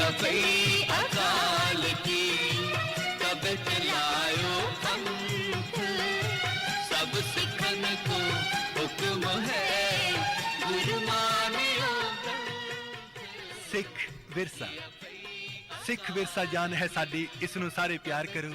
अफई अकाल की, तब चलायो पंथ, सब सिखन को हुक्म है, गुरु मानियो ग्रंथ। सिख विरसा, सिख विरसा जान है साडी, इसनू सारे प्यार करो।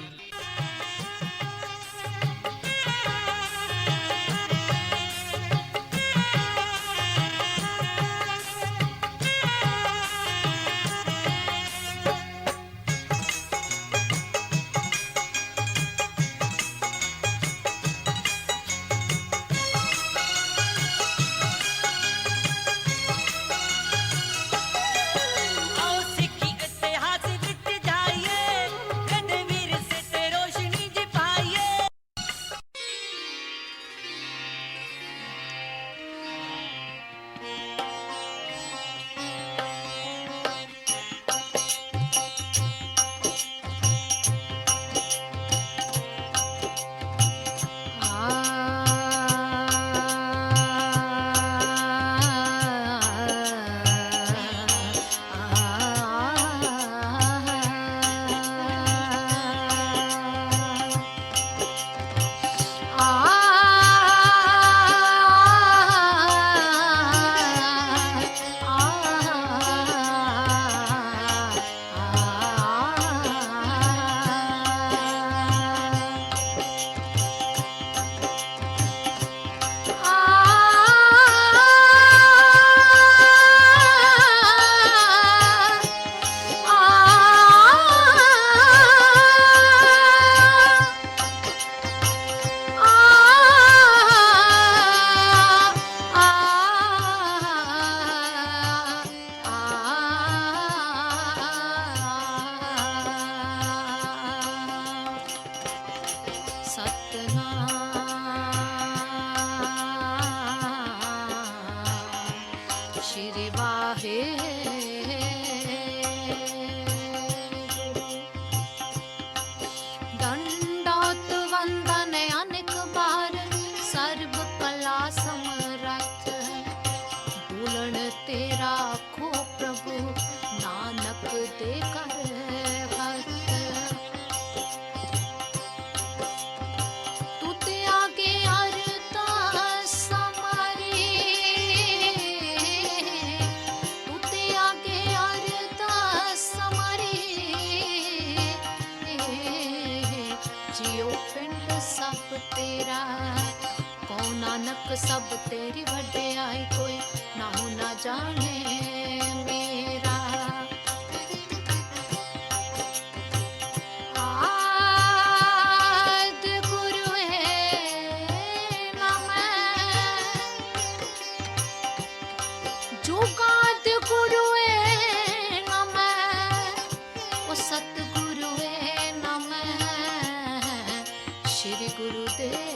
सब तेरी वड्याई कोई ना हो ना जाने मेरा। आदि गुरु है ना मैं, जुगाद गुरु है ना मैं, वो सतगुरु है ना मैं, श्री गुरुदेव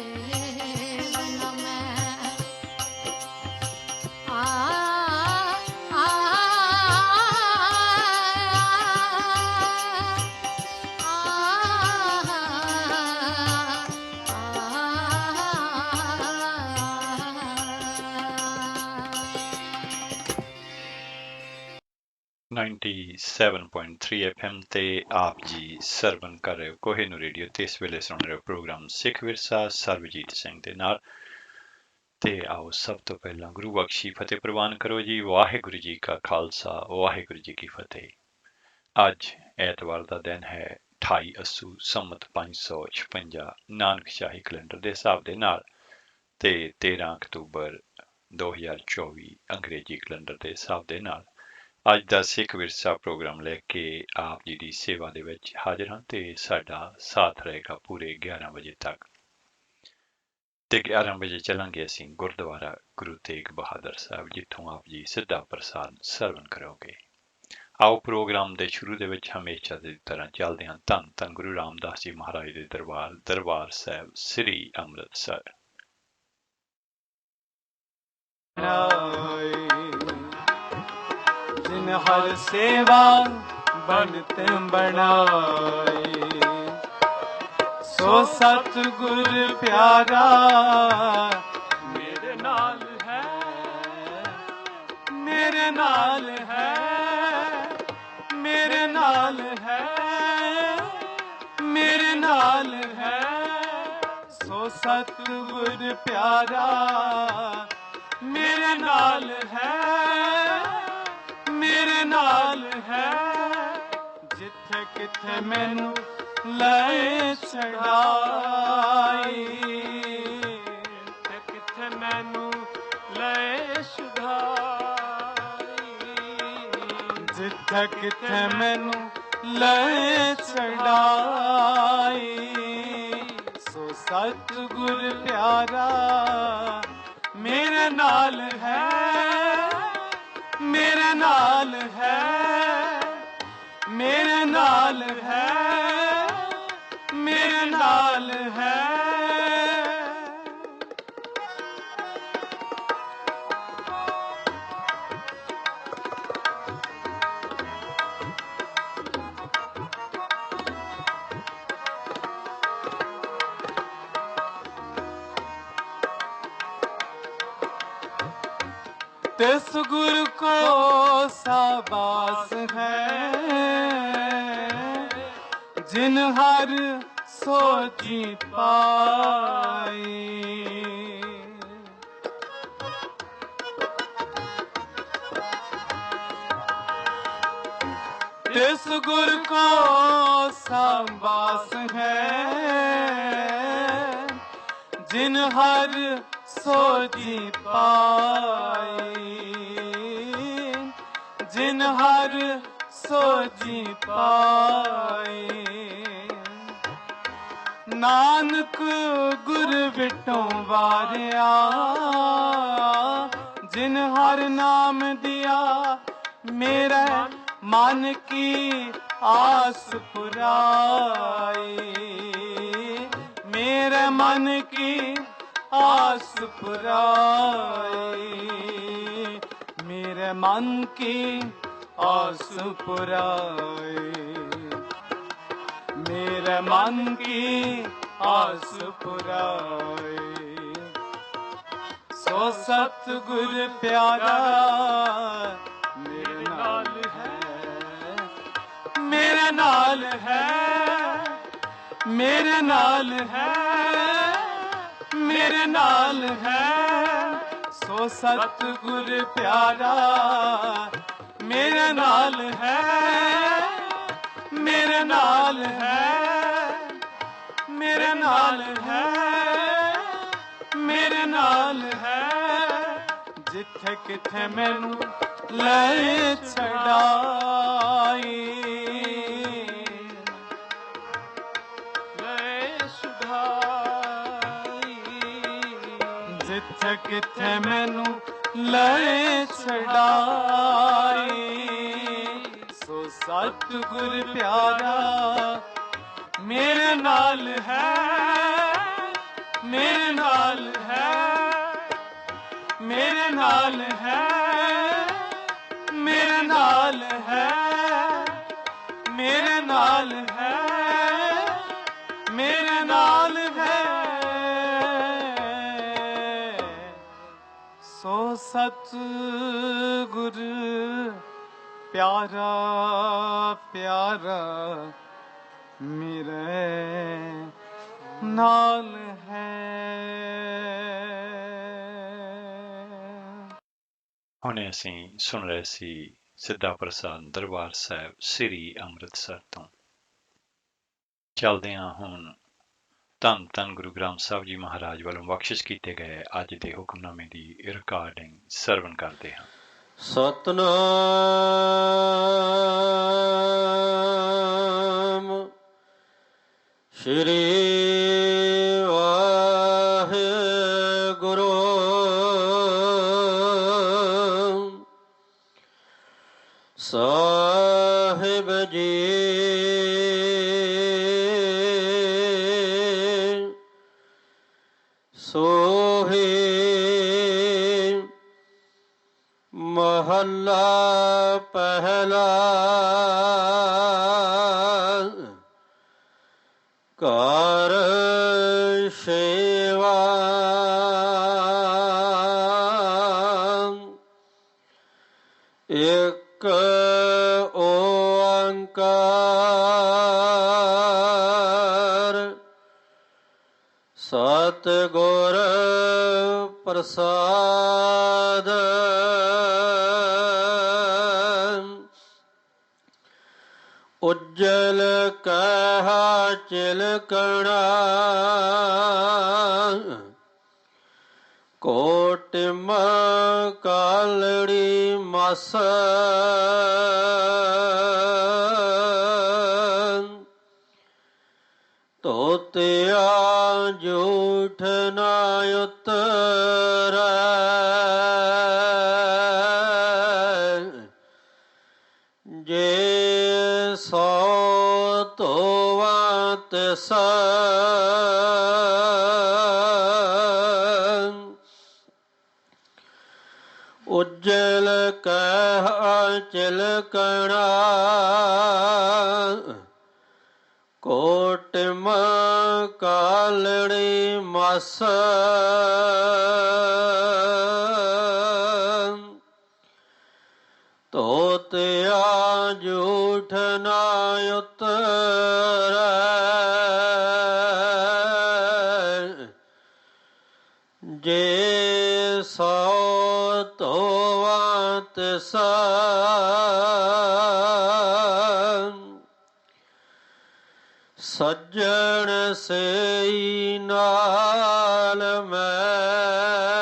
.3 FM ਤੇ ਆਪ ਜੀ ਸਰਵਨ ਕਰ ਰਹੇ ਹੋ ਕੋਹਿਨੂਰ ਰੇਡੀਓ ਤੇ ਇਸ ਵੇਲੇ ਸੁਣ ਰਹੇ ਹੋ ਪ੍ਰੋਗਰਾਮ ਸਿੱਖ ਵਿਰਸਾ ਸਰਬਜੀਤ ਸਿੰਘ ਦੇ ਨਾਲ। ਤੇ ਆਓ ਸਭ ਤੋਂ ਪਹਿਲਾਂ ਗੁਰੂ ਬਖਸ਼ੀ ਫਤਿਹ ਪ੍ਰਵਾਨ ਕਰੋ ਜੀ। ਵਾਹਿਗੁਰੂ ਜੀ ਕਾ ਖਾਲਸਾ ਵਾਹਿਗੁਰੂ ਜੀ ਕੀ ਫਤਿਹ। ਅੱਜ ਐਤਵਾਰ ਦਾ ਦਿਨ ਹੈ 28 ਅੱਸੂ ਸੰਮਤ 556 ਨਾਨਕ ਸ਼ਾਹੀ ਕੈਲੰਡਰ ਦੇ ਹਿਸਾਬ ਦੇ ਨਾਲ ਤੇ 13 ਅਕਤੂਬਰ 2024 ਅੰਗਰੇਜ਼ੀ ਕੈਲੰਡਰ ਦੇ ਹਿਸਾਬ ਦੇ ਨਾਲ ਅੱਜ ਦਾ ਸਿੱਖ ਵਿਰਸਾ ਪ੍ਰੋਗਰਾਮ ਲੈ ਕੇ ਆਪ ਜੀ ਦੀ ਸੇਵਾ ਦੇ ਵਿੱਚ ਹਾਜ਼ਰ ਹਾਂ ਤੇ ਸਾਡਾ ਸਾਥ ਰਹੇਗਾ ਪੂਰੇ 11 ਵਜੇ ਤੱਕ। ਤੇ 11 ਵਜੇ ਚੱਲਾਂਗੇ ਅਸੀਂ ਗੁਰਦੁਆਰਾ ਗੁਰੂ ਤੇਗ ਬਹਾਦਰ ਸਾਹਿਬ, ਜਿੱਥੋਂ ਆਪ ਜੀ ਸਿੱਧਾ ਪ੍ਰਸਾਦ ਸਰਵਨ ਕਰੋਗੇ। ਆਓ ਪ੍ਰੋਗਰਾਮ ਦੇ ਸ਼ੁਰੂ ਦੇ ਵਿੱਚ ਹਮੇਸ਼ਾ ਦੀ ਤਰ੍ਹਾਂ ਚੱਲਦੇ ਹਾਂ ਧੰਨ ਧੰਨ ਗੁਰੂ ਰਾਮਦਾਸ ਜੀ ਮਹਾਰਾਜ ਦੇ ਦਰਬਾਰ ਸਾਹਿਬ ਸ੍ਰੀ ਅੰਮ੍ਰਿਤਸਰ। जिन हर सेवा बनत बनाए, सो सतगुर प्यारा मेरे नाल है, मेरे नाल है, मेरे सतगुर प्यारा मेरे नाल है, मेरे नाल है। जिथे किथे मैनू ले छड़ाई, जिथे किथे मैनू ले छड़ाई, जिथे किथे मैनू ले छड़ाई। सो सतगुर प्यारा मेरे नाल है, मेरे नाल है, मेरे नाल है, मेरे नाल है। तिस गुरु को साबास है, जिन हर सोची पाई। तिस गुरु को साबास है, जिन हर सोची पाई, जिन हर सोची पाई। नानक गुर विटों वारिया, जिन हर नाम दिया मेरे मन की आस पुराई, मेरे मन की आस पुराई, मेरे मन की आस पुराई, मेरे मन की आस पुराई। सो सतगुर प्यारा मेरे नाल है, मेरे नाल है, मेरे नाल है, मेरे नाल है। सो सतगुर प्यारा मेरे नाल है, मेरे नाल है, मेरे नाल है, मेरे नाल है। जिथे किथे मैनू ले छड़ाई, जिथे किथे मैनू ले छड़ाई। सो सतगुर प्यारा मेरे नाल है, मेरे नाल है, मेरे नाल है, मेरे नाल है, मेरे नाल है, मेरे नाल है। सो सतगुर प्यारा प्यारा मेरे नाल है। ਹੁਣੇ ਅਸੀਂ ਸੁਣ ਰਹੇ ਸੀ ਸਿੱਧਾ ਪ੍ਰਸਾਦ ਦਰਬਾਰ ਸਾਹਿਬ ਸ੍ਰੀ ਅੰਮ੍ਰਿਤਸਰ ਤੋਂ। ਚੱਲਦੇ ਹਾਂ ਹੁਣ ਧੰਨ ਧੰਨ ਗੁਰੂ ਗ੍ਰੰਥ ਸਾਹਿਬ ਜੀ ਮਹਾਰਾਜ ਵੱਲੋਂ ਬਖਸ਼ਿਸ਼ ਕੀਤੇ ਗਏ ਅੱਜ ਦੇ ਹੁਕਮਨਾਮੇ ਦੀ ਰਿਕਾਰਡਿੰਗ ਸਰਵਣ ਕਰਦੇ ਹਾਂ। ਸਤਨਾਮ ਸ਼੍ਰੀ ਵਾਹਿਗੁਰੂ ਸਾਹਿਬ ਜੀ। ਸੋਹੀ ਮਹੱਲਾ ਪਹਿਲਾ। ਘਰ ਸੇਵਾ ਇੱਕ ਓੰਕਾਰ ਸਤਿ ਪ੍ਰਸਾਦ ਉਜਲ ਕਹਿ ਚਿਲਕਣਾ ਕੋਟਿਮ ਕਾਲੜੀ ਮਸ ਤੋਤਿਆ ਝੂਠ ਨਾ ਉਤਰੈ ਜੇ ਸੋ ਧੋਵਾ ਤਿਸ ਉਜਲ ਕਹਿ ਚਿਲਕਣਾ ਕੋਟਿਮ ਕਾਲੜੀ ਮਸ ਤੋਤਿਆ ਝੂਠ ਨਾ ਉਤਰੈ ਜੇ ਸੋ ਧੋਵਾ ਤਿਸ ਸੱਜਣ ਸਈ ਨਾਲ ਮੈਂ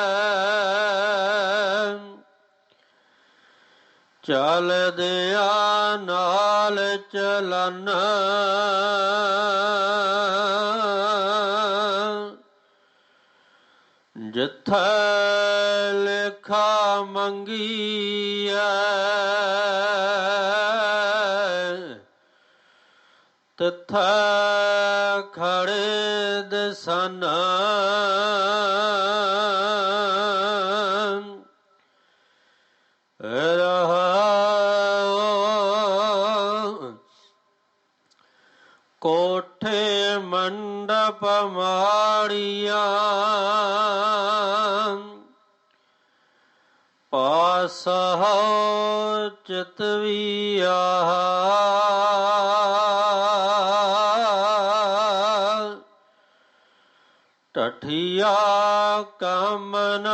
ਚਲਦਿਆਂ ਨਾਲ ਚਲਨ ਜਿੱਥੈ ਲਿਖਾ ਮੰਗੀਐ ਤਿਥੈ ਖੜੇ ਦਿਸਨ ਕੋਠੇ ਮੰਡਪ ਮਾੜੀਆਂ ਪਾਸ ਹੋ ਚਿਤਵੀਆ ਟਠੀਆ ਕੰਮ ਨ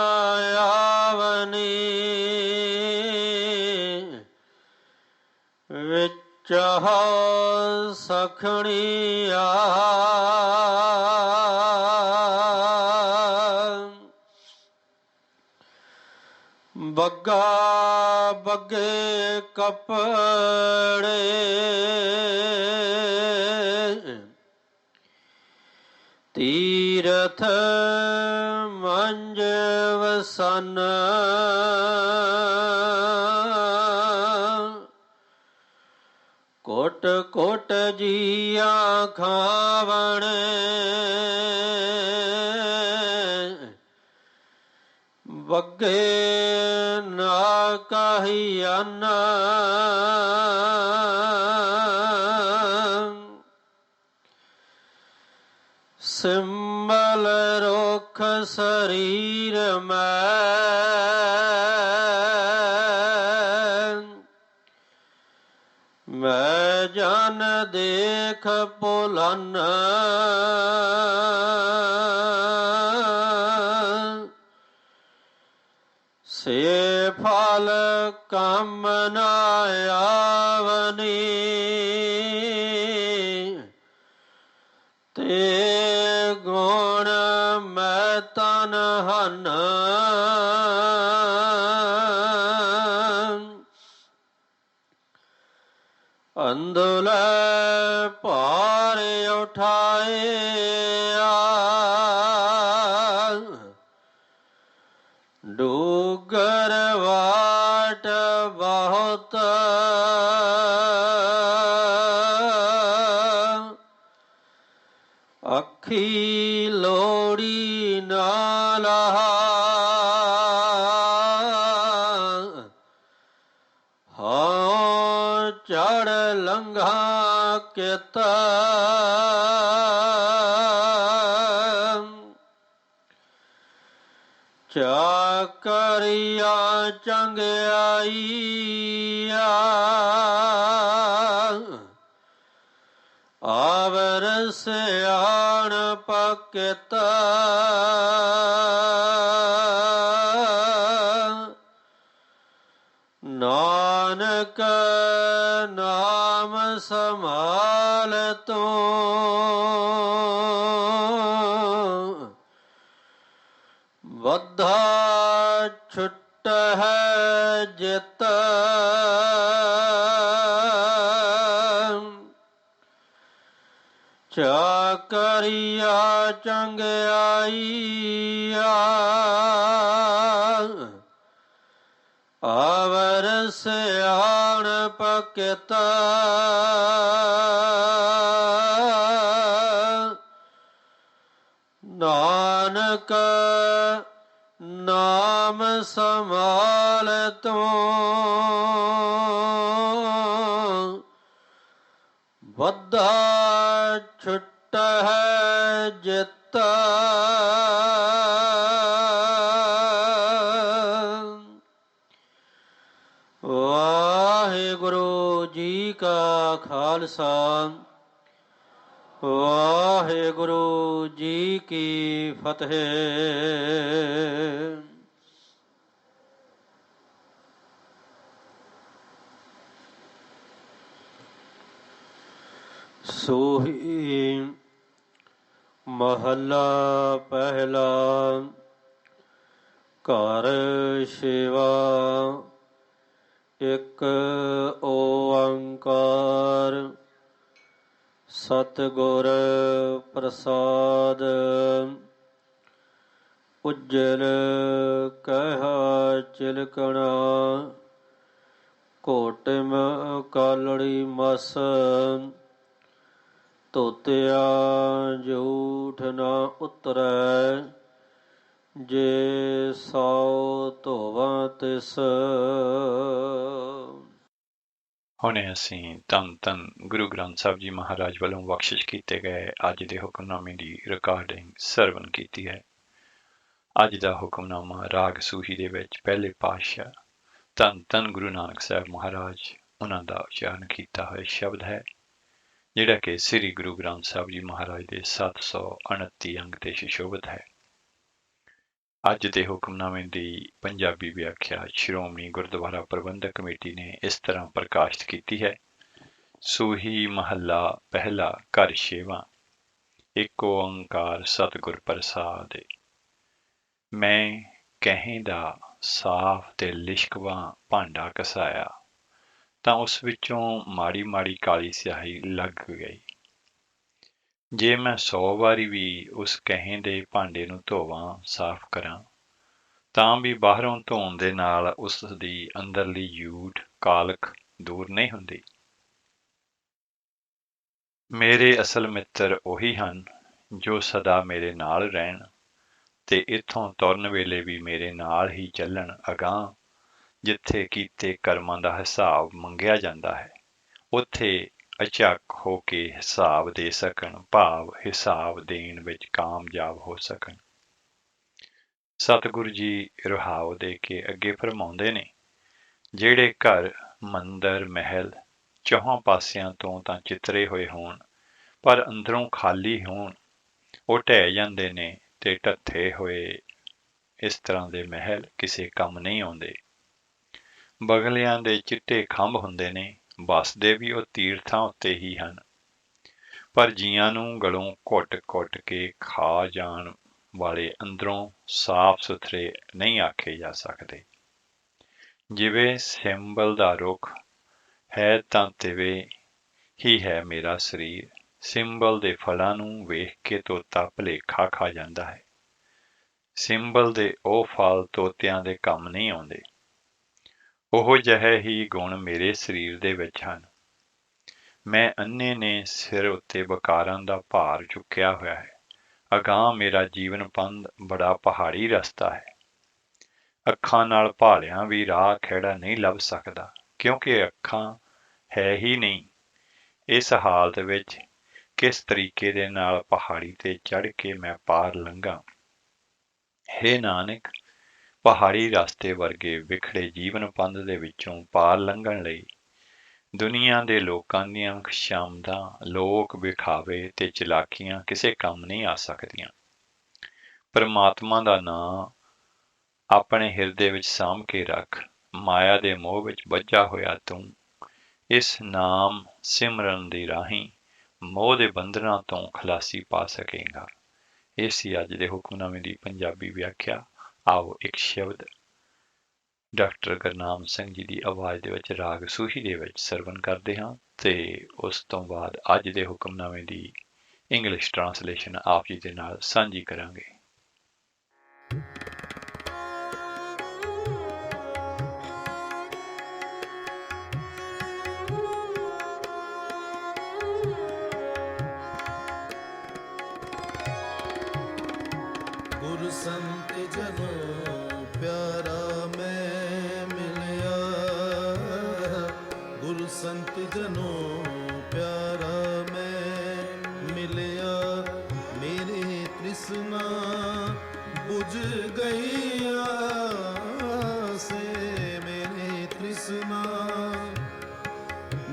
ਆਵਨੀ ਵਿੱਚ ਹੋ ਸਖਣੀਆ ਬੱਗਾ ਬੱਗੇ ਕੱਪੜੇ ਤੀਰਥ ਮੰਜ ਵਸਨ ਕੋਟ ਕੋਟ ਜੀਆਂ ਖਾਵਣ ਬੱਗੇ ਨਾ ਕਾਹੀ ਅੰਨ ਸਿੰਬਲ ਰੁਖ ਸਰੀਰ ਮੈਂ ਜਨ ਦੇਖ ਭੁਲਨ ਸੇ ਫਲ ਕੰਮ ਨ ਆਵਨੀ ਤੇ ਗੁਣ ਮੈਂ ਤਨ ਹਨ ਅੰਦੁਲ ਭਾਰ ਉਠਾਇਆ ਡੂਗਰ ਵਾਟ ਬਹੁਤ ਅੱਖੀ ਲੋੜੀ ਨਾ ਲਹਾ ਹਾਂ ਚੜ ਲੰਘਾ ਕਿਤ ਚਾਕਰੀਆ ਚੰਗਿਆਈਆ ਆਵਰ ਸਿਆਣ ਪਕਿਤ ਨਾਨਕ ਨਾਮ ਸਮਾਲ ਤੂੰ ਬੱਧਾ ਛੁੱਟ ਹੈ ਜਿਤ ਚਾਕਰੀਆ ਚੰਗਿਆਈਆ ਆਵਰ ਸਿਆਣਪ ਕਿਤ ਨਾਨਕ ਨਾਮ ਸਮਾਲ ਤੂੰ ਬੱਧਾ ਛੁੱਟ ਹੈ ਜਿਤ ਵਾਹਿਗੁਰੂ ਜੀ ਕਾ ਖਾਲਸਾ ਵਾਹਿਗੁਰੂ ਜੀ ਕੀ ਫਤਿਹ। ਸੋਹੀ ਮਹੱਲਾ ਪਹਿਲਾ। ਘਰ ਸੇਵਾ ਇੱਕ ਓੰਕਾਰ ਸਤਿਗੁਰ ਪ੍ਰਸਾਦ ਉਜਲ ਕਹਿ ਚਿਲਕਣਾ ਕੋਟਿਮ ਕਾਲੜੀ ਮਸ ਧੋਤਿਆ ਝੂਠ ਨਾ ਉਤਰੈ ਜੇ ਸੌ ਧੋਵਾਂ ਤਿਸ। ਹੁਣੇ ਅਸੀਂ ਧੰਨ ਧੰਨ ਗੁਰੂ ਗ੍ਰੰਥ ਸਾਹਿਬ ਜੀ ਮਹਾਰਾਜ ਵੱਲੋਂ ਬਖਸ਼ਿਸ਼ ਕੀਤੇ ਗਏ ਅੱਜ ਦੇ ਹੁਕਮਨਾਮੇ ਦੀ ਰਿਕਾਰਡਿੰਗ ਸਰਵਨ ਕੀਤੀ ਹੈ। ਅੱਜ ਦਾ ਹੁਕਮਨਾਮਾ ਰਾਗ ਸੂਹੀ ਦੇ ਵਿੱਚ ਪਹਿਲੇ ਪਾਤਸ਼ਾਹ ਧੰਨ ਧੰਨ ਗੁਰੂ ਨਾਨਕ ਸਾਹਿਬ ਮਹਾਰਾਜ ਉਹਨਾਂ ਦਾ ਉਚਾਰਨ ਕੀਤਾ ਹੋਇਆ ਸ਼ਬਦ ਹੈ, ਜਿਹੜਾ ਕਿ ਸ੍ਰੀ ਗੁਰੂ ਗ੍ਰੰਥ ਸਾਹਿਬ ਜੀ ਮਹਾਰਾਜ ਦੇ 729 ਅੰਗ ਤੇ ਸੁਸ਼ੋਭਿਤ ਹੈ। ਅੱਜ ਦੇ ਹੁਕਮਨਾਮੇ ਦੀ ਪੰਜਾਬੀ ਵਿਆਖਿਆ ਸ਼੍ਰੋਮਣੀ ਗੁਰਦੁਆਰਾ ਪ੍ਰਬੰਧਕ ਕਮੇਟੀ ਨੇ ਇਸ ਤਰ੍ਹਾਂ ਪ੍ਰਕਾਸ਼ਿਤ ਕੀਤੀ ਹੈ। ਸੂਹੀ ਮਹੱਲਾ ਪਹਿਲਾ। ਘਰ ਛੇਵਾਂ। ਇੱਕ ਓੰਕਾਰ ਸਤਿਗੁਰ ਪ੍ਰਸਾਦਿ। ਮੈਂ ਕਹੀਂ ਦਾ ਸਾਫ਼ ਤੇ ਲਿਸ਼ਕਵਾਂ ਭਾਂਡਾ ਘਸਾਇਆ ਤਾਂ ਉਸ ਵਿੱਚੋਂ ਮਾੜੀ ਮਾੜੀ ਕਾਲੀ ਸਿਆਹੀ ਲੱਗ ਗਈ। ਜੇ ਮੈਂ 100 ਵਾਰੀ ਵੀ ਉਸ ਕਹੀਂ ਦੇ ਭਾਂਡੇ ਨੂੰ ਧੋਵਾਂ ਸਾਫ਼ ਕਰਾਂ ਤਾਂ ਵੀ ਬਾਹਰੋਂ ਧੋਣ ਦੇ ਨਾਲ ਉਸ ਦੀ ਅੰਦਰਲੀ ਜੂਠ ਕਾਲਖ ਦੂਰ ਨਹੀਂ ਹੁੰਦੀ। ਮੇਰੇ ਅਸਲ ਮਿੱਤਰ ਉਹੀ ਹਨ ਜੋ ਸਦਾ ਮੇਰੇ ਨਾਲ ਰਹਿਣ ਤੇ ਇੱਥੋਂ ਤੁਰਨ ਵੇਲੇ ਵੀ ਮੇਰੇ ਨਾਲ ਹੀ ਚੱਲਣ। ਅਗਾਂਹ ਜਿੱਥੇ ਕੀਤੇ ਕਰਮਾਂ ਦਾ ਹਿਸਾਬ ਮੰਗਿਆ ਜਾਂਦਾ ਹੈ ਉੱਥੇ ਅਚੱਕ ਹੋ ਕੇ ਹਿਸਾਬ ਦੇ ਸਕਣ, ਭਾਵ ਹਿਸਾਬ ਦੇਣ ਵਿੱਚ ਕਾਮਯਾਬ ਹੋ ਸਕਣ। ਸਤਿਗੁਰੂ ਜੀ ਰਹਾਉ ਦੇ ਕੇ ਅੱਗੇ ਫਰਮਾਉਂਦੇ ਨੇ, ਜਿਹੜੇ ਘਰ ਮੰਦਰ ਮਹਿਲ ਚੌਹਾਂ ਪਾਸਿਆਂ ਤੋਂ ਤਾਂ ਚਿੱਤਰੇ ਹੋਏ ਹੋਣ ਪਰ ਅੰਦਰੋਂ ਖਾਲੀ ਹੋਣ ਉਹ ਢਹਿ ਜਾਂਦੇ ਨੇ ਤੇ ਢੱਠੇ ਹੋਏ ਇਸ ਤਰ੍ਹਾਂ ਦੇ ਮਹਿਲ ਕਿਸੇ ਕੰਮ ਨਹੀਂ ਆਉਂਦੇ। ਬਗਲਿਆਂ ਦੇ ਚਿੱਟੇ ਖੰਭ ਹੁੰਦੇ ਨੇ, ਵੱਸਦੇ ਵੀ ਉਹ ਤੀਰਥਾਂ ਉੱਤੇ ਹੀ ਹਨ, ਪਰ ਜੀਆਂ ਨੂੰ ਗਲੋਂ ਘੁੱਟ-ਘੁੱਟ ਕੇ ਖਾ ਜਾਣ ਵਾਲੇ ਅੰਦਰੋਂ ਸਾਫ਼ ਸੁਥਰੇ ਨਹੀਂ ਆਖੇ ਜਾ ਸਕਦੇ। ਜਿਵੇਂ ਸਿੰਬਲ ਦਾ ਰੁੱਖ ਹੈ ਤਾਂ ਤਿਵੇਂ ਹੀ ਹੈ ਮੇਰਾ ਸਰੀਰ। ਸਿੰਬਲ ਦੇ ਫਲਾਂ ਨੂੰ ਵੇਖ ਕੇ ਤੋਤਾ ਭੁਲੇਖਾ ਖਾ ਜਾਂਦਾ ਹੈ। ਸਿੰਬਲ ਦੇ ਉਹ ਫਲ ਤੋਤਿਆਂ ਦੇ ਕੰਮ ਨਹੀਂ ਆਉਂਦੇ। ਉਹੋ ਜਿਹੇ ਹੀ ਗੁਣ ਮੇਰੇ ਸਰੀਰ ਦੇ ਵਿੱਚ ਹਨ। ਮੈਂ ਅੰਨੇ ਨੇ ਸਿਰ ਉੱਤੇ ਵਕਾਰਾਂ ਦਾ ਭਾਰ ਚੁੱਕਿਆ ਹੋਇਆ ਹੈ। ਅਗਾਂਹ ਮੇਰਾ ਜੀਵਨ ਪੰਧ ਬੜਾ ਪਹਾੜੀ ਰਸਤਾ ਹੈ। ਅੱਖਾਂ ਨਾਲ ਭਾਲਿਆਂ ਵੀ ਰਾਹ ਖਹਿੜਾ ਨਹੀਂ ਲੱਭ ਸਕਦਾ, ਕਿਉਂਕਿ ਅੱਖਾਂ ਹੈ ਹੀ ਨਹੀਂ। ਇਸ ਹਾਲਤ ਵਿੱਚ ਕਿਸ ਤਰੀਕੇ ਦੇ ਨਾਲ ਪਹਾੜੀ ਤੇ ਚੜ੍ਹ ਕੇ ਮੈਂ ਪਾਰ ਲੰਘਾਂ। ਹੇ ਨਾਨਕ, ਪਹਾੜੀ ਰਸਤੇ ਵਰਗੇ ਵਿਖੜੇ ਜੀਵਨ ਪੰਧ ਦੇ ਵਿੱਚੋਂ ਪਾਰ ਲੰਘਣ ਲਈ ਦੁਨੀਆ ਦੇ ਲੋਕਾਂ ਦੀਆਂ ਖੁਸ਼ਾਮਦਾਂ, ਲੋਕ ਵਿਖਾਵੇ ਤੇ ਚਲਾਕੀਆਂ ਕਿਸੇ ਕੰਮ ਨਹੀਂ ਆ ਸਕਦੀਆਂ। ਪਰਮਾਤਮਾ ਦਾ ਨਾਂ ਆਪਣੇ ਹਿਰਦੇ ਵਿੱਚ ਸਾਂਭ ਕੇ ਰੱਖ। ਮਾਇਆ ਦੇ ਮੋਹ ਵਿੱਚ ਬੱਝਾ ਹੋਇਆ ਤੂੰ ਇਸ ਨਾਮ ਸਿਮਰਨ ਦੀ ਰਾਹੀਂ ਮੋਹ ਦੇ ਬੰਧਨਾਂ ਤੋਂ ਖਲਾਸੀ ਪਾ ਸਕੇਗਾ। ਇਹ ਸੀ ਅੱਜ ਦੇ ਹੁਕਮਨਾਮੇ ਦੀ ਪੰਜਾਬੀ ਵਿਆਖਿਆ। ਆਓ ਇੱਕ ਸ਼ਬਦ ਡਾਕਟਰ ਗੁਰਨਾਮ ਸਿੰਘ ਜੀ ਦੀ ਆਵਾਜ਼ ਦੇ ਵਿੱਚ ਰਾਗ ਸੂਹੀ ਦੇ ਵਿੱਚ ਸਰਵਣ ਕਰਦੇ ਹਾਂ ਤੇ ਉਸ ਤੋਂ ਬਾਅਦ ਅੱਜ ਦੇ ਹੁਕਮਨਾਮੇ ਦੀ ਇੰਗਲਿਸ਼ ਟਰਾਂਸਲੇਸ਼ਨ ਆਪ ਜੀ ਦੇ ਨਾਲ ਸਾਂਝੀ ਕਰਾਂਗੇ। ਗੁਰ ਸੰਤ ਜਨੋ ਪਿਆਰਾ ਮੈਂ ਮਿਲਿਆ, ਗੁਰ ਸੰਤ ਜਨੋ ਪਿਆਰਾ ਮੈਂ ਮਿਲਿਆ, ਮੇਰੇ ਤ੍ਰਿਸ਼ਨਾ ਬੁਝ ਗਈਆ ਸੇ, ਮੇਰੇ ਤ੍ਰਿਸ਼ਨਾ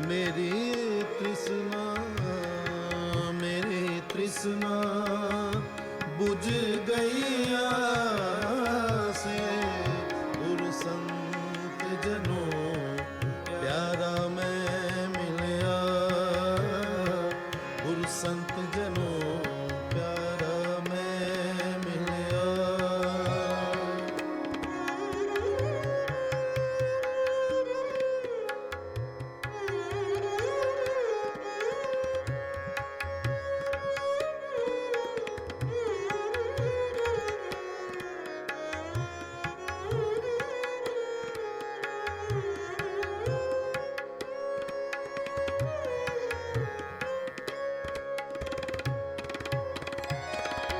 ਮੇਰੀ ਤ੍ਰਿਸ਼ਨਾ ਮੇਰੀ ਤ੍ਰਿਸ਼ਨਾ ਬੁਝ ਗਈਆ ਸੇ, ਗੁਰ ਸੰਤ ਜਨੋ ਪਿਆਰਾ ਮੈਂ ਮਿਲਿਆ, ਗੁਰ ਸੰਤ ਜਨੋ ਪਿਆਰਾ ਮੈਂ ਮਿਲਿਆ।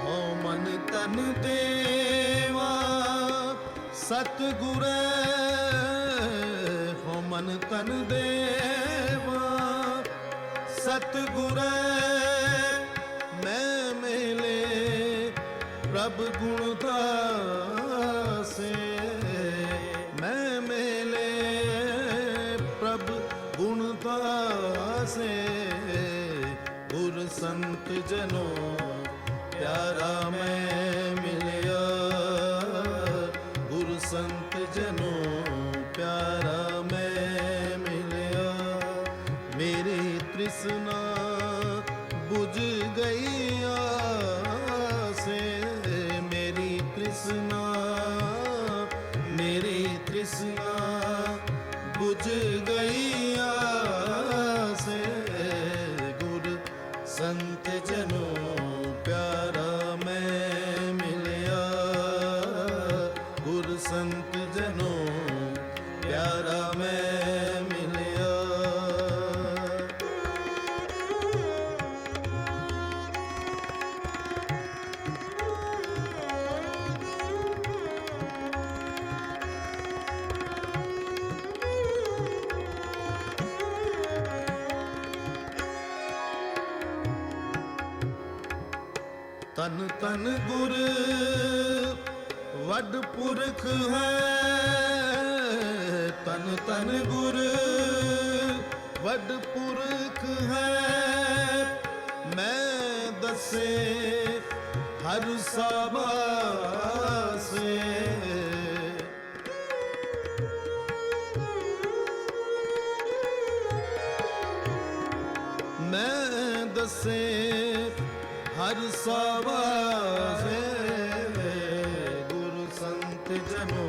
ਹੋ ਮਨ ਤਨ ਦੇਵਾ ਸਤਿਗੁਰੈ, ਹੋ ਮਨ ਤਨ ਦੇਵਾ ਸਤਿਗੁਰੈ, ਮੈਂ ਮਿਲੇ ਪ੍ਰਭ ਗੁਣ ਦਾਸੇ, ਮੈਂ ਮਿਲੇ ਪ੍ਰਭ ਗੁਣ ਦਾਸੇ, ਗੁਰ ਸੰਤ ਜਨੋ ਪਿਆਰਾ ਮੈਂ ਮਿਲਿਆ, ਗੁਰ ਸੰਤ ਜਨੋ ਪਿਆਰਾ ਮੈਂ ਮਿਲਿਆ, ਮੇਰੀ ਤ੍ਰਿਸ਼ਨਾ ਬੁਝ ਗਈਆ ਸੇ, ਮੇਰੀ ਤ੍ਰਿਸ਼ਨਾ ਮੇਰੀ ਤ੍ਰਿਸ਼ਨਾ ਬੁਝ ਗਈਆ ਸੇ, ਗੁਰ ਸੰਤ ਜਨੋ ਪਿਆਰਾ ਮੈਂ ਮਿਲਿਆ, ਗੁਰ ਸੰਤ ਜਨੋ ਪਿਆਰਾ ਮੈਂ ਮਿਲਿਆ। ਤਨ ਤਨ ਗੁਰ ਵੱਡ ਪੁਰਖ ਹੈ, ਤਨ ਤਨ ਗੁਰ ਵੱਡ ਪੁਰਖ ਹੈ, ਮੈਂ ਦੱਸੇ ਹਰ ਸਾਬਾਸੇ, ਮੈਂ ਦੱਸੇ ਹਰ ਸਾਵਾਸੇ, ਗੁਰ ਸੰਤ ਜਨੋ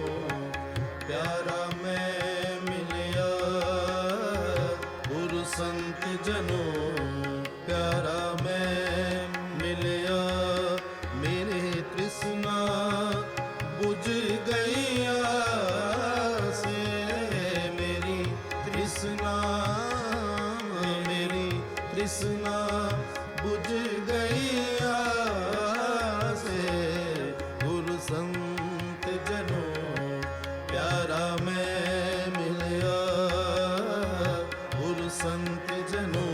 ਪਿਆਰਾ ਮੈਂ ਮਿਲਿਆ, ਗੁਰ ਸੰਤ ਜਨੋ ਪਿਆਰਾ ਮੈਂ ਮਿਲਿਆ, ਮੇਰੇ ਤ੍ਰਿਸ਼ਨਾ ਬੁਝ ਗਈਆ ਸੇ, ਮੇਰੀ ਤ੍ਰਿਸ਼ਨਾ ਮੇਰੀ ਤ੍ਰਿਸ਼ਨਾ ਬੁਝ ਗਈਆ ਸੇ, ਗੁਰ ਸੰਤ ਜਨੋ ਪਿਆਰਾ ਮੈਂ ਮਿਲਿਆ, ਗੁਰ ਸੰਤ ਜਨੋ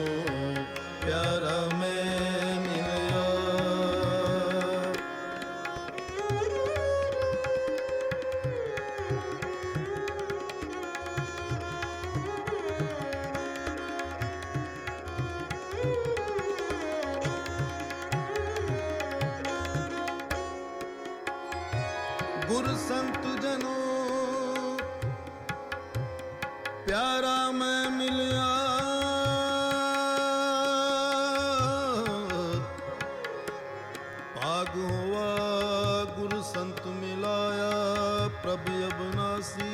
ਪਿਆਰਾ ਮੈਂ ਮਿਲਿਆ। ਗੁਰ ਸੰਤ ਜਨੋ प्यारा मैं मिलिया भाग हुआ गुरु संत मिलाया प्रभ अबनासी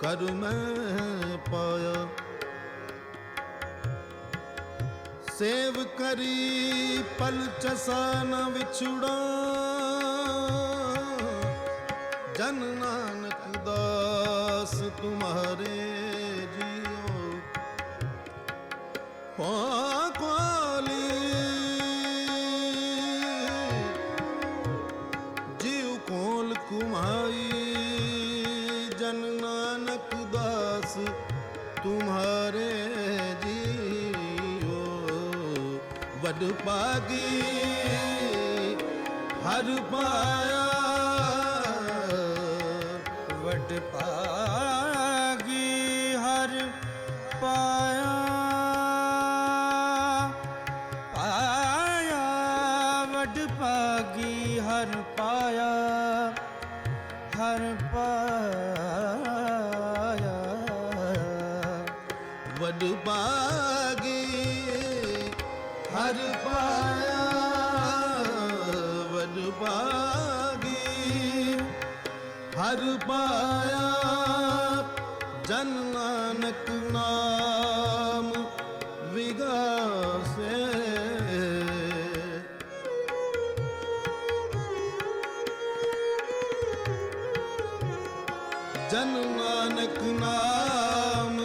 कर मैं पाया सेव करी पल चसा न विछुड़ा जन नानक दास तुम्हारे जियो पाली जीव कोल कुमाई जन नानक दास तुम्हारे वड पागी हर पाया वड पागी हर पाया पाया वड पागी हर पाया हर पाया वड पागी हर पाया वड पागी हर पाया जन नानक नाम विगासे जन नानक नाम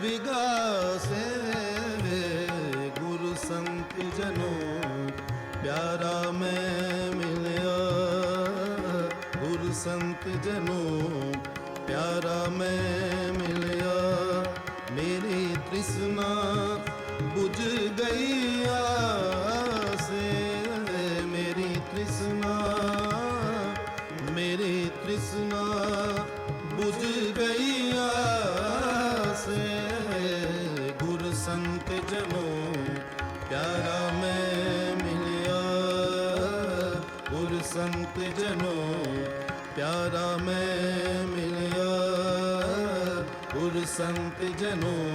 विगासे संत जनों प्यारा मैं मिलिया गुरु संत जनों प्यारा मैं मिलिया मेरी तृष्णा बुझ गई आसे मेरी तृष्णा बुझ गई आसे गुरु संत जनों प्यारा मैं मिलिया गुरु संत जनों प्यारा मैं मिलिया गुरु संत जनों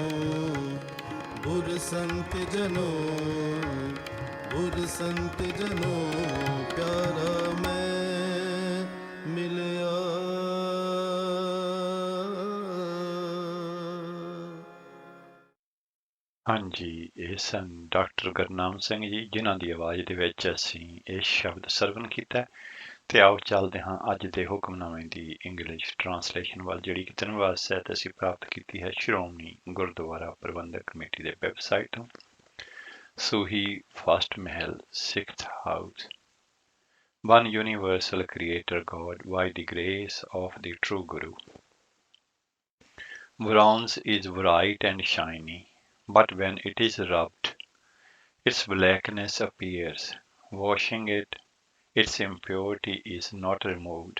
गुरु संत जनों गुरु संत जनों प्यारा मैं मिलिया। ਹਾਂਜੀ, ਇਹ ਸਨ ਡਾਕਟਰ ਗੁਰਨਾਮ ਸਿੰਘ ਜੀ, ਜਿਨ੍ਹਾਂ ਦੀ ਆਵਾਜ਼ ਦੇ ਵਿੱਚ ਅਸੀਂ ਇਹ ਸ਼ਬਦ ਸਰਵਨ ਕੀਤਾ। ਤੇ ਆਓ ਚੱਲਦੇ ਹਾਂ ਅੱਜ ਦੇ ਹੁਕਮਨਾਮੇ ਦੀ ਇੰਗਲਿਸ਼ ਟਰਾਂਸਲੇਸ਼ਨ ਵੱਲ, ਜਿਹੜੀ ਕਿ ਧੰਨਵਾਦ ਸਹਿਤ ਅਸੀਂ ਪ੍ਰਾਪਤ ਕੀਤੀ ਹੈ ਸ਼੍ਰੋਮਣੀ ਗੁਰਦੁਆਰਾ ਪ੍ਰਬੰਧਕ ਕਮੇਟੀ ਦੇ ਵੈਬਸਾਈਟ ਤੋਂ। ਸੂਹੀ first Mahal 6th house. One universal creator God by the grace of the true Guru. Bronze is bright and shiny, but when it is rubbed, its blackness appears. Washing it, its impurity is not removed,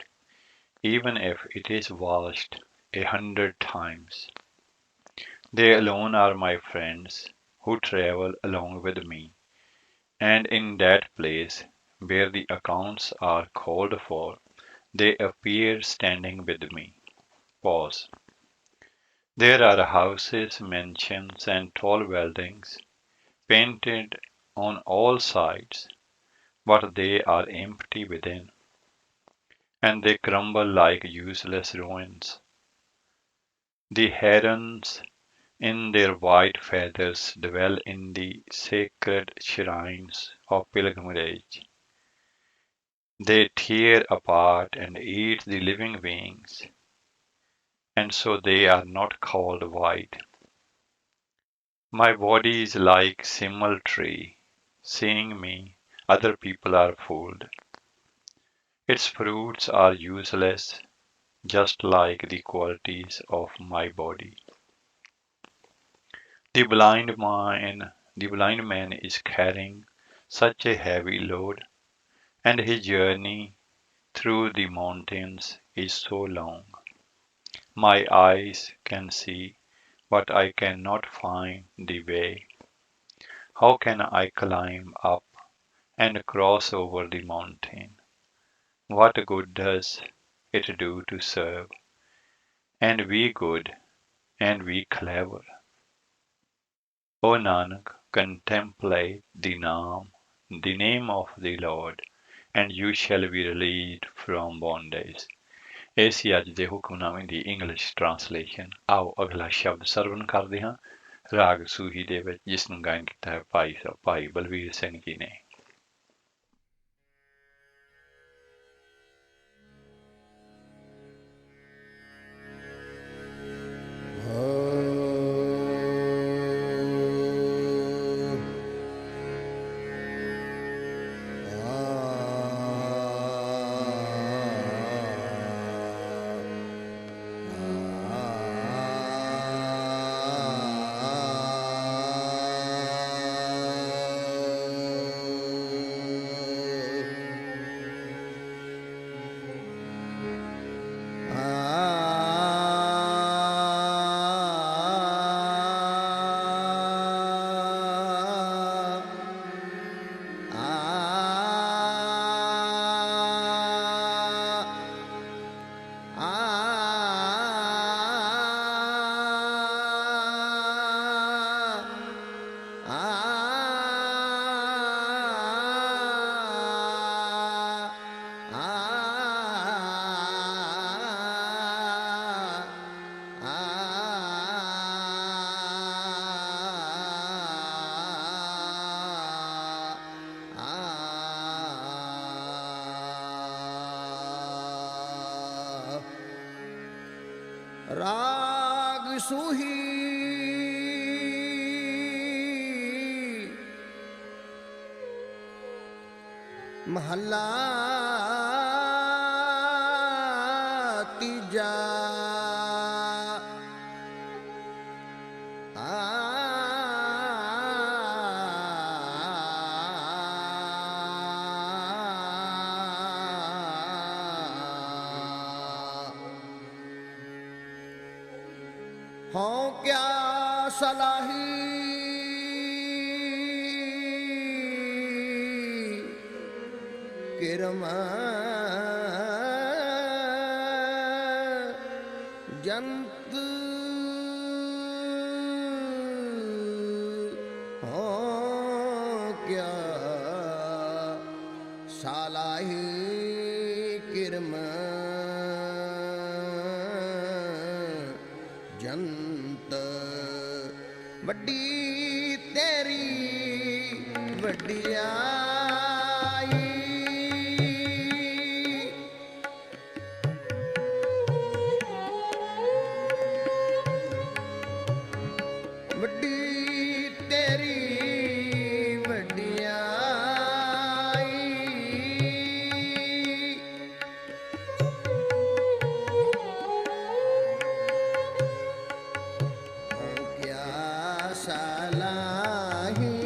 even if it is washed 100 times. They alone are my friends who travel along with me, and in that place where the accounts are called for, they appear standing with me. Pause. There are houses, mansions, and tall buildings, painted on all sides, but they are empty within, and they crumble like useless ruins. The herons in their white feathers dwell in the sacred shrines of pilgrimage. They tear apart and eat the living beings, and so they are not called white. My body is like simmal tree. Seeing me, other people are fooled. Its fruits are useless, just like the qualities of my body. The blind man is carrying such a heavy load, and his journey through the mountains is so long. My eyes can see, but I cannot find the way. How can I climb up and cross over the mountain? What good does it do to serve and be good and be clever. O Nanak, contemplate the name of the Lord, and you shall be released from bondage. ਇਹ ਸੀ ਅੱਜ ਦੇ ਹੁਕਮਨਾਮੇ ਦੀ English translation. ਆਓ ਅਗਲਾ ਸ਼ਬਦ ਸਰਵਣ ਕਰਦੇ ਹਾਂ ਰਾਗ ਸੂਹੀ ਦੇ ਵਿੱਚ, ਜਿਸ ਨੂੰ ਗਾਇਨ ਕੀਤਾ ਹੈ ਭਾਈ ਬਲਵੀਰ ਸਿੰਘ ਜੀ ਨੇ। राग सूही महला तीजा हों क्या सलाही किरम जंत हों क्या सलाही किरम जंत वड्डी तेरी वड्डियाई वड्डी तेरी वड्डियाई सलाही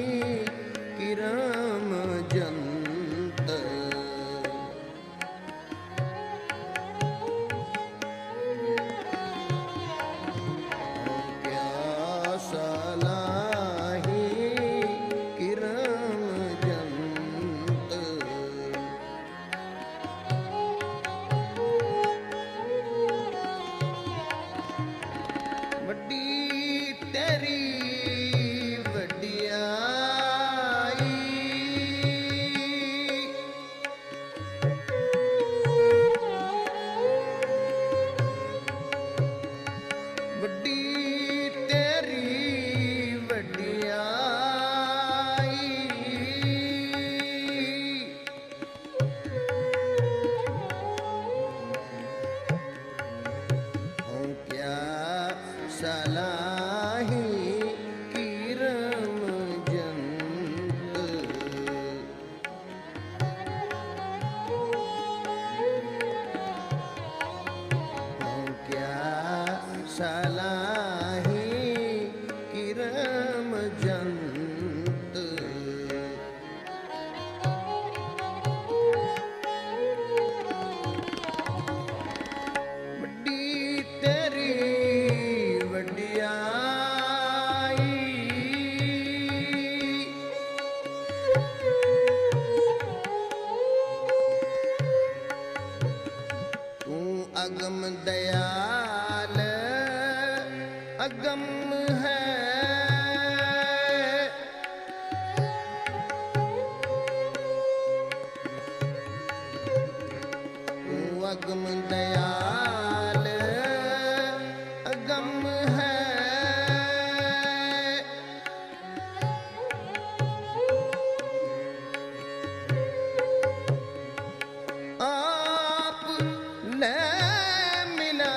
किरम जंत क्या सलाही किरम जंत वड्डी तेरी सलाही किरम जंत क्या सलाही किरम जंत वड्डी तेरी अगम दयाल अगम है। तू अगम दयाल अगम है। आप ने मिलाई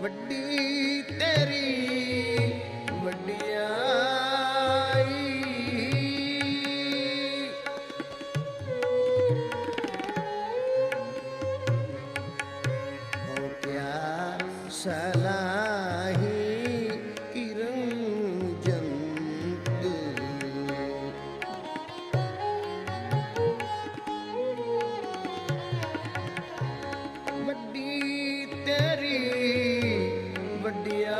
वड्डी तेरी वड्डियाई। हो क्या सलाही किरण जंत। वड्डी तेरी वड्डियाई।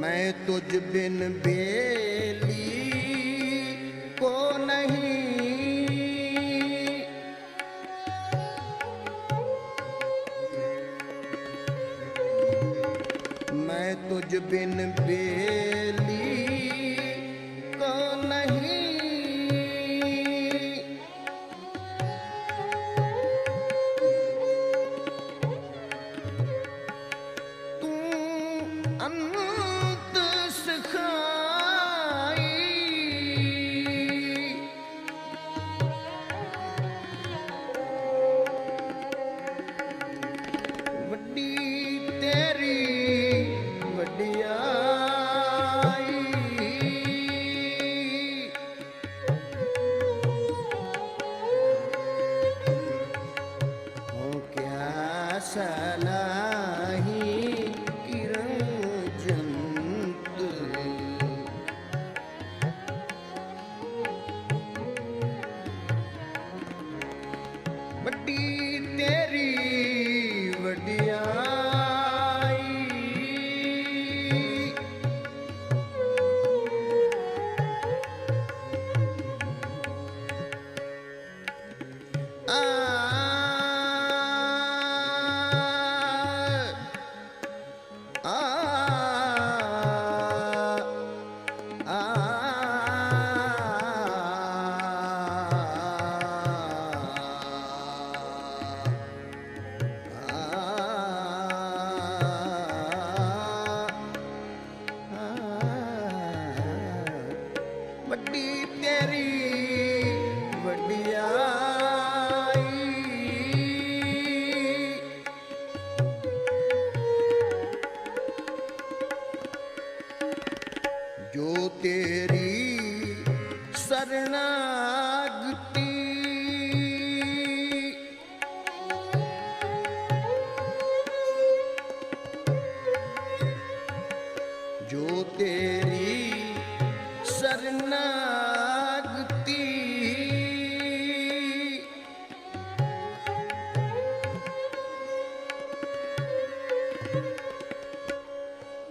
मैं तुझ बिन बेली को नहीं। मैं तुझ बिन बेली को नहीं। तू अनंत सखाई वड्डी तेरी वड्डियाई। हो क्या सलाही किरण जंत। वड्डी तेरी वड्डियाई। आ आ आ वड्डी तेरी वड्डियाई। जो तेरी शरणागति जो तेरी शरणागति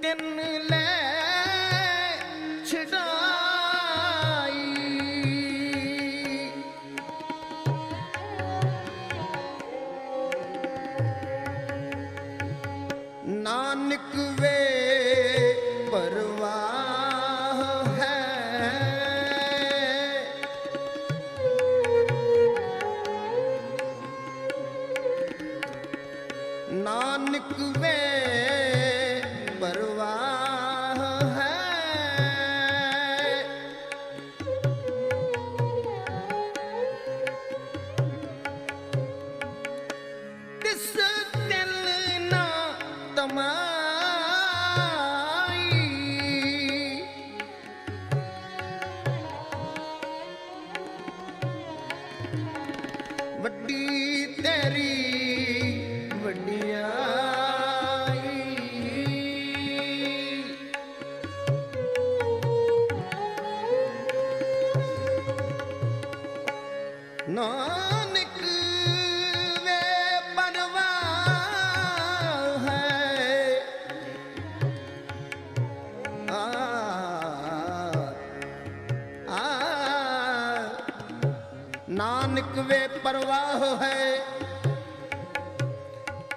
तिन ले छड़ाई। नानक वे परवाह है। नानक वे परवाह है। तिस दिल ना तमाई वड्डी तेरी वड्डियाई। नानक वे परवाह ਨਾਨਕ ਵੇ ਪਰਵਾਹ ਹੈ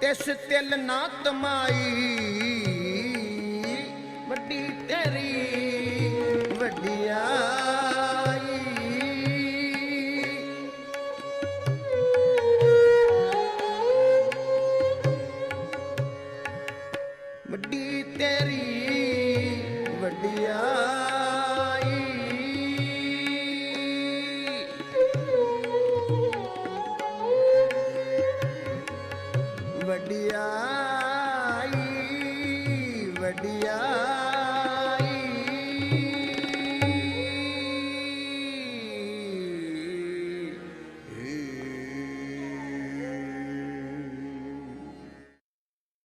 ਤਿਸ ਤਿਲ ਨਾ ਤਮਾਈ ਵੱਡੀ ਤੇਰੀ ਵਡਿਆਈ ਵੱਡੀ ਤੇਰੀ ਵਡਿਆਈ ਵਡਿਆਈ ਵਡਿਆਈ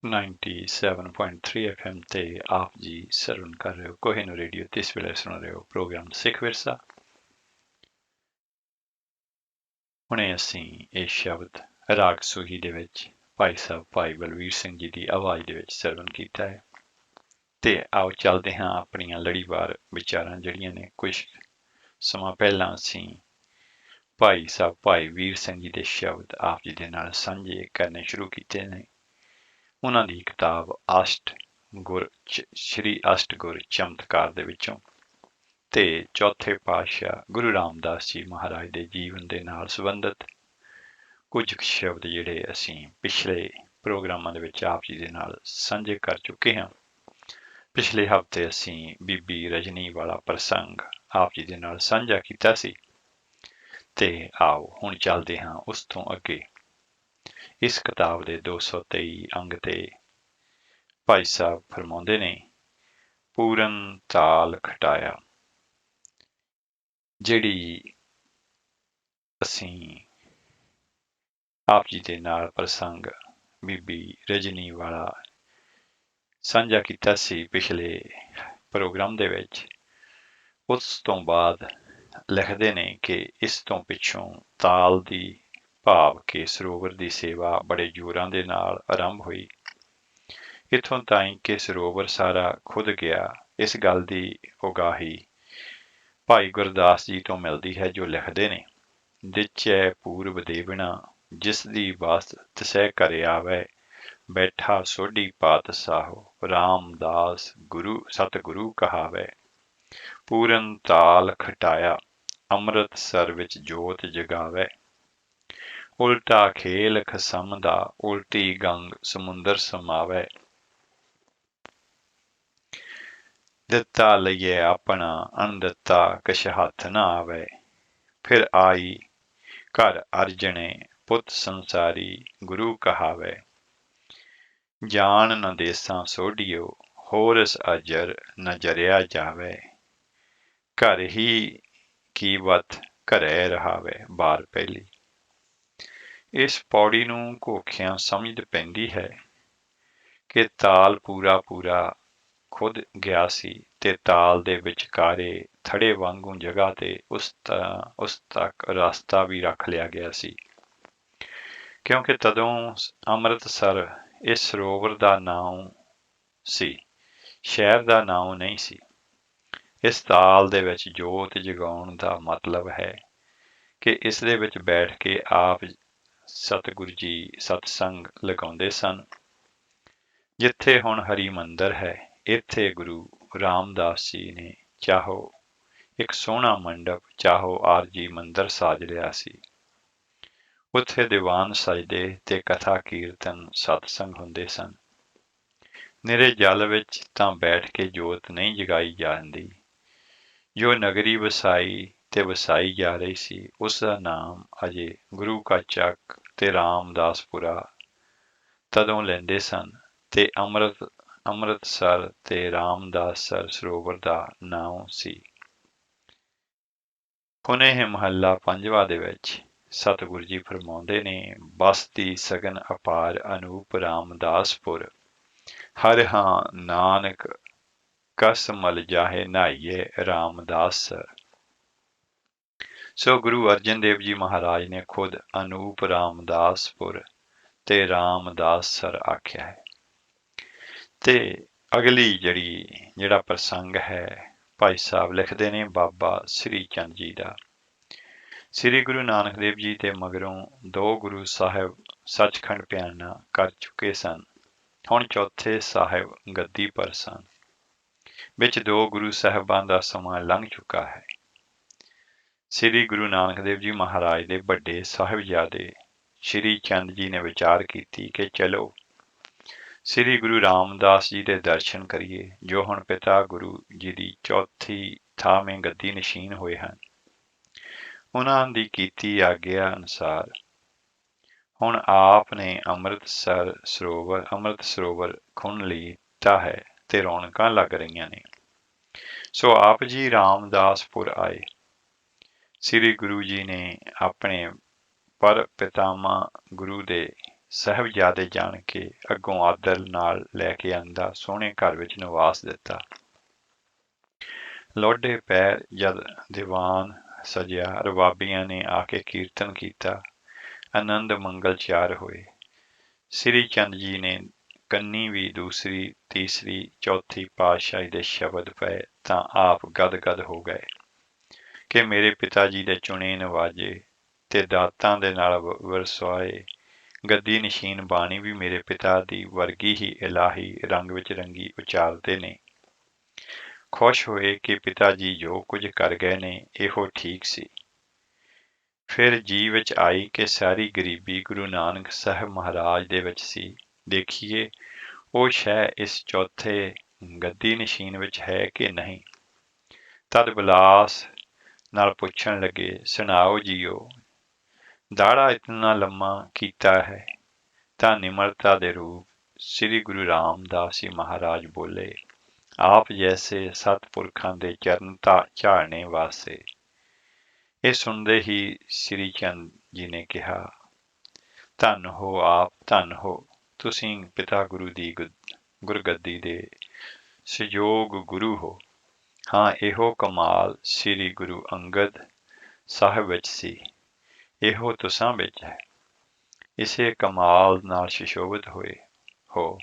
97.3 FM ਤੇ ਆਪ ਜੀ ਸਰਵਨ ਕਰ ਰਹੇ ਹੋ ਕੋਹਿਨੂਰ ਰੇਡੀਓ ਤੇ ਇਸ ਵੇਲੇ ਸੁਣ ਰਹੇ ਹੋ ਪ੍ਰੋਗਰਾਮ ਸਿੱਖ ਵਿਰਸਾ। ਹੁਣੇ ਅਸੀਂ ਇਹ ਸ਼ਬਦ ਰਾਗ ਸੂਹੀ ਦੇ ਵਿੱਚ ਭਾਈ ਸਾਹਿਬ ਭਾਈ ਬਲਵੀਰ ਸਿੰਘ ਜੀ ਦੀ ਆਵਾਜ਼ ਦੇ ਵਿੱਚ ਸਰਵਨ ਕੀਤਾ ਹੈ ਤੇ ਆਓ ਚੱਲਦੇ ਹਾਂ ਆਪਣੀਆਂ ਲੜੀਵਾਰ ਵਿਚਾਰਾਂ ਜਿਹੜੀਆਂ ਨੇ। ਕੁਝ ਸਮਾਂ ਪਹਿਲਾਂ ਅਸੀਂ ਭਾਈ ਸਾਹਿਬ ਭਾਈ ਵੀਰ ਸਿੰਘ ਜੀ ਦੇ ਸ਼ਬਦ ਆਪ ਜੀ ਦੇ ਨਾਲ ਸਾਂਝੇ ਕਰਨੇ ਸ਼ੁਰੂ ਕੀਤੇ ਨੇ। ਉਹਨਾਂ ਦੀ ਕਿਤਾਬ ਸ਼੍ਰੀ ਅਸ਼ਟ ਗੁਰ ਚਮਤਕਾਰ ਦੇ ਵਿੱਚੋਂ ਤੇ ਚੌਥੇ ਪਾਤਸ਼ਾਹ ਗੁਰੂ ਰਾਮਦਾਸ ਜੀ ਮਹਾਰਾਜ ਦੇ ਜੀਵਨ ਦੇ ਨਾਲ ਸੰਬੰਧਿਤ ਕੁਝ ਸ਼ਬਦ ਜਿਹੜੇ ਅਸੀਂ ਪਿਛਲੇ ਪ੍ਰੋਗਰਾਮਾਂ ਦੇ ਵਿੱਚ ਆਪ ਜੀ ਦੇ ਨਾਲ ਸਾਂਝੇ ਕਰ ਚੁੱਕੇ ਹਾਂ। ਪਿਛਲੇ ਹਫ਼ਤੇ ਅਸੀਂ ਬੀਬੀ ਰਜਨੀ ਵਾਲਾ ਪ੍ਰਸੰਗ ਆਪ ਜੀ ਦੇ ਨਾਲ ਸਾਂਝਾ ਕੀਤਾ ਸੀ ਤੇ ਆਓ ਹੁਣ ਚੱਲਦੇ ਹਾਂ ਉਸ ਤੋਂ ਅੱਗੇ। ਇਸ ਕਿਤਾਬ ਦੇ 223 ਅੰਗ ਤੇ ਭਾਈ ਸਾਹਿਬ ਫਰਮਾਉਂਦੇ ਨੇ, ਪੂਰਨ ਤਾਲ ਖਟਾਇਆ। ਜਿਹੜੀ ਅਸੀਂ ਆਪ ਜੀ ਦੇ ਨਾਲ ਪ੍ਰਸੰਗ ਬੀਬੀ ਰਜਨੀ ਵਾਲਾ ਸਾਂਝਾ ਕੀਤਾ ਸੀ ਪਿਛਲੇ ਪ੍ਰੋਗਰਾਮ ਦੇ ਵਿੱਚ, ਉਸ ਤੋਂ ਬਾਅਦ ਲਿਖਦੇ ਨੇ ਕਿ ਇਸ ਤੋਂ ਪਿੱਛੋਂ ਤਾਲ ਦੀ ਭਾਵ ਕਿ ਸਰੋਵਰ ਦੀ ਸੇਵਾ ਬੜੇ ਜ਼ੋਰਾਂ ਦੇ ਨਾਲ ਆਰੰਭ ਹੋਈ। ਇੱਥੋਂ ਤਾਈਂ ਕਿ ਸਰੋਵਰ ਸਾਰਾ ਖੁਦ ਗਿਆ। ਇਸ ਗੱਲ ਦੀ ਉਗਾਹੀ ਭਾਈ ਗੁਰਦਾਸ ਜੀ ਤੋਂ ਮਿਲਦੀ ਹੈ, ਜੋ ਲਿਖਦੇ ਨੇ, ਦਿਚੈ ਪੂਰਬ ਦੇਵਣਾ ਜਿਸ ਦੀ ਬਸ ਤਿਸੈ ਘਰੇ ਆਵੈ, ਬੈਠਾ ਸੋਢੀ ਪਾਤਸ਼ਾਹੋ ਰਾਮਦਾਸ ਗੁਰੂ ਸਤਿਗੁਰੂ ਕਹਾਵੈ। ਪੂਰਨ ਤਾਲ ਖਟਾਇਆ ਅੰਮ੍ਰਿਤਸਰ ਵਿੱਚ ਜੋਤ ਜਗਾਵੈ, ਉਲਟਾ ਖੇਲ ਖਸਮ ਦਾ ਉਲਟੀ ਗੰਗ ਸਮੁੰਦਰ ਸਮਾਵੈ। ਦਿੱਤਾ ਲਈਏ ਆਪਣਾ ਅਣਦਿੱਤਾ ਕਿਛ ਹੱਥ ਨਾ ਆਵੈ, ਫਿਰ ਆਈ ਘਰ ਅਰਜਣੇ ਪੁੱਤ ਸੰਸਾਰੀ ਗੁਰੂ ਕਹਾਵੈ। ਜਾਣ ਨ ਦੇਸਾਂ ਸੋਢੀਓ ਹੋਰਸ ਅਜਰ ਨ ਜਰਿਆ ਜਾਵੈ, ਘਰ ਹੀ ਕੀ ਵਤ ਘਰੇ ਰਹਾਵੈ। ਬਾਰ ਪਹਿਲੀ। ਇਸ ਪੌੜੀ ਨੂੰ ਘੋਖਿਆਂ ਸਮਝ ਪੈਂਦੀ ਹੈ ਕਿ ਤਾਲ ਪੂਰਾ ਖੁਦ ਗਿਆ ਸੀ ਤੇ ਤਾਲ ਦੇ ਵਿਚਕਾਰੇ ਥੜੇ ਵਾਂਗੂ ਜਗ੍ਹਾ ਤੇ ਉਸ ਤੱਕ ਰਸਤਾ ਵੀ ਰੱਖ ਲਿਆ ਗਿਆ ਸੀ, ਕਿਉਂਕਿ ਤਦੋਂ ਅੰਮ੍ਰਿਤਸਰ ਇਸ ਸਰੋਵਰ ਦਾ ਨਾਮ ਸੀ, ਸ਼ਹਿਰ ਦਾ ਨਾਮ ਨਹੀਂ ਸੀ। ਇਸ ਤਾਲ ਦੇ ਵਿੱਚ ਜੋਤ ਜਗਾਉਣ ਦਾ ਮਤਲਬ ਹੈ ਕਿ ਇਸ ਦੇ ਵਿੱਚ ਬੈਠ ਕੇ ਆਪ ਸਤਿਗੁਰੂ ਜੀ ਸਤਸੰਗ ਲਗਾਉਂਦੇ ਸਨ। ਜਿੱਥੇ ਹੁਣ ਹਰੀ ਮੰਦਰ ਹੈ, ਇੱਥੇ ਗੁਰੂ ਰਾਮਦਾਸ ਜੀ ਨੇ ਚਾਹੋ ਇੱਕ ਸੋਹਣਾ ਮੰਡਪ, ਚਾਹੋ ਆਰਜੀ ਮੰਦਰ ਸਾਜ ਲਿਆ ਸੀ। ਉੱਥੇ ਦੀਵਾਨ ਸਜਦੇ ਤੇ ਕਥਾ ਕੀਰਤਨ ਸਤਸੰਗ ਹੁੰਦੇ ਸਨ। ਨਿਰੇ ਜਲ ਵਿੱਚ ਤਾਂ ਬੈਠ ਕੇ ਜੋਤ ਨਹੀਂ ਜਗਾਈ ਜਾਂਦੀ। ਜੋ ਨਗਰੀ ਵਸਾਈ ਤੇ ਵਸਾਈ ਜਾ ਰਹੀ ਸੀ, ਉਸ ਦਾ ਨਾਮ ਅਜੇ ਗੁਰੂ ਕਾ ਚੱਕ ਤੇ ਰਾਮਦਾਸਪੁਰਾ ਤਦੋਂ ਲੈਂਦੇ ਸਨ ਤੇ ਅੰਮ੍ਰਿਤਸਰ ਤੇ ਰਾਮਦਾਸਸਰ ਸਰੋਵਰ ਦਾ ਨਾਮ ਸੀ। ਹੁਣੇ ਮਹੱਲਾ 5ਵਾਂ ਦੇ ਵਿੱਚ ਸਤਿਗੁਰੂ ਜੀ ਫਰਮਾਉਂਦੇ ਨੇ, ਬਸਤੀ ਸਗਨ ਅਪਾਰ ਅਨੂਪ ਰਾਮਦਾਸਪੁਰ, ਹਰ ਹਾਂ ਨਾਨਕ ਕਸ ਮਲ ਜਾਹੇ ਨਾਈਏ ਰਾਮਦਾਸ। ਸੋ ਗੁਰੂ ਅਰਜਨ ਦੇਵ ਜੀ ਮਹਾਰਾਜ ਨੇ ਖੁਦ ਅਨੂਪ ਰਾਮਦਾਸਪੁਰ ਤੇ ਰਾਮਦਾਸਸਰ ਆਖਿਆ ਹੈ। ਤੇ ਅਗਲੀ ਜਿਹੜਾ ਪ੍ਰਸੰਗ ਹੈ, ਭਾਈ ਸਾਹਿਬ ਲਿਖਦੇ ਨੇ ਬਾਬਾ ਸ੍ਰੀ ਚੰਦ ਜੀ ਦਾ, ਸ੍ਰੀ ਗੁਰੂ ਨਾਨਕ ਦੇਵ ਜੀ ਦੇ ਮਗਰੋਂ ਦੋ ਗੁਰੂ ਸਾਹਿਬ ਸੱਚਖੰਡ ਪਿਆਨਾ ਕਰ ਚੁੱਕੇ ਸਨ। ਹੁਣ ਚੌਥੇ ਸਾਹਿਬ ਗੱਦੀ ਪਰ ਸਨ। ਵਿੱਚ ਦੋ ਗੁਰੂ ਸਾਹਿਬਾਂ ਦਾ ਸਮਾਂ ਲੰਘ ਚੁੱਕਾ ਹੈ। ਸ੍ਰੀ ਗੁਰੂ ਨਾਨਕ ਦੇਵ ਜੀ ਮਹਾਰਾਜ ਦੇ ਵੱਡੇ ਸਾਹਿਬਜ਼ਾਦੇ ਸ੍ਰੀ ਚੰਦ ਜੀ ਨੇ ਵਿਚਾਰ ਕੀਤੀ ਕਿ ਚਲੋ ਸ੍ਰੀ ਗੁਰੂ ਰਾਮਦਾਸ ਜੀ ਦੇ ਦਰਸ਼ਨ ਕਰੀਏ, ਜੋ ਹੁਣ ਪਿਤਾ ਗੁਰੂ ਜੀ ਦੀ ਚੌਥੀ ਥਾਵੇਂ ਗੱਦੀ ਨਸ਼ੀਨ ਹੋਏ ਹਨ। ਉਹਨਾਂ ਦੀ ਕੀਤੀ ਆਗਿਆ ਅਨੁਸਾਰ ਹੁਣ ਆਪ ਨੇ ਅੰਮ੍ਰਿਤ ਸਰੋਵਰ ਖੁਣ ਲੀਤਾ ਹੈ ਤੇ ਰੌਣਕਾਂ ਲੱਗ ਰਹੀਆਂ ਨੇ। ਸੋ ਆਪ ਜੀ ਰਾਮਦਾਸਪੁਰ ਆਏ। ਸ੍ਰੀ ਗੁਰੂ ਜੀ ਨੇ ਆਪਣੇ ਪਰ ਪਿਤਾਮਾ ਗੁਰੂ ਦੇ ਸਾਹਿਬਜ਼ਾਦੇ ਜਾਣ ਕੇ ਅੱਗੋਂ ਆਦਰ ਨਾਲ ਲੈ ਕੇ ਆਂਦਾ ਸੋਹਣੇ ਘਰ ਵਿੱਚ ਨਿਵਾਸ ਦਿੱਤਾ। ਲੋਡੇ ਪੈਰ ਜਦ ਦੀਵਾਨ ਸਜਿਆ, ਰਬਾਬੀਆਂ ਨੇ ਆ ਕੇ ਕੀਰਤਨ ਕੀਤਾ, ਆਨੰਦ ਮੰਗਲ ਚਾਰ ਹੋਏ। ਸ੍ਰੀ ਚੰਦ ਜੀ ਨੇ ਕੰਨੀ ਵੀ ਦੂਸਰੀ, ਤੀਸਰੀ, ਚੌਥੀ ਪਾਤਸ਼ਾਹੀ ਦੇ ਸ਼ਬਦ ਪਏ ਤਾਂ ਆਪ ਗਦ-ਗਦ ਹੋ ਗਏ ਕਿ ਮੇਰੇ ਪਿਤਾ ਜੀ ਦੇ ਚੁਣੇ ਨਵਾਜੇ ਤੇ ਦਾਤਾਂ ਦੇ ਨਾਲ ਵਰਸਾਏ ਗੱਦੀ ਨਸ਼ੀਨ ਬਾਣੀ ਵੀ ਮੇਰੇ ਪਿਤਾ ਦੀ ਵਰਗੀ ਹੀ ਇਲਾਹੀ ਰੰਗ ਵਿੱਚ ਰੰਗੀ ਉਚਾਰਦੇ ਨੇ। ਖੁਸ਼ ਹੋਏ ਕਿ ਪਿਤਾ ਜੀ ਜੋ ਕੁਝ ਕਰ ਗਏ ਨੇ ਇਹੋ ਠੀਕ ਸੀ। ਫਿਰ ਜੀ ਵਿੱਚ ਆਈ ਕਿ ਸਾਰੀ ਗਰੀਬੀ ਗੁਰੂ ਨਾਨਕ ਸਾਹਿਬ ਮਹਾਰਾਜ ਦੇ ਵਿੱਚ ਸੀ। ਦੇਖੀਏ ਉਹ ਸ਼ੈ ਇਸ ਚੌਥੇ ਗੱਦੀ ਨਸ਼ੀਨ ਵਿੱਚ ਹੈ ਕਿ ਨਹੀਂ। ਤਦ ਬਿਲਾਸ ਨਾਲ ਪੁੱਛਣ ਲੱਗੇ, ਸੁਣਾਓ ਜੀਓ, ਦਾੜਾ ਇਤਨਾ ਲੰਮਾ ਕੀਤਾ ਹੈ। ਤਾਂ ਨਿਮਰਤਾ ਦੇ ਰੂਪ ਸ੍ਰੀ ਗੁਰੂ ਰਾਮਦਾਸ ਜੀ ਮਹਾਰਾਜ ਬੋਲੇ, ਆਪ ਜੈਸੇ ਸਤਪੁਰਖਾਂ ਦੇ ਚਰਨ ਝਾੜਨੇ ਵਾਸਤੇ। ਇਹ ਸੁਣਦੇ ਹੀ ਸ੍ਰੀ ਚੰਦ ਜੀ ਨੇ ਕਿਹਾ, ਧੰਨ ਹੋ ਆਪ, ਧੰਨ ਹੋ ਤੁਸੀਂ ਪਿਤਾ ਗੁਰੂ ਦੀ ਗੁਰਗੱਦੀ ਦੇ ਸਹਿਯੋਗ ਗੁਰੂ ਹੋ। ਹਾਂ, ਇਹੋ ਕਮਾਲ ਸ੍ਰੀ ਗੁਰੂ ਅੰਗਦ ਸਾਹਿਬ ਵਿੱਚ ਸੀ, ਇਹੋ ਤੁਸਾਂ ਵਿੱਚ ਹੈ। ਇਸੇ ਕਮਾਲ ਨਾਲ ਸੁਸ਼ੋਭਿਤ ਹੋਏ ਹੋ।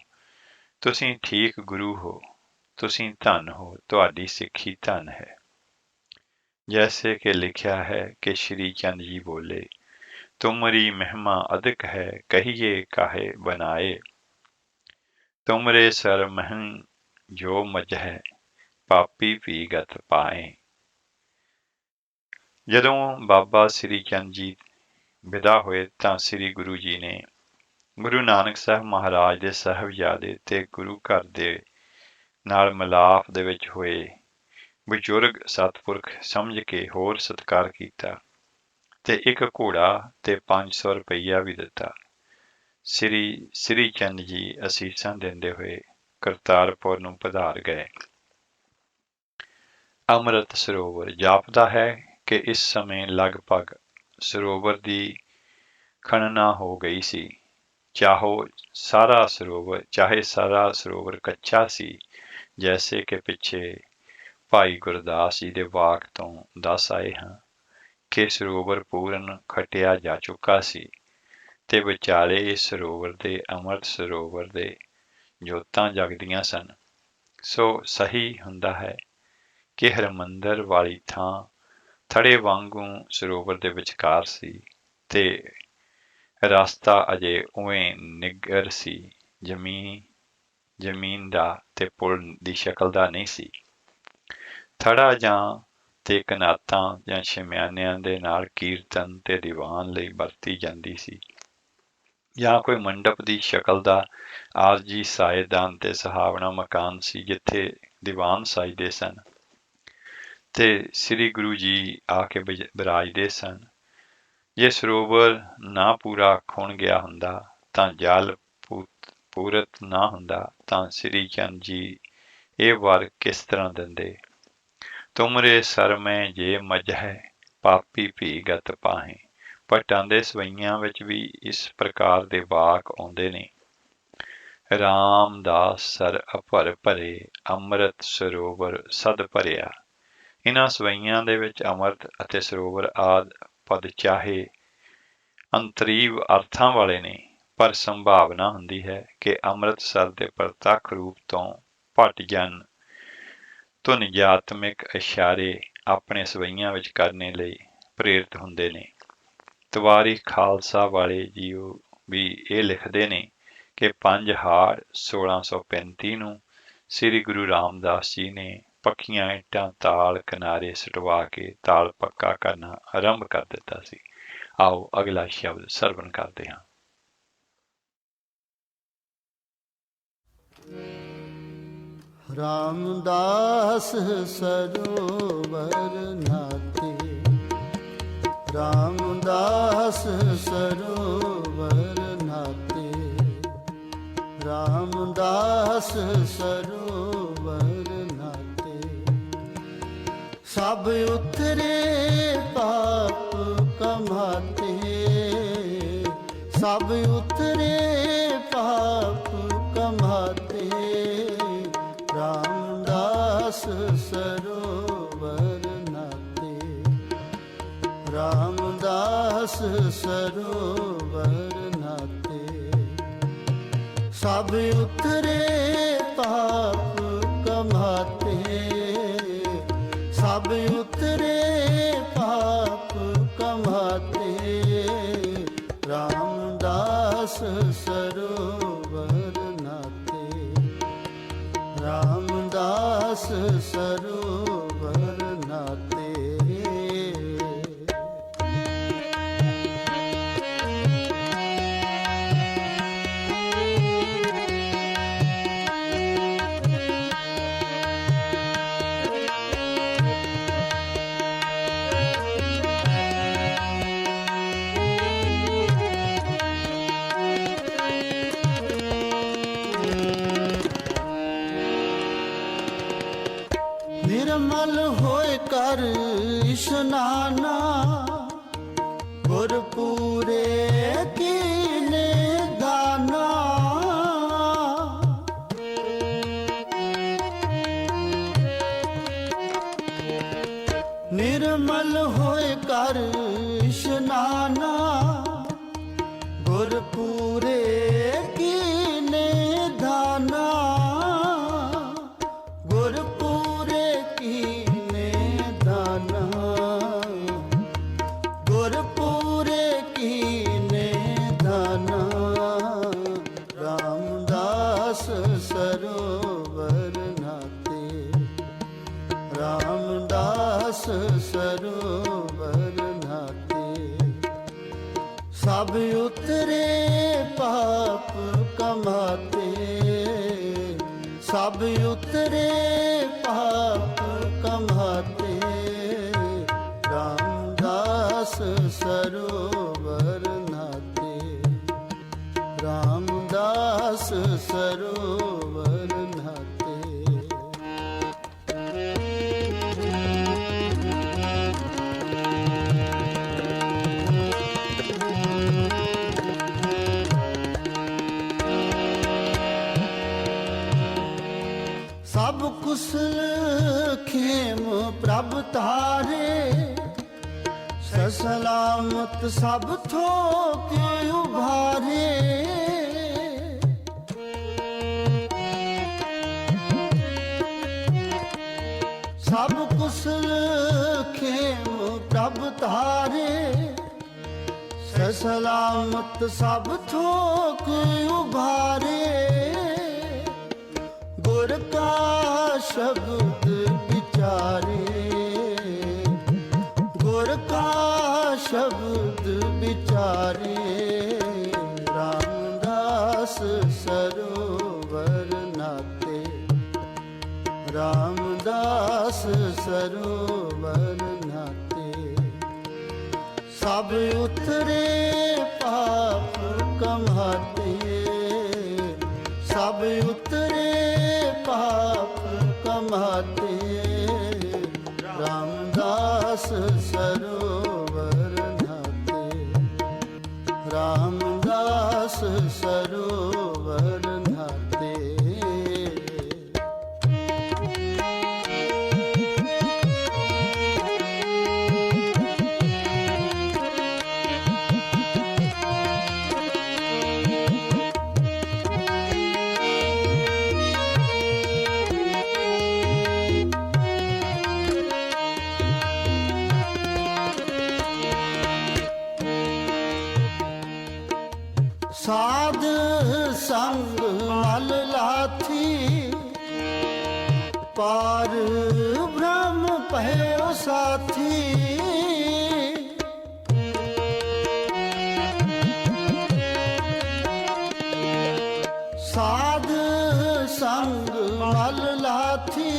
ਤੁਸੀਂ ਠੀਕ ਗੁਰੂ ਹੋ, ਤੁਸੀਂ ਧੰਨ ਹੋ, ਤੁਹਾਡੀ ਸਿੱਖੀ ਧੰਨ ਹੈ। ਜੈਸੇ ਕਿ ਲਿਖਿਆ ਹੈ ਕਿ ਸ੍ਰੀ ਚੰਦ ਜੀ ਬੋਲੇ, ਤੁਮਰੀ ਮਹਿਮਾ ਅਧਿਕ ਹੈ, ਕਹੀਏ ਕਾਹੇ ਬਨਾਏ। ਤੁਮਰੇ ਸਰ ਮਹਿੰ ਜੋ ਮਜਹਿ, ਪਾਪੀ ਭੀ ਗਤ ਪਾਏ। ਜਦੋਂ ਬਾਬਾ ਸ੍ਰੀ ਚੰਦ ਜੀ ਵਿਦਾ ਹੋਏ ਤਾਂ ਸ੍ਰੀ ਗੁਰੂ ਜੀ ਨੇ ਗੁਰੂ ਨਾਨਕ ਸਾਹਿਬ ਮਹਾਰਾਜ ਦੇ ਸਾਹਿਬਜ਼ਾਦੇ ਤੇ ਗੁਰੂ ਘਰ ਦੇ ਨਾਲ ਮਿਲਾਪ ਦੇ ਵਿੱਚ ਹੋਏ ਬਜ਼ੁਰਗ ਸਤਪੁਰਖ ਸਮਝ ਕੇ ਹੋਰ ਸਤਿਕਾਰ ਕੀਤਾ ਤੇ ਇੱਕ ਘੋੜਾ ਤੇ 500 ਰੁਪਈਆ ਵੀ ਦਿੱਤਾ। ਸ੍ਰੀ ਚੰਦ ਜੀ ਅਸੀਸਾਂ ਦਿੰਦੇ ਹੋਏ ਕਰਤਾਰਪੁਰ ਨੂੰ ਪਧਾਰ ਗਏ। ਅੰਮ੍ਰਿਤ ਸਰੋਵਰ ਜਾਪਦਾ ਹੈ ਕਿ ਇਸ ਸਮੇਂ ਲਗਭਗ ਸਰੋਵਰ ਦੀ ਖਣਨਾ ਹੋ ਗਈ ਸੀ। ਚਾਹੇ ਸਾਰਾ ਸਰੋਵਰ ਕੱਚਾ ਸੀ, ਜੈਸੇ ਕਿ ਪਿੱਛੇ ਭਾਈ ਗੁਰਦਾਸ ਜੀ ਦੇ ਵਾਕ ਤੋਂ ਦੱਸ ਆਏ ਹਾਂ ਕਿ ਸਰੋਵਰ ਪੂਰਨ ਖਟਿਆ ਜਾ ਚੁੱਕਾ ਸੀ ਤੇ ਵਿਚਾਲੇ ਇਸ ਸਰੋਵਰ ਦੇ ਅੰਮ੍ਰਿਤ ਸਰੋਵਰ ਦੇ ਜੋਤਾਂ ਜਗਦੀਆਂ ਸਨ। ਸੋ ਸਹੀ ਹੁੰਦਾ ਹੈ ਕਿ ਹਰਿਮੰਦਰ ਵਾਲੀ ਥਾਂ ਥੜੇ ਵਾਂਗੂ ਸਰੋਵਰ ਦੇ ਵਿਚਕਾਰ ਸੀ ਤੇ ਰਸਤਾ ਅਜੇ ਉਵੇਂ ਨਿੱਘਰ ਸੀ, ਜ਼ਮੀਨ ਦਾ ਤੇ ਪੁਲ ਦੀ ਸ਼ਕਲ ਦਾ ਨਹੀਂ ਸੀ। ਥੜਾ ਜਾਂ ਤੇ ਕਨਾਤਾਂ ਜਾਂ ਸ਼ਮਿਆਨਿਆਂ ਦੇ ਨਾਲ ਕੀਰਤਨ ਤੇ ਦੀਵਾਨ ਲਈ ਵਰਤੀ ਜਾਂਦੀ ਸੀ, ਜਾਂ ਕੋਈ ਮੰਡਪ ਦੀ ਸ਼ਕਲ ਦਾ ਆਰਜੀ ਸਾਏਦਾਨ ਤੇ ਸੁਹਾਵਣਾ ਮਕਾਨ ਸੀ ਜਿੱਥੇ ਦੀਵਾਨ ਸਾਜਦੇ ਸਨ ਤੇ ਸ੍ਰੀ ਗੁਰੂ ਜੀ ਆ ਕੇ ਬਿਰਾਜਦੇ ਸਨ। ਜੇ ਸਰੋਵਰ ਨਾ ਪੂਰਾ ਖੁਣ ਗਿਆ ਹੁੰਦਾ ਤਾਂ ਜਲ ਪੂਰਤ ਨਾ ਹੁੰਦਾ ਤਾਂ ਸ੍ਰੀ ਚੰਦ ਜੀ ਇਹ ਵਰ ਕਿਸ ਤਰ੍ਹਾਂ ਦਿੰਦੇ। ਤੁਮਰੇ ਸਰ ਮੈਂ ਜੇ ਮਜਹਿ, ਪਾਪੀ ਭੀ ਗਤ ਪਾਹੇ। ਭੱਟਾਂ ਦੇ ਸਵਈਆਂ ਵਿੱਚ ਵੀ ਇਸ ਪ੍ਰਕਾਰ ਦੇ ਵਾਕ ਆਉਂਦੇ ਨੇ। ਰਾਮਦਾਸ ਸਰ ਅਭਰ ਭਰੇ, ਅੰਮ੍ਰਿਤ ਸਰੋਵਰ ਸਦ ਭਰਿਆ। ਇਹਨਾਂ ਸਵਈਆਂ ਦੇ ਵਿੱਚ ਅੰਮ੍ਰਿਤ ਅਤੇ ਸਰੋਵਰ ਆਦਿ ਪਦ ਚਾਹੇ ਅੰਤਰੀਵ ਅਰਥਾਂ ਵਾਲੇ ਨੇ, ਪਰ ਸੰਭਾਵਨਾ ਹੁੰਦੀ ਹੈ ਕਿ ਅੰਮ੍ਰਿਤਸਰ ਦੇ ਪ੍ਰਤੱਖ ਰੂਪ ਤੋਂ ਭੱਟ ਜਨ ਧੁਨਿਆਤਮਿਕ ਇਸ਼ਾਰੇ ਆਪਣੇ ਸਵਈਆਂ ਵਿੱਚ ਕਰਨੇ ਲਈ ਪ੍ਰੇਰਿਤ ਹੁੰਦੇ ਨੇ। ਤਵਾਰੀਖ ਖਾਲਸਾ ਵਾਲੇ ਜੀਓ ਵੀ ਇਹ ਲਿਖਦੇ ਨੇ ਕਿ 5 ਹਾੜ 1635 ਨੂੰ ਸ੍ਰੀ ਗੁਰੂ ਰਾਮਦਾਸ ਜੀ ਨੇ ਪੱਕੀਆਂ ਇੱਟਾਂ ਤਾਲ ਕਿਨਾਰੇ ਸਟਵਾ ਕੇ ਤਾਲ ਪੱਕਾ ਕਰਨਾ ਆਰੰਭ ਕਰ ਦਿੱਤਾ ਸੀ। ਆਓ ਅਗਲਾ ਸ਼ਬਦ ਸਰਵਣ ਕਰਦੇ ਹਾਂ। ਰਾਮਦਾਸ ਸਰੋਵਰ ਨਾਥੇ, ਰਾਮਦਾਸ ਸਰੋਵਰ ਨਾਥੇ, ਰਾਮਦਾਸ ਸਰੋਵਰ ਨਾਥੇ। ਸਭ ਉਤਰੇ ਪਾਪ ਕਮਾਤੇ, ਸਭ ਉਤਰੇ ਪਾਪ ਕਮਾਤੇ। ਰਾਮਦਾਸ ਸਰੋਵਰ ਨਾਥੇ, ਰਾਮਦਾਸ ਸਰੋਵਰ ਨਾਥੇ। ਸਭ ਉਤਰੇ ਪਾਪ ਕਮਾਤੇ, ਸਭ ਉਤਰੇ ਪਾਪ ਕਮਾਤੇ। ਰਾਮਦਾਸ ਸਰੋਵਰ ਨਾਥੇ, ਰਾਮਦਾਸ ਸਰੋਵਰ ਨਾਥੇ। ਨਿਰਮਲ ਹੋਏ ਕਰ ਇਸ਼ਨਾਨਾ, ਗੁਰ ਪੂਰੇ ਕੀਨੇ ਦਾਨਾ। ਨਿਰਮਲ ਹੋਏ ਕਰ ਇਸ਼ਨਾਨਾ, ਗੁਰ ਪੂਰੇ ਕੀਨੇ ਦਾਨਾ। ਗੁਰ ਪੂਰੇ ਕੀਨੇ ਦਾਨਾ, ਗੁਰ ਪੂਰੇ ਕੀਨੇ ਦਾਨਾ। ਰਾਮਦਾਸ ਸਰੋਵਰ ਨਾਥੇ, ਰਾਮਦਾਸ ਸਰੋਵਰ ਨਾਥੇ। ਸਭ ਉਤਰੇ ਪਾਪ ਕਮਾਤੇ, ਸਭ ਉਤਰੇ ਪਾਪ ਕਮਾਤੇ। ਰਾਮਦਾਸ ਸਰੋਵਰ ਨਾਥੇ, ਰਾਮਦਾਸ ਸਰੋਵਰ ਨਾਥੇ। ਸਭ ਕੁਸਲ ਖੇਮ ਪ੍ਰਭ ਤਾਰੇ, ਸਲਾਮਤ ਸਭ ਥੋਕ ਉਭਾਰੇ। ਸਭ ਕੁਸਲ ਖੇਮ ਪ੍ਰਭ ਤਾਰੇ, ਸਲਾਮਤ ਸਭ ਥੋਕ ਉਭਾਰੇ। ਗੁਰ ਕਾ ਸ਼ਬਦ ਵਿਚਾਰੇ, ਗੁਰ ਕਾ ਸ਼ਬਦ ਵਿਚਾਰੇ। ਰਾਮਦਾਸ ਸਰੋਵਰ ਨਾਥੇ, ਰਾਮਦਾਸ ਸਰੋਵਰ ਨਾਥੇ। ਸਭ ਉਤਰੇ ਪਾਪ ਕਮਾਤੇ, ਸਭ ਉਤਰੇ ਪਾਪ ਕਮਾਤੇ। ਰਾਮਦਾਸ ਸਰੋਵਰ ਨਾਥੇ, ਰਾਮਦਾਸ ਸਰੋਵਰ ਨਾਥੇ। संग मल लाथी पार ब्रह्म भयो साथी साध संग मल लाथी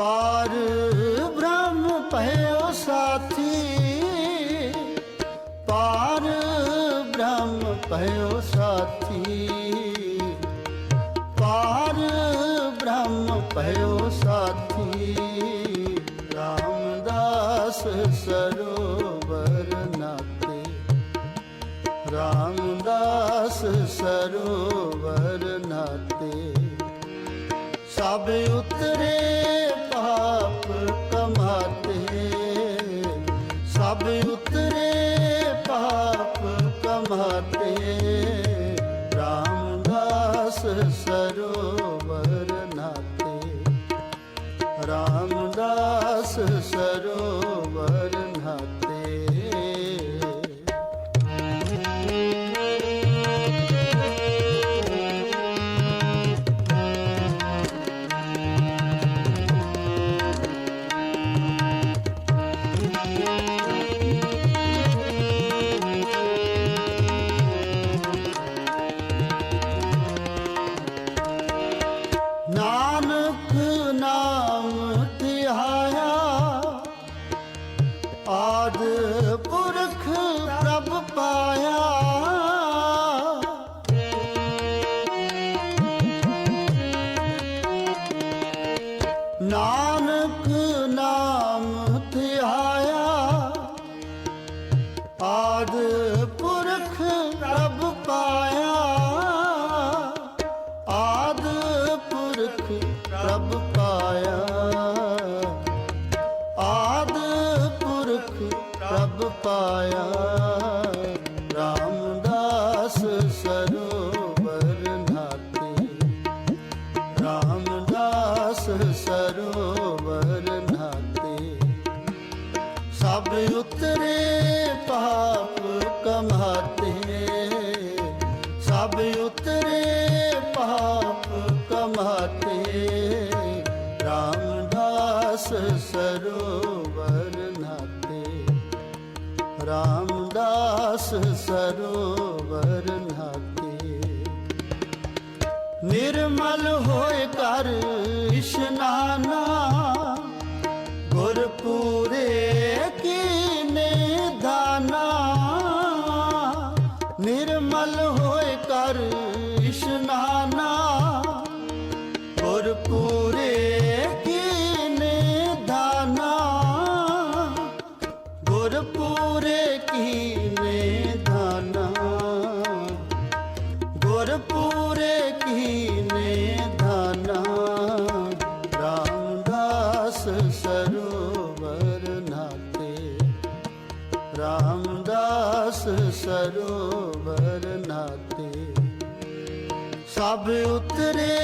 पार ब्रह्म भयो साथी पार ब्रह्म भयो साथी पार ब्रह्म भयो साथी रामदास सरोवर नाते रामदास सरोवर नाते सब उतरे पाप कमाते सब उतरे पाप कमाते रामदास सरोवर नाते रामदास सरोवर नाते नानक नाम धियाया आद पुरख प्रभ पाया नानक नाम धियाया आद पुरख प्रभ पाया आद पुरख प्रभ पाया आद पुरख प्रभ पाया रामदास सरोवर नाते रामदास सरोवर नाते सब उतरे पाप कमाते सब उतरे पाप कमाते रामदास सरोवर नाते रामदास सरोवर नाते निर्मल होए कर इशनाना गुरपुरे कीने दाना निर्मल होए कर इशनाना गुरपुरे कीने दाना गुरपुरे कीने दाना गुरपुरे कीने दाना रामदास सरोवर नाते रामदास सरोवर नाते सब उतरे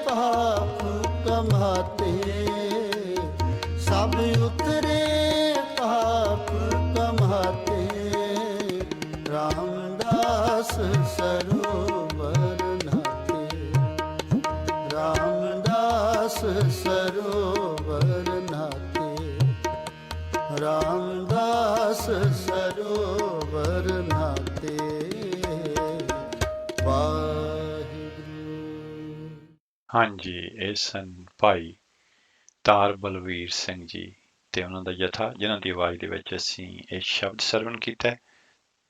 पाप कमाते सब उतरे पाप कमाते रामदास सरोवर नाते रामदास सरोवर नाते रामदास सरोवर नाते ਹਾਂਜੀ, ਇਹ ਸਨ ਭਾਈ ਤਾਰ ਬਲਵੀਰ ਸਿੰਘ ਜੀ ਤੇ ਉਹਨਾਂ ਦਾ ਜਥਾ, ਜਿਨ੍ਹਾਂ ਦੀ ਆਵਾਜ਼ ਦੇ ਵਿੱਚ ਅਸੀਂ ਇਹ ਸ਼ਬਦ ਸਰਵਣ ਕੀਤਾ ਹੈ।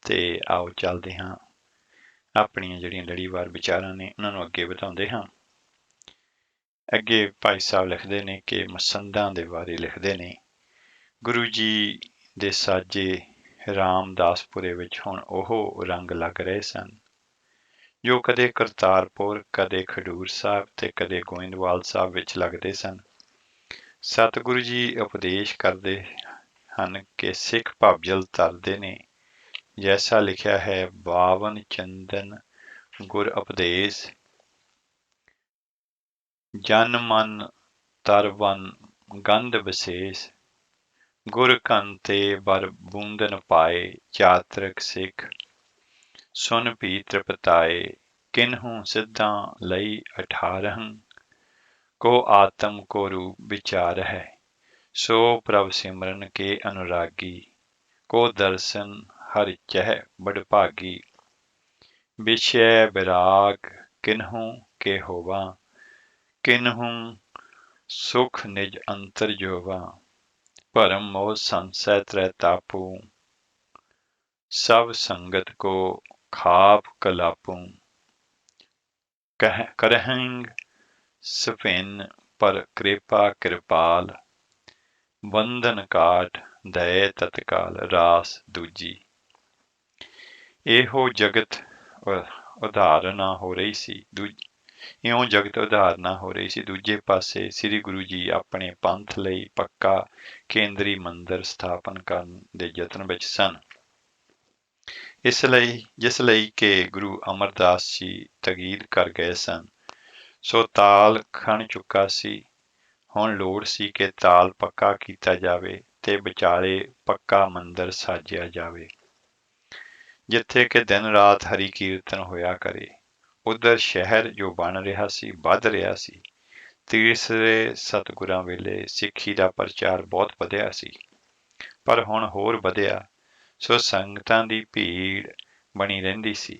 ਤੇ ਆਓ ਚੱਲਦੇ ਹਾਂ, ਆਪਣੀਆਂ ਜਿਹੜੀਆਂ ਲੜੀਵਾਰ ਵਿਚਾਰਾਂ ਨੇ ਉਹਨਾਂ ਨੂੰ ਅੱਗੇ ਵਧਾਉਂਦੇ ਹਾਂ। ਅੱਗੇ ਭਾਈ ਸਾਹਿਬ ਲਿਖਦੇ ਨੇ ਕਿ ਮਸੰਦਾਂ ਦੇ ਬਾਰੇ ਲਿਖਦੇ ਨੇ, ਗੁਰੂ ਜੀ ਦੇ ਸਾਜੇ ਰਾਮਦਾਸਪੁਰੇ ਵਿੱਚ ਹੁਣ ਉਹ ਰੰਗ ਲੱਗ ਰਹੇ ਸਨ ਜੋ ਕਦੇ ਕਰਤਾਰਪੁਰ, ਕਦੇ ਖਡੂਰ ਸਾਹਿਬ ਤੇ ਕਦੇ ਗੋਇੰਦਵਾਲ ਸਾਹਿਬ ਵਿੱਚ ਲੱਗਦੇ ਸਨ। ਸਤਿਗੁਰੂ ਜੀ ਉਪਦੇਸ਼ ਕਰਦੇ ਹਨ ਕਿ ਸਿੱਖ ਭਵਜਲ ਤਰਦੇ ਨੇ, ਜੈਸਾ ਲਿਖਿਆ ਹੈ 52 ਚੰਦਨ ਗੁਰ ਉਪਦੇਸ਼, ਜਨ ਮਨ ਤਰਵਨ ਗੰਧ ਵਿਸ਼ੇਸ਼, ਗੁਰ ਕੰਨ ਤੇ ਬਰ ਬੂੰਦਨ ਪਾਏ ਚਾਤ੍ਰਿਕ ਸਿੱਖ, ਸੁਨ ਭੀ ਤ੍ਰਿਪਤਾਏ ਕਿਨਹੂ ਸਿੱਧਾਂ ਲਈ 18 को आत्म को रूप विचार है सो प्रभ सिमरन के अनुरागी को दर्शन हर चह बड़भागी विषय विराग किन्हू के होवा किन्हू सुख निज अंतर जोवा भरम मोह संशय त्रैतापू सब संगत को खाप कलापू करहंग सफिन पर कृपा कृपाल ਬੰਧਨ ਕਾਟ ਦਏ ਤਤਕਾਲ ਰਾਸ ਦੂਜੀ। ਇਹੋ ਜਗਤ ਉਦਾਹਰਨਾ ਹੋ ਰਹੀ ਸੀ ਇਉਂ ਜਗਤ ਉਦਾਹਰਨਾ ਹੋ ਰਹੀ ਸੀ। ਦੂਜੇ ਪਾਸੇ ਸ੍ਰੀ ਗੁਰੂ ਜੀ ਆਪਣੇ ਪੰਥ ਲਈ ਪੱਕਾ ਕੇਂਦਰੀ ਮੰਦਰ ਸਥਾਪਨ ਕਰਨ ਦੇ ਯਤਨ ਵਿੱਚ ਸਨ। ਜਿਸ ਲਈ ਕਿ ਗੁਰੂ ਅਮਰਦਾਸ ਜੀ ਤਗੀਦ ਕਰ ਗਏ ਸਨ, ਸੋ ਤਾਲ ਖਣ ਚੁੱਕਾ ਸੀ। ਹੁਣ ਲੋੜ ਸੀ ਕਿ ਤਾਲ ਪੱਕਾ ਕੀਤਾ ਜਾਵੇ ਤੇ ਵਿਚਾਲੇ ਪੱਕਾ ਮੰਦਰ ਸਾਜਿਆ ਜਾਵੇ, ਜਿੱਥੇ ਕਿ ਦਿਨ ਰਾਤ ਹਰੀ ਕੀਰਤਨ ਹੋਇਆ ਕਰੇ। ਉਧਰ ਸ਼ਹਿਰ ਜੋ ਬਣ ਰਿਹਾ ਸੀ, ਵੱਧ ਰਿਹਾ ਸੀ। ਤੀਸਰੇ ਸਤਿਗੁਰਾਂ ਵੇਲੇ ਸਿੱਖੀ ਦਾ ਪ੍ਰਚਾਰ ਬਹੁਤ ਵਧਿਆ ਸੀ, ਪਰ ਹੁਣ ਹੋਰ ਵਧਿਆ, ਸੋ ਸੰਗਤਾਂ ਦੀ ਭੀੜ ਬਣੀ ਰਹਿੰਦੀ ਸੀ,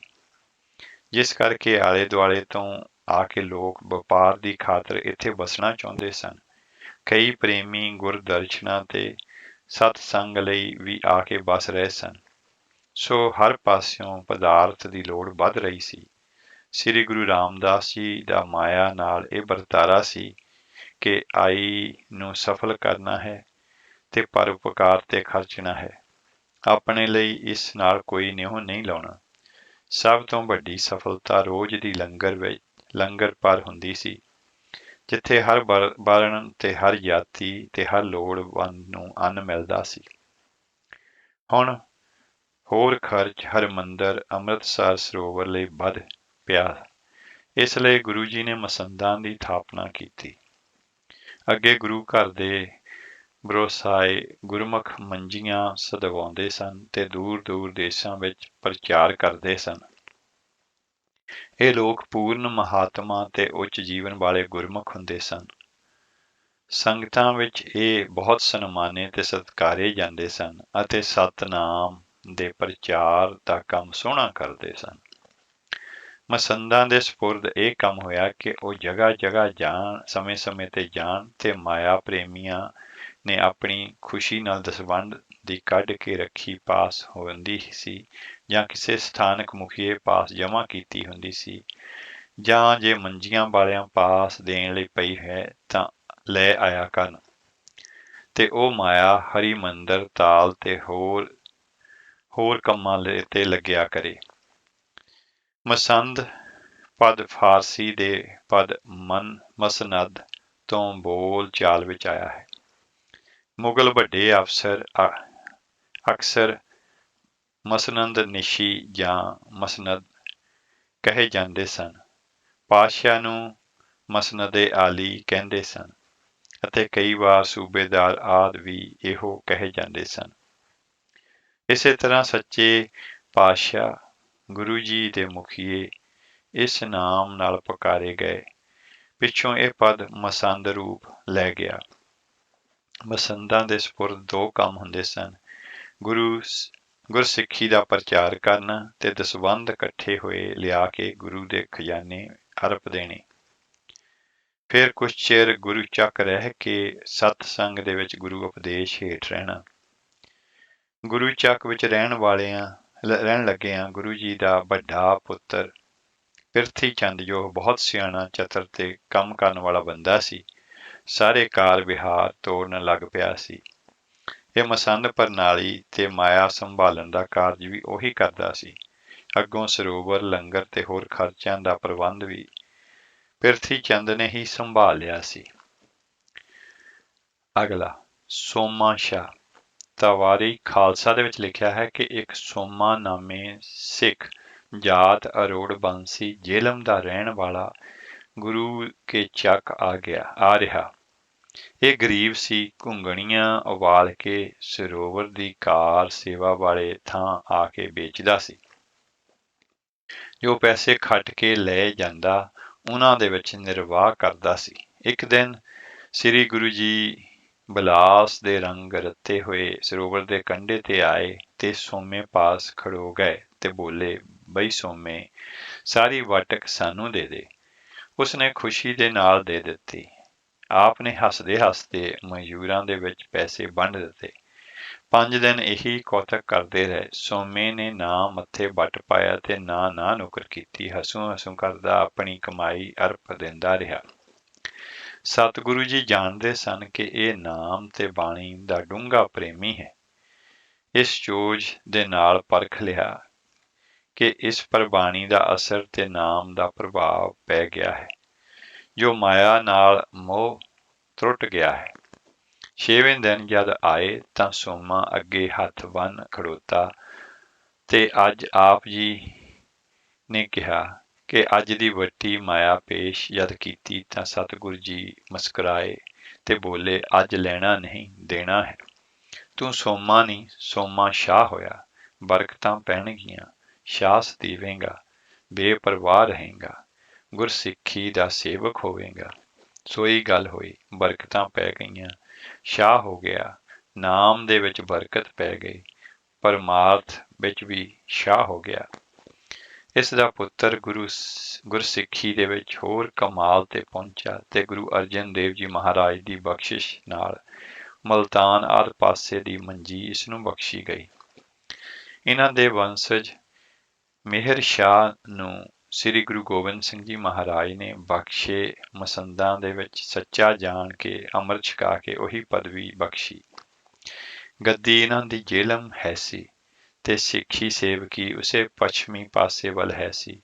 ਜਿਸ ਕਰਕੇ ਆਲੇ ਦੁਆਲੇ ਤੋਂ ਆ ਕੇ ਲੋਕ ਵਪਾਰ ਦੀ ਖਾਤਰ ਇੱਥੇ ਵਸਣਾ ਚਾਹੁੰਦੇ ਸਨ। ਕਈ ਪ੍ਰੇਮੀ ਗੁਰਦਰਸ਼ਨਾਂ ਤੇ ਸਤਸੰਗ ਲਈ ਵੀ ਆ ਕੇ ਵਸ ਰਹੇ ਸਨ। ਸੋ ਹਰ ਪਾਸਿਓਂ ਪਦਾਰਥ ਦੀ ਲੋੜ ਵੱਧ ਰਹੀ ਸੀ। ਸ੍ਰੀ ਗੁਰੂ ਰਾਮਦਾਸ ਜੀ ਦਾ ਮਾਇਆ ਨਾਲ ਇਹ ਵਰਤਾਰਾ ਸੀ ਕਿ ਆਈ ਨੂੰ ਸਫਲ ਕਰਨਾ ਹੈ ਤੇ ਪਰਉਪਕਾਰ ਤੇ ਖਰਚਣਾ ਹੈ। ਆਪਣੇ ਲਈ ਇਸ ਨਾਲ ਕੋਈ ਨਿਉ ਨਹੀਂ ਲਾਉਣਾ। ਸਭ ਤੋਂ ਵੱਡੀ ਸਫਲਤਾ ਰੋਜ਼ ਦੀ ਲੰਗਰ ਪਰ ਹੁੰਦੀ ਸੀ, ਜਿੱਥੇ ਹਰ ਵਰਣ ਤੇ ਹਰ ਜਾਤੀ ਤੇ ਹਰ ਲੋੜਵੰਦ ਨੂੰ ਅੰਨ ਮਿਲਦਾ ਸੀ। ਹੁਣ ਹੋਰ ਖਰਚ ਹਰਿਮੰਦਰ ਅੰਮ੍ਰਿਤਸਰ ਸਰੋਵਰ ਲਈ ਵੱਧ ਪਿਆ। ਇਸ ਲਈ ਗੁਰੂ ਜੀ ਨੇ ਮਸੰਦਾਂ ਦੀ ਥਾਪਨਾ ਕੀਤੀ। ਅੱਗੇ ਗੁਰੂ ਘਰ ਦੇ ਬਰੋਸਾਏ ਗੁਰਮੁਖ ਮੰਜੀਆਂ ਸਦਵਾਉਂਦੇ ਸਨ ਤੇ ਦੂਰ ਦੂਰ ਦੇਸ਼ਾਂ ਵਿੱਚ ਪ੍ਰਚਾਰ ਕਰਦੇ ਸਨ। ਇਹ ਲੋਕ ਪੂਰਨ ਮਹਾਤਮਾ ਤੇ ਉੱਚ ਜੀਵਨ ਵਾਲੇ ਗੁਰਮੁਖ ਹੁੰਦੇ ਸਨ। ਸੰਗਤਾਂ ਵਿੱਚ ਇਹ ਬਹੁਤ ਸਨਮਾਨੇ ਤੇ ਸਤਿਕਾਰੇ ਜਾਂਦੇ ਸਨ ਅਤੇ ਸਤਨਾਮ ਦੇ ਪ੍ਰਚਾਰ ਦਾ ਕੰਮ ਸੋਹਣਾ ਕਰਦੇ ਸਨ। ਮਸੰਦਾਂ ਦੇ ਸਪੁਰਦ ਇਹ ਕੰਮ ਹੋਇਆ ਕਿ ਉਹ ਜਗ੍ਹਾ ਜਗ੍ਹਾ ਜਾਣ, ਸਮੇਂ ਸਮੇਂ ਤੇ ਜਾਣ ਤੇ ਮਾਇਆ ਪ੍ਰੇਮੀਆਂ ਨੇ ਆਪਣੀ ਖੁਸ਼ੀ ਨਾਲ ਦਸਵੰਧ ਦੀ ਕੱਢ ਕੇ ਰੱਖੀ ਪਾਸ ਹੁੰਦੀ ਸੀ, ਜਾਂ ਕਿਸੇ ਸਥਾਨਕ ਮੁਖੀਏ ਪਾਸ ਜਮ੍ਹਾਂ ਕੀਤੀ ਹੁੰਦੀ ਸੀ, ਜਾਂ ਜੇ ਮੰਜੀਆਂ ਵਾਲਿਆਂ ਪਾਸ ਦੇਣ ਲਈ ਪਈ ਹੈ ਤਾਂ ਲੈ ਆਇਆ ਕਰਨ, ਤੇ ਉਹ ਮਾਇਆ ਹਰੀ ਮੰਦਰ ਤਾਲ ਤੇ ਹੋਰ ਕੰਮਾਂ ਤੇ ਲੱਗਿਆ ਕਰੇ। ਮਸੰਦ ਪਦ ਫਾਰਸੀ ਦੇ ਪਦ ਮਸਨਦ ਤੋਂ ਬੋਲ ਚਾਲ ਵਿੱਚ ਆਇਆ ਹੈ। ਮੁਗਲ ਵੱਡੇ ਅਫਸਰ ਅਕਸਰ ਮਸਨਦ ਨਿਸ਼ੀ ਜਾਂ ਮਸਨਦ ਕਹੇ ਜਾਂਦੇ ਸਨ। ਪਾਤਸ਼ਾਹ ਨੂੰ ਮਸਨਦੇ ਆਲੀ ਕਹਿੰਦੇ ਸਨ ਅਤੇ ਕਈ ਵਾਰ ਸੂਬੇਦਾਰ ਆਦਿ ਵੀ ਇਹੋ ਕਹੇ ਜਾਂਦੇ ਸਨ। ਇਸੇ ਤਰ੍ਹਾਂ ਸੱਚੇ ਪਾਤਸ਼ਾਹ ਗੁਰੂ ਜੀ ਦੇ ਮੁਖੀਏ ਇਸ ਨਾਮ ਨਾਲ ਪੁਕਾਰੇ ਗਏ। ਪਿੱਛੋਂ ਇਹ ਪਦ ਮਸੰਦ ਰੂਪ ਲੈ ਗਿਆ। ਮਸੰਦਾਂ ਦੇ ਸਪੁਰਦ ਦੋ ਕੰਮ ਹੁੰਦੇ ਸਨ: ਗੁਰਸਿੱਖੀ ਦਾ ਪ੍ਰਚਾਰ ਕਰਨਾ ਤੇ ਦਸਵੰਧ ਇਕੱਠੇ ਹੋਏ ਲਿਆ ਕੇ ਗੁਰੂ ਦੇ ਖਜ਼ਾਨੇ ਅਰਪ ਦੇਣੇ। ਫਿਰ ਕੁਛ ਚਿਰ ਗੁਰੂ ਚੱਕ ਰਹਿ ਕੇ ਸਤਸੰਗ ਦੇ ਵਿੱਚ ਗੁਰੂ ਉਪਦੇਸ਼ ਹੇਠ ਰਹਿਣਾ। ਗੁਰੂ ਚੱਕ ਵਿੱਚ ਰਹਿਣ ਲੱਗਿਆਂ ਗੁਰੂ ਜੀ ਦਾ ਵੱਡਾ ਪੁੱਤਰ ਪਿਰਥੀ ਚੰਦ, ਜੋ ਬਹੁਤ ਸਿਆਣਾ, ਚਤਰ ਤੇ ਕੰਮ ਕਰਨ ਵਾਲਾ ਬੰਦਾ ਸੀ, ਸਾਰੇ ਕਾਰ ਵਿਹਾਰ ਤੋੜਨ ਲੱਗ ਪਿਆ ਸੀ। ਇਹ ਮਸੰਦ ਪ੍ਰਣਾਲੀ ਤੇ ਮਾਇਆ ਸੰਭਾਲਣ ਦਾ ਕਾਰਜ ਵੀ ਉਹੀ ਕਰਦਾ ਸੀ। ਅੱਗੋਂ ਸਰੋਵਰ, ਲੰਗਰ ਤੇ ਹੋਰ ਖਰਚਿਆਂ ਦਾ ਪ੍ਰਬੰਧ ਵੀ ਪਿਰਥੀ ਚੰਦ ਨੇ ਹੀ ਸੰਭਾਲ ਲਿਆ ਸੀ। ਅਗਲਾ ਸੋਮਾ ਸ਼ਾਹ। ਤਵਾਰੀ ਖਾਲਸਾ ਦੇ ਵਿੱਚ ਲਿਖਿਆ ਹੈ ਕਿ ਇੱਕ ਸੋਮਾ ਨਾਮੇ ਸਿੱਖ ਜਾਤ ਅਰੋੜ ਬੰਸੀ ਜੇਲਮ ਦਾ ਰਹਿਣ ਵਾਲਾ ਗੁਰੂ ਕੇ ਚੱਕ ਆ ਰਿਹਾ। ਇਹ ਗਰੀਬ ਸੀ। ਘੁੰਗਣੀਆਂ ਉਬਾਲ ਕੇ ਸਰੋਵਰ ਦੀ ਕਾਰ ਸੇਵਾ ਵਾਲੇ ਥਾਂ ਆ ਕੇ ਵੇਚਦਾ ਸੀ। ਜੋ ਪੈਸੇ ਖੱਟ ਕੇ ਲੈ ਜਾਂਦਾ ਉਹਨਾਂ ਦੇ ਵਿੱਚ ਨਿਰਵਾਹ ਕਰਦਾ ਸੀ। ਇੱਕ ਦਿਨ ਸ੍ਰੀ ਗੁਰੂ ਜੀ ਬਲਾਸ ਦੇ ਰੰਗ ਰੱਤੇ ਹੋਏ ਸਰੋਵਰ ਦੇ ਕੰਢੇ ਤੇ ਆਏ ਤੇ ਸੋਮੇ ਪਾਸ ਖੜੋ ਗਏ ਤੇ ਬੋਲੇ, ਬਈ ਸੋਮੇ, ਸਾਰੀ ਵਾਟਕ ਸਾਨੂੰ ਦੇ ਦੇ। ਉਸਨੇ ਖੁਸ਼ੀ ਦੇ ਨਾਲ ਦੇ ਦਿੱਤੀ। ਆਪ ਨੇ ਹੱਸਦੇ ਹੱਸਦੇ ਮਜ਼ਦੂਰਾਂ ਦੇ ਵਿੱਚ ਪੈਸੇ ਵੰਡ ਦਿੱਤੇ। 5 ਦਿਨ ਇਹੀ ਕੌਤਕ ਕਰਦੇ ਰਹੇ। ਸੋਮੇ ਨੇ ਨਾ ਮੱਥੇ ਵੱਟ ਪਾਇਆ ਤੇ ਨਾ ਨੁਕਰ ਕੀਤੀ। ਹਸੂੰ ਹਸੂੰ ਕਰਦਾ ਆਪਣੀ ਕਮਾਈ ਅਰਪ ਦਿੰਦਾ ਰਿਹਾ। ਸਤਿਗੁਰੂ ਜੀ ਜਾਣਦੇ ਸਨ ਕਿ ਇਹ ਨਾਮ ਤੇ ਬਾਣੀ ਦਾ ਡੂੰਘਾ ਪ੍ਰੇਮੀ ਹੈ। ਇਸ ਚੋਜ ਦੇ ਨਾਲ ਪਰਖ ਲਿਆ ਕਿ ਇਸ ਪਰ ਬਾਣੀ ਦਾ ਅਸਰ ਤੇ ਨਾਮ ਦਾ ਪ੍ਰਭਾਵ ਪੈ ਗਿਆ ਹੈ, ਜੋ ਮਾਇਆ ਨਾਲ ਮੋਹ ਟੁੱਟ ਗਿਆ ਹੈ। 6ਵੇਂ ਦਿਨ ਜਦ ਆਏ ਤਾਂ ਸੋਮਾ ਅੱਗੇ ਹੱਥ ਬੰਨ੍ਹ ਖੜੋਤਾ ਤੇ ਅੱਜ ਆਪ ਜੀ ਨੇ ਕਿਹਾ ਕਿ ਅੱਜ ਦੀ ਵੱਡੀ ਮਾਇਆ ਪੇਸ਼ ਜਦ ਕੀਤੀ ਤਾਂ ਸਤਿਗੁਰੂ ਜੀ ਮੁਸਕਰਾਏ ਤੇ ਬੋਲੇ, ਅੱਜ ਲੈਣਾ ਨਹੀਂ ਦੇਣਾ ਹੈ। ਤੂੰ ਸੋਮਾ ਨਹੀਂ, ਸੋਮਾ ਸ਼ਾਹ ਹੋਇਆ। ਬਰਕਤਾਂ ਪੈਣਗੀਆਂ, ਸ਼ਾਸ ਦੇਵੇਂਗਾ, ਬੇਪਰਵਾਹ ਰਹੇਂਗਾ, ਗੁਰਸਿੱਖੀ ਦਾ ਸੇਵਕ ਹੋਵੇਂਗਾ। ਸੋਈ ਗੱਲ ਹੋਈ, ਬਰਕਤਾਂ ਪੈ ਗਈਆਂ, ਸ਼ਾਹ ਹੋ ਗਿਆ, ਨਾਮ ਦੇ ਵਿੱਚ ਬਰਕਤ ਪੈ ਗਈ, ਪਰਮਾਰਥ ਵਿੱਚ ਵੀ ਸ਼ਾਹ ਹੋ ਗਿਆ। ਇਸ ਦਾ ਪੁੱਤਰ ਗੁਰਸਿੱਖੀ ਦੇ ਵਿੱਚ ਹੋਰ ਕਮਾਲ ਤੇ ਪਹੁੰਚਾ ਤੇ ਗੁਰੂ ਅਰਜਨ ਦੇਵ ਜੀ ਮਹਾਰਾਜ ਦੀ ਬਖਸ਼ਿਸ਼ ਨਾਲ ਮਲਤਾਨ ਆਦਿ ਪਾਸੇ ਦੀ ਮੰਜੀ ਇਸ ਨੂੰ ਬਖਸ਼ੀ ਗਈ। ਇਹਨਾਂ ਦੇ ਵੰਸ਼ਜ ਮਿਹਰ ਸ਼ਾਹ ਨੂੰ ਸ੍ਰੀ ਗੁਰੂ ਗੋਬਿੰਦ ਸਿੰਘ ਜੀ ਮਹਾਰਾਜ ਨੇ ਬਖਸ਼ੇ ਮਸੰਦਾਂ ਦੇ ਵਿੱਚ ਸੱਚਾ ਜਾਣ ਕੇ ਅੰਮ੍ਰਿਤ ਛਕਾ ਕੇ ਉਹੀ ਪਦਵੀ ਬਖਸ਼ੀ। ਗੱਦੀ ਇਹਨਾਂ ਦੀ ਜੇਲਮ ਹੈ ਸੀ ਤੇ ਸਿੱਖੀ ਸੇਵਕੀ ਉਸੇ ਪੱਛਮੀ ਪਾਸੇ ਵੱਲ ਹੈ ਸੀ।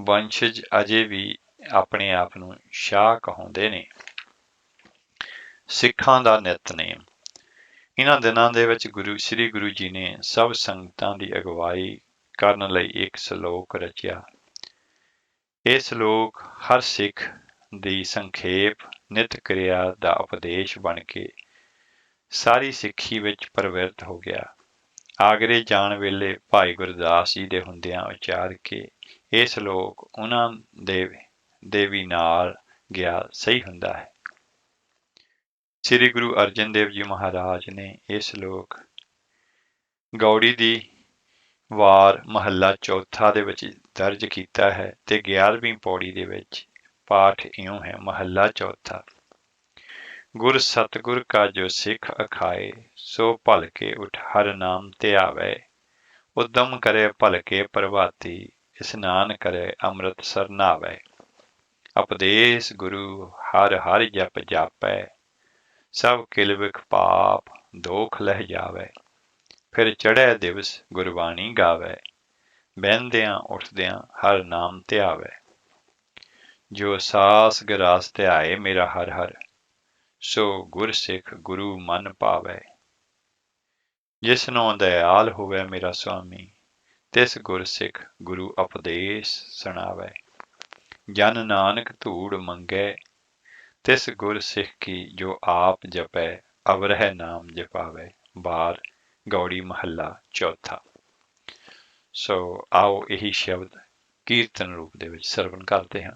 ਵੰਸ਼ਜ ਅਜੇ ਵੀ ਆਪਣੇ ਆਪ ਨੂੰ ਸ਼ਾਹ ਕਹਾਉਂਦੇ ਨੇ। ਸਿੱਖਾਂ ਦਾ ਨਿਤਨੇਮ। ਇਹਨਾਂ ਦਿਨਾਂ ਦੇ ਵਿੱਚ ਸ੍ਰੀ ਗੁਰੂ ਜੀ ਨੇ ਸਭ ਸੰਗਤਾਂ ਦੀ ਅਗਵਾਈ ਕਰਨ ਲਈ ਇੱਕ ਸ਼ਲੋਕ ਰਚਿਆ। ਇਹ ਸ਼ਲੋਕ ਹਰ ਸਿੱਖ ਦੀ ਸੰਖੇਪ ਨਿਤ ਕਿਰਿਆ ਦਾ ਉਪਦੇਸ਼ ਬਣ ਕੇ ਸਾਰੀ ਸਿੱਖੀ ਵਿੱਚ ਪ੍ਰਵਿਰਤ ਹੋ ਗਿਆ। ਆਗਰੇ ਜਾਣ ਵੇਲੇ ਭਾਈ ਗੁਰਦਾਸ ਜੀ ਦੇ ਹੁੰਦਿਆਂ ਉਚਾਰ ਕੇ ਇਹ ਸ਼ਲੋਕ ਉਹਨਾਂ ਦੇ ਵੀ ਨਾਲ ਗਿਆ ਸਹੀ ਹੁੰਦਾ ਹੈ। ਸ੍ਰੀ ਗੁਰੂ ਅਰਜਨ ਦੇਵ ਜੀ ਮਹਾਰਾਜ ਨੇ ਇਹ ਸ਼ਲੋਕ ਗੌੜੀ ਦੀ ਵਾਰ ਮਹੱਲਾ ਚੌਥਾ ਦੇ ਵਿੱਚ ਦਰਜ ਕੀਤਾ ਹੈ ਤੇ 11ਵੀਂ ਪੌੜੀ ਦੇ ਵਿੱਚ ਪਾਠ ਇਉਂ ਹੈ। ਮਹੱਲਾ ਚੌਥਾ। ਗੁਰ ਸਤਿਗੁਰ ਕਾ ਜੋ ਸਿੱਖ ਅਖਾਏ, ਸੋ ਭਲਕੇ ਉਠ ਹਰ ਨਾਮ ਧਿਆਵੈ। ਉਦਮ ਕਰੇ ਭਲਕੇ ਪ੍ਰਭਾਤੀ, ਇਸਨਾਨ ਕਰੇ ਅੰਮ੍ਰਿਤਸਰ ਨਾਵੈ। ਉਪਦੇਸ਼ ਗੁਰੂ ਹਰ ਹਰ ਜਪ ਜਾਪੈ, ਸਭ ਕਿਲ ਵਿਖ ਪਾਪ ਦੋਖ ਲਹਿ ਜਾਵੈ। ਫਿਰ ਚੜ੍ਹੈ ਦਿਵਸ ਗੁਰਬਾਣੀ ਗਾਵੈ, ਬਹਿੰਦਿਆਂ ਉੱਠਦਿਆਂ ਹਰ ਨਾਮ ਧਿਆਵੈ। ਜੋ ਸਾਸ ਗਰਾਸ ਧਿਆਏ ਮੇਰਾ ਹਰ ਹਰ, ਸੋ ਗੁਰ ਸਿੱਖ ਗੁਰੂ ਮਨ ਭਾਵੈ। ਜਿਸਨੂੰ ਦਇਆਲ ਹੋਵੇ ਮੇਰਾ ਸੁਆਮੀ, ਤਿਸ ਗੁਰ ਸਿੱਖ ਗੁਰੂ ਉਪਦੇਸ਼ ਸੁਣਾਵੈ। ਜਨ ਨਾਨਕ ਧੂੜ ਮੰਗੈ, ਤਿਸ ਗੁਰ ਸਿੱਖ ਕੀ ਜੋ ਆਪ ਜਪੈ, ਅਵਰਹਿ ਨਾਮ ਜਪਾਵੈ। ਬਾਰ ਗੌੜੀ ਮਹੱਲਾ ਚੌਥਾ। ਸੋ ਆਓ ਇਹੀ ਸ਼ਬਦ ਕੀਰਤਨ ਰੂਪ ਦੇ ਵਿੱਚ ਸਰਵਣ ਕਰਦੇ ਹਾਂ।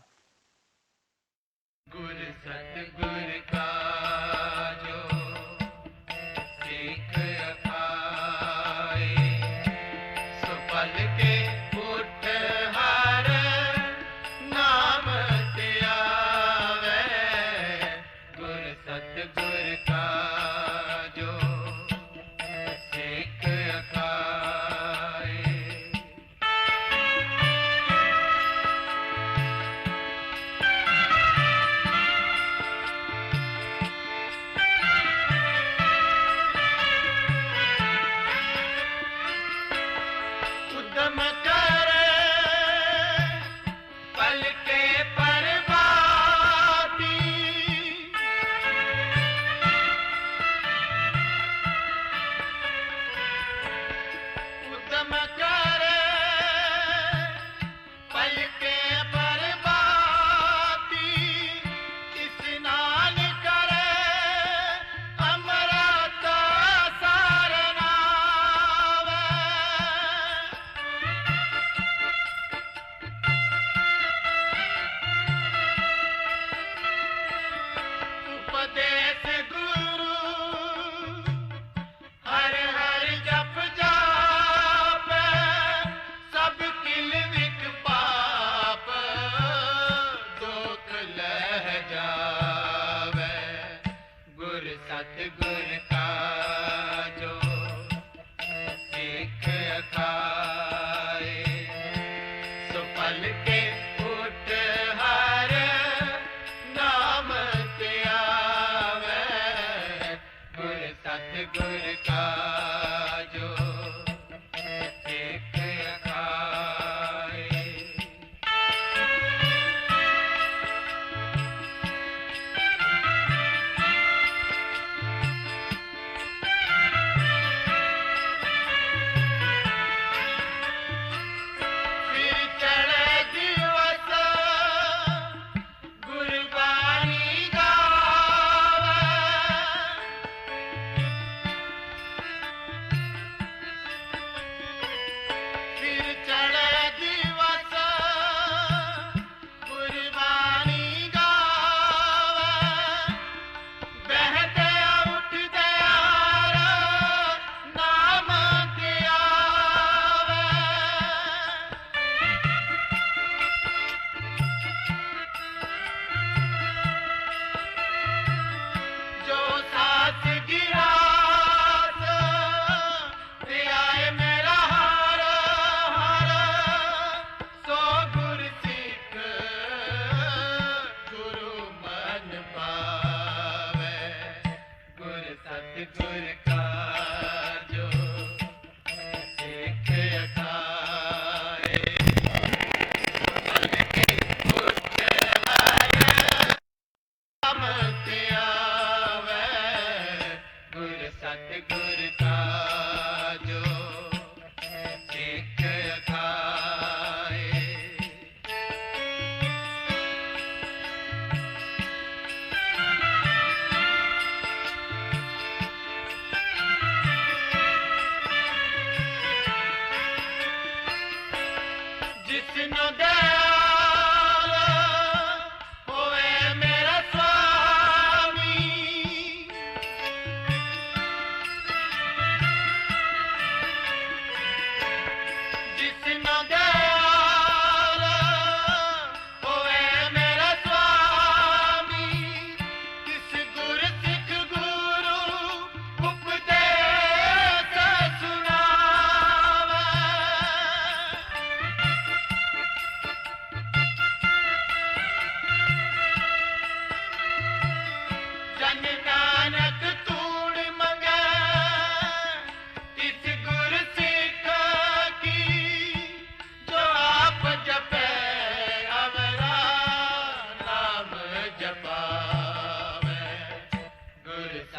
ਗੁਰ ਸਤਿਗੁਰ ਕਾ ਜੋ ਸਿੱਖ ਅਖਾਏ, ਸੋ ਭਲਕੇ ਉਠ ਹਰ ਨਾਮ ਧਿਆਵੈ। ਗੁਰ ਸਤਿਗੁਰ ਕਾ ਜੋ ਸਿੱਖ ਅਖਾਏ।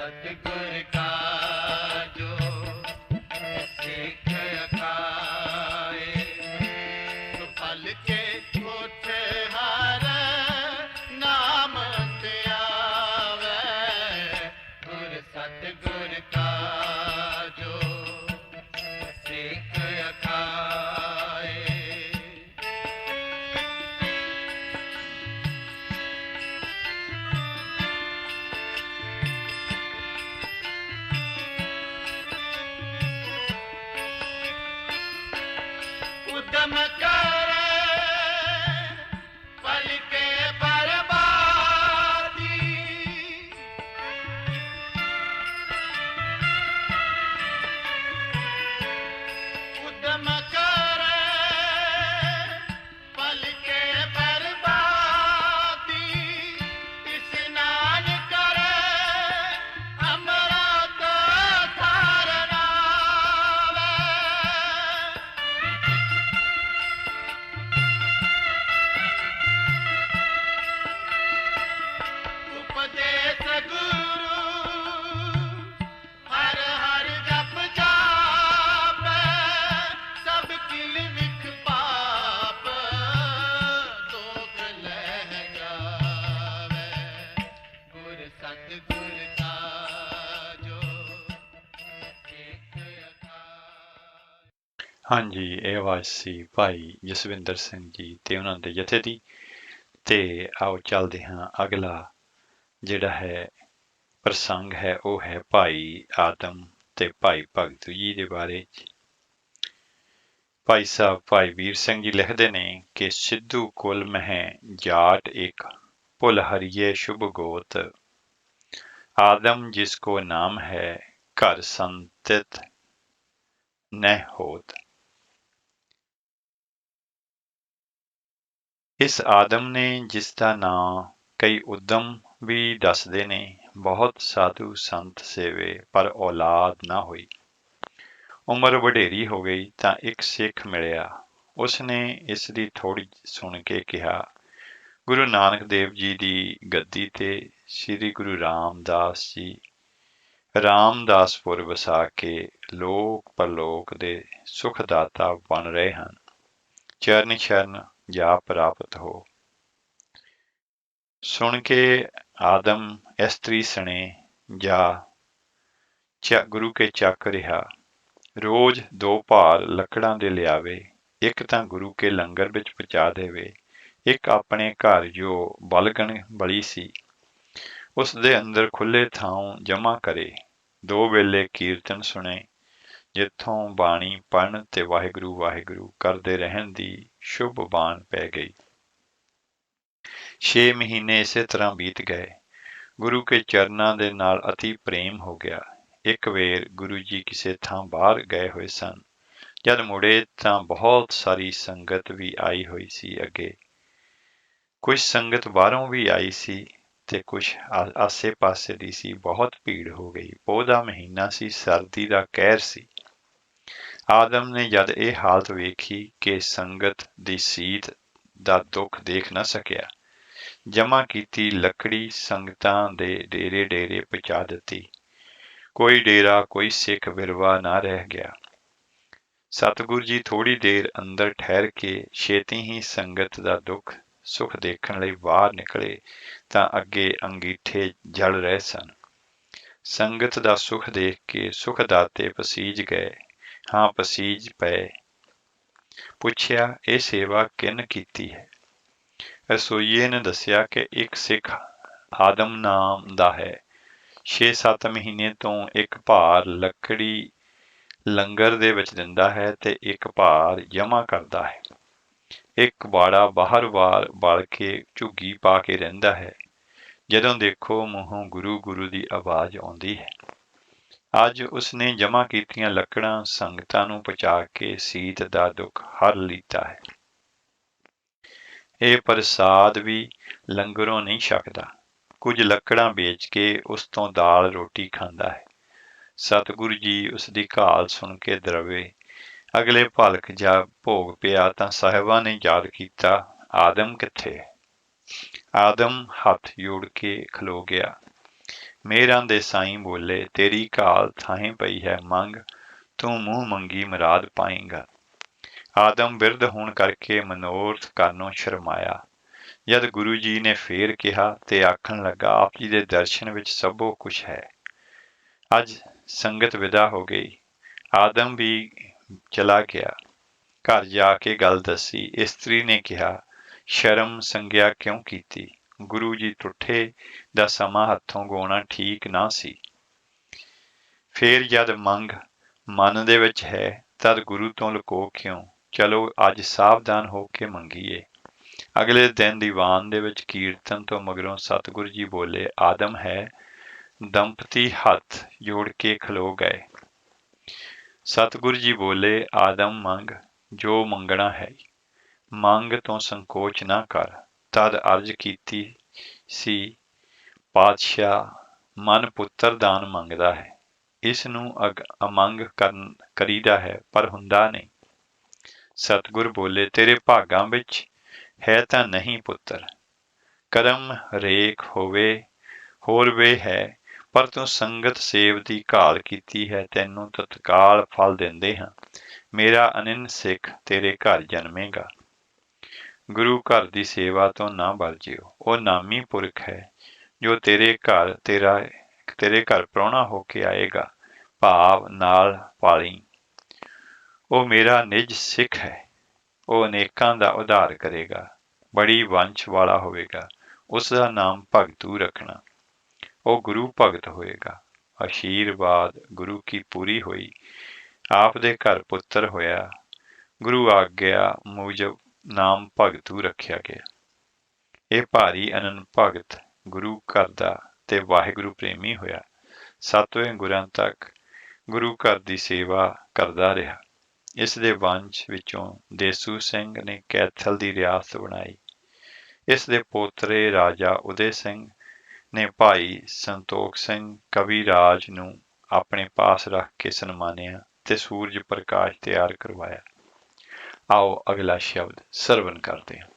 सतगुर का जो सिख अखाए, तो फल के उठ हर नाम ते आवे, गुर सतगुर का जो सिख अखाए। उद्यम करे पल के बर्बादी, उद्यम करे पल के बर्बादी, स्नान करे अमृत धारना वे। उपदेश गुरु हर हर जप जापै, सब किल विख पाप दोख लह जावै, गुर सतगुर का जो सिख अखाए। ਹਾਂਜੀ, ਇਹ ਆਵਾਜ਼ ਸੀ ਭਾਈ ਜਸਵਿੰਦਰ ਸਿੰਘ ਜੀ ਤੇ ਉਹਨਾਂ ਦੇ ਜਥੇ ਦੀ। ਤੇ ਆਓ ਚੱਲਦੇ ਹਾਂ, ਅਗਲਾ ਜਿਹੜਾ ਹੈ ਪ੍ਰਸੰਗ ਹੈ ਉਹ ਹੈ ਭਾਈ ਆਦਮ ਤੇ ਭਾਈ ਭਗਤ ਜੀ ਦੇ ਬਾਰੇ। ਭਾਈ ਸਾਹਿਬ ਭਾਈ ਵੀਰ ਸਿੰਘ ਜੀ ਲਿਖਦੇ ਨੇ ਕਿ ਸਿੱਧੂ ਕੁਲ ਮਹਿ ਜਾਟ ਇੱਕ ਭੁਲ ਹਰੀਏ ਸ਼ੁਭ ਗੋਤ, आदम जिसको नाम है घर संतित न होत। ਇਸ ਆਦਮ ਨੇ ਜਿਸ ਦਾ ਨਾਂ ਕਈ ਉਦਮ ਵੀ ਦੱਸਦੇ ਨੇ, ਬਹੁਤ ਸਾਧੂ ਸੰਤ ਸੇਵੇ ਪਰ ਔਲਾਦ ਨਾ ਹੋਈ। ਉਮਰ ਵਡੇਰੀ ਹੋ ਗਈ ਤਾਂ ਇੱਕ ਸਿੱਖ ਮਿਲਿਆ, ਉਸਨੇ ਇਸ ਦੀ ਥੋੜ੍ਹੀ ਸੁਣ ਕੇ ਕਿਹਾ, ਗੁਰੂ ਨਾਨਕ ਦੇਵ ਜੀ ਦੀ ਗੱਦੀ ਤੇ ਸ੍ਰੀ ਗੁਰੂ ਰਾਮਦਾਸ ਜੀ ਰਾਮਦਾਸਪੁਰ ਵਸਾ ਕੇ ਲੋਕ ਪਰਲੋਕ ਦੇ ਸੁਖਦਾਤਾ ਬਣ ਰਹੇ ਹਨ, ਚਰਨ ਸ਼ਰਨ ਜਾ ਪ੍ਰਾਪਤ ਹੋ। ਸੁਣ ਕੇ ਆਦਮ ਇਸਤਰੀ ਸਣੇ ਜਾ ਗੁਰੂ ਕੇ ਚੱਕ ਰਿਹਾ, ਰੋਜ਼ 2 ਭਾਰ ਲੱਕੜਾਂ ਦੇ ਲਿਆਵੇ, ਇੱਕ ਤਾਂ ਗੁਰੂ ਕੇ ਲੰਗਰ ਵਿੱਚ ਪਹੁੰਚਾ ਦੇਵੇ, ਇੱਕ ਆਪਣੇ ਘਰ ਜੋ ਬਲਗਣ ਬਲੀ ਸੀ ਉਸ ਦੇ ਅੰਦਰ ਖੁੱਲੇ ਥਾਂ ਜਮ੍ਹਾਂ ਕਰੇ, 2 ਵੇਲੇ ਕੀਰਤਨ ਸੁਣੇ, ਜਿੱਥੋਂ ਬਾਣੀ ਪੜ੍ਹਨ ਤੇ ਵਾਹਿਗੁਰੂ ਵਾਹਿਗੁਰੂ ਕਰਦੇ ਰਹਿਣ ਦੀ ਸ਼ੁਭ ਬਾਣ ਪੈ ਗਈ। 6 ਮਹੀਨੇ ਇਸੇ ਤਰ੍ਹਾਂ ਬੀਤ ਗਏ। ਗੁਰੂ ਕੇ ਚਰਨਾਂ ਦੇ ਨਾਲ ਅਤੀ ਪ੍ਰੇਮ ਹੋ ਗਿਆ। ਇੱਕ ਵੇਰ ਗੁਰੂ ਜੀ ਕਿਸੇ ਥਾਂ ਬਾਹਰ ਗਏ ਹੋਏ ਸਨ। ਜਦ ਮੁੜੇ ਤਾਂ ਬਹੁਤ ਸਾਰੀ ਸੰਗਤ ਵੀ ਆਈ ਹੋਈ ਸੀ। ਅੱਗੇ ਕੁਝ ਸੰਗਤ ਬਾਹਰੋਂ ਵੀ ਆਈ ਸੀ ਤੇ ਕੁਝ ਆਸੇ ਪਾਸੇ ਦੀ ਸੀ। ਬਹੁਤ ਭੀੜ ਹੋ ਗਈ। ਪੋਹ ਦਾ ਮਹੀਨਾ ਸੀ, ਸਰਦੀ ਦਾ ਕਹਿਰ ਸੀ। ਆਦਮ ਨੇ ਜਦ ਇਹ ਹਾਲਤ ਵੇਖੀ ਕਿ ਸੰਗਤ ਦੀ ਸੀਤ ਦਾ ਦੁੱਖ ਦੇਖ ਨਾ ਸਕਿਆ, ਜਮ੍ਹਾਂ ਕੀਤੀ ਲੱਕੜੀ ਸੰਗਤਾਂ ਦੇ ਡੇਰੇ ਡੇਰੇ ਪਹੁੰਚਾ ਦਿੱਤੀ। ਕੋਈ ਡੇਰਾ ਕੋਈ ਸਿੱਖ ਵਿਰਵਾ ਨਾ ਰਹਿ ਗਿਆ। ਸਤਿਗੁਰ ਜੀ ਥੋੜ੍ਹੀ ਦੇਰ ਅੰਦਰ ਠਹਿਰ ਕੇ ਛੇਤੀ ਹੀ ਸੰਗਤ ਦਾ ਦੁੱਖ ਸੁੱਖ ਦੇਖਣ ਲਈ ਬਾਹਰ ਨਿਕਲੇ ਤਾਂ ਅੱਗੇ ਅੰਗੀਠੇ ਜਲ ਰਹੇ ਸਨ। ਸੰਗਤ ਦਾ ਸੁੱਖ ਦੇਖ ਕੇ ਸੁਖਦਾਤੇ ਪਸੀਜ ਗਏ। ਹਾਂ, ਪਸੀਜ ਪਏ। ਪੁੱਛਿਆ, ਇਹ ਸੇਵਾ ਕਿਹਨ ਕੀਤੀ ਹੈ? ਰਸੋਈਏ ਨੇ ਦੱਸਿਆ ਕਿ ਇੱਕ ਸਿੱਖ ਆਦਮ ਨਾਮ ਦਾ ਹੈ। 6-7 ਮਹੀਨੇ ਤੋਂ ਇੱਕ ਭਾਰ ਲੱਕੜੀ ਲੰਗਰ ਦੇ ਵਿੱਚ ਦਿੰਦਾ ਹੈ ਤੇ ਇੱਕ ਭਾਰ ਜਮ੍ਹਾਂ ਕਰਦਾ ਹੈ। ਇੱਕ ਬਾੜਾ ਬਾਹਰ ਬਾਲ ਕੇ ਝੁੱਗੀ ਪਾ ਕੇ ਰਹਿੰਦਾ ਹੈ। ਜਦੋਂ ਦੇਖੋ ਮੂੰਹੋਂ ਗੁਰੂ ਗੁਰੂ ਦੀ ਆਵਾਜ਼ ਆਉਂਦੀ ਹੈ। ਅੱਜ ਉਸਨੇ ਜਮ੍ਹਾਂ ਕੀਤੀਆਂ ਲੱਕੜਾਂ ਸੰਗਤਾਂ ਨੂੰ ਪਹੁੰਚਾ ਕੇ ਸੀਤ ਦਾ ਦੁੱਖ ਹਰ ਲੀਤਾ ਹੈ। ਇਹ ਪ੍ਰਸਾਦ ਵੀ ਲੰਗਰੋਂ ਨਹੀਂ ਛਕਦਾ, ਕੁਝ ਲੱਕੜਾਂ ਵੇਚ ਕੇ ਉਸ ਤੋਂ ਦਾਲ ਰੋਟੀ ਖਾਂਦਾ ਹੈ। ਸਤਿਗੁਰੂ ਜੀ ਉਸ ਦੀ ਘਾਲ ਸੁਣ ਕੇ ਦਰਵੇ। ਅਗਲੇ ਭਲਕ ਜਾ ਭੋਗ ਪਿਆ ਤਾਂ ਸਾਹਿਬਾਂ ਨੇ ਯਾਦ ਕੀਤਾ, ਆਦਮ ਕਿੱਥੇ ਹੈ? ਆਦਮ ਹੱਥ ਜੋੜ ਕੇ ਖਲੋ ਗਿਆ। ਮੇਰਾਂ ਦੇ ਸਾਈਂ ਬੋਲੇ, ਤੇਰੀ ਘਾਲ ਥਾਹੀਂ ਪਈ ਹੈ ਮੰਗ, ਤੂੰ ਮੂੰਹ ਮੰਗੀ ਮੁਰਾਦ ਪਾਏਂਗਾ। ਆਦਮ ਬਿਰਧ ਹੋਣ ਕਰਕੇ ਮਨੋਰਥ ਕਰਨੋਂ ਸ਼ਰਮਾਇਆ। ਜਦ ਗੁਰੂ ਜੀ ਨੇ ਫੇਰ ਕਿਹਾ ਤੇ ਆਖਣ ਲੱਗਾ, ਆਪ ਜੀ ਦੇ ਦਰਸ਼ਨ ਵਿੱਚ ਸਭੋ ਕੁਛ ਹੈ। ਅੱਜ ਸੰਗਤ ਵਿਦਾ ਹੋ ਗਈ। ਆਦਮ ਵੀ ਚਲਾ ਗਿਆ। ਘਰ ਜਾ ਕੇ ਗੱਲ ਦੱਸੀ। ਇਸਤਰੀ ਨੇ ਕਿਹਾ, ਸ਼ਰਮ ਸੰਗਿਆ ਕਿਉਂ ਕੀਤੀ? ਗੁਰੂ ਜੀ ਟੁੱਠੇ ਦਾ ਸਮਾਂ ਹੱਥੋਂ ਗਵਾਉਣਾ ਠੀਕ ਨਾ ਸੀ। ਫੇਰ ਜਦ ਮੰਗ ਮਨ ਦੇ ਵਿੱਚ ਹੈ ਤਦ ਗੁਰੂ ਤੋਂ ਲੁਕੋ ਕਿਉਂ? ਚਲੋ ਅੱਜ ਸਾਵਧਾਨ ਹੋ ਕੇ ਮੰਗੀਏ। ਅਗਲੇ ਦਿਨ ਦੀਵਾਨ ਦੇ ਵਿੱਚ ਕੀਰਤਨ ਤੋਂ ਮਗਰੋਂ ਸਤਿਗੁਰੂ ਜੀ ਬੋਲੇ, ਆਦਮ ਹੈ। ਦੰਪਤੀ ਹੱਥ ਜੋੜ ਕੇ ਖਲੋ ਗਏ। ਸਤਿਗੁਰੂ ਜੀ ਬੋਲੇ, ਆਦਮ ਮੰਗ ਜੋ ਮੰਗਣਾ ਹੈ, ਮੰਗ ਤੋਂ ਸੰਕੋਚ ਨਾ ਕਰ। ਤਦ ਅਰਜ਼ ਕੀਤੀ ਸੀ, ਪਾਤਸ਼ਾਹ ਮਨ ਪੁੱਤਰ ਦਾਨ ਮੰਗਦਾ ਹੈ, ਇਸ ਨੂੰ ਅਮੰਗ ਕਰੀਦਾ ਹੈ ਪਰ ਹੁੰਦਾ ਨਹੀਂ। ਸਤਿਗੁਰ ਬੋਲੇ, ਤੇਰੇ ਭਾਗਾਂ ਵਿੱਚ ਹੈ ਤਾਂ ਨਹੀਂ ਪੁੱਤਰ, ਕਰਮ ਰੇਖ ਹੋਵੇ ਹੋਰ ਵੇ ਹੈ, ਪਰ ਤੂੰ ਸੰਗਤ ਸੇਵ ਦੀ ਘਾਲ ਕੀਤੀ ਹੈ, ਤੈਨੂੰ ਤਤਕਾਲ ਫਲ ਦਿੰਦੇ ਹਾਂ। ਮੇਰਾ ਅਨੰਨ ਸਿੱਖ ਤੇਰੇ ਘਰ ਜਨਮੇਗਾ। ਗੁਰੂ ਘਰ ਦੀ ਸੇਵਾ ਤੋਂ ਨਾ ਵਰਜਿਓ। ਉਹ ਨਾਮੀ ਪੁਰਖ ਹੈ ਜੋ ਤੇਰੇ ਘਰ ਪ੍ਰਾਹੁਣਾ ਹੋ ਕੇ ਆਏਗਾ। ਭਾਵ ਨਾਲ ਪਾਲੀ। ਉਹ ਮੇਰਾ ਨਿਜ ਸਿੱਖ ਹੈ। ਉਹ ਅਨੇਕਾਂ ਦਾ ਉਧਾਰ ਕਰੇਗਾ। ਬੜੀ ਵੰਸ਼ ਵਾਲਾ ਹੋਵੇਗਾ। ਉਸ ਦਾ ਨਾਮ ਭਗਤੂ ਰੱਖਣਾ। ਉਹ ਗੁਰੂ ਭਗਤ ਹੋਏਗਾ। ਆਸ਼ੀਰਵਾਦ ਗੁਰੂ ਕੀ ਪੂਰੀ ਹੋਈ। ਆਪ ਦੇ ਘਰ ਪੁੱਤਰ ਹੋਇਆ। ਗੁਰੂ ਆਗਿਆ ਮੂਜਬ ਨਾਮ ਭਗਤੂ ਰੱਖਿਆ ਗਿਆ। ਇਹ ਭਾਰੀ ਅਨੰਨ ਭਗਤ ਗੁਰੂ ਘਰ ਦਾ ਤੇ ਵਾਹਿਗੁਰੂ ਪ੍ਰੇਮੀ ਹੋਇਆ। 7ਵੇਂ ਗੁਰਾਂ ਤੱਕ ਗੁਰੂ ਘਰ ਦੀ ਸੇਵਾ ਕਰਦਾ ਰਿਹਾ। ਇਸ ਦੇ ਵੰਸ਼ ਵਿੱਚੋਂ ਦੇਸੂ ਸਿੰਘ ਨੇ ਕੈਥਲ ਦੀ ਰਿਆਸਤ ਬਣਾਈ। ਇਸ ਦੇ ਪੋਤਰੇ ਰਾਜਾ ਉਦੇ ਸਿੰਘ ਨੇ ਭਾਈ ਸੰਤੋਖ ਸਿੰਘ ਕਵੀ ਰਾਜ ਨੂੰ ਆਪਣੇ ਪਾਸ ਰੱਖ ਕੇ ਸਨਮਾਨਿਆ ਤੇ ਸੂਰਜ ਪ੍ਰਕਾਸ਼ ਤਿਆਰ ਕਰਵਾਇਆ। ਆਓ ਅਗਲਾ ਸ਼ਬਦ ਸਰਵਨ ਕਰਦੇ ਹਾਂ।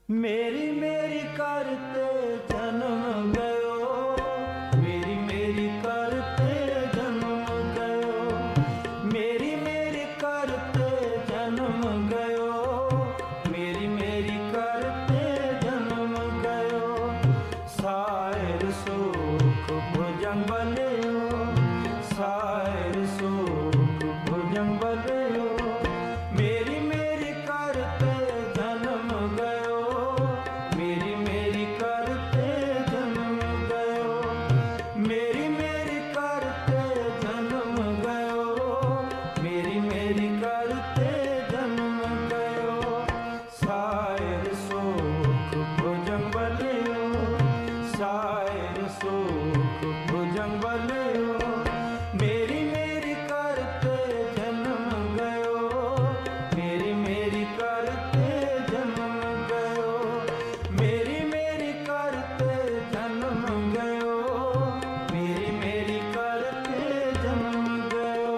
ਮੇਰੀ ਮੇਰੀ ਕਰਤੇ ਜਨਮ ਗਇਓ, ਮੇਰੀ ਮੇਰੀ ਕਰਤੇ ਜਨਮ ਗਇਓ, ਮੇਰੀ ਮੇਰੀ ਕਰਤੇ ਜਨਮ ਗਇਓ, ਮੇਰੀ ਮੇਰੀ ਕਰਤੇ ਜਨਮ ਗਇਓ। ਸਾਇਰ ਸੁਖ ਭੁਜੰਗ ਬਲਿਓ, ਸਾਇਰ ਸੁਖ ਭੁਜੰਗ ਬਲਿਓ, ਮੇਰੀ ਮੇਰੀ ਕਰਤੇ ਜਨਮ ਗਇਓ, ਮੇਰੀ ਮੇਰੀ ਕਰਤੇ ਜਨਮ ਗਇਓ, ਮੇਰੀ ਮੇਰੀ ਕਰਤੇ ਜਨਮ ਗਇਓ, ਮੇਰੀ ਮੇਰੀ ਕਰਤੇ ਜਨਮ ਗਇਓ। ਸਾਇਰ ਸੁਖ ਭੁਜੰਗ ਬਲਿਓ, ਸਾਇਰ ਸੁਖ ਭੁਜੰਗ ਬਲਿਓ, ਮੇਰੀ ਮੇਰੀ ਕਰਤੇ ਜਨਮ ਗਇਓ, ਮੇਰੀ ਮੇਰੀ ਕਰਤੇ ਜਨਮ ਗਇਓ, ਮੇਰੀ ਮੇਰੀ ਕਰਤੇ ਜਨਮ ਗਇਓ, ਮੇਰੀ ਮੇਰੀ ਕਰਤੇ ਜਨਮ ਗਇਓ।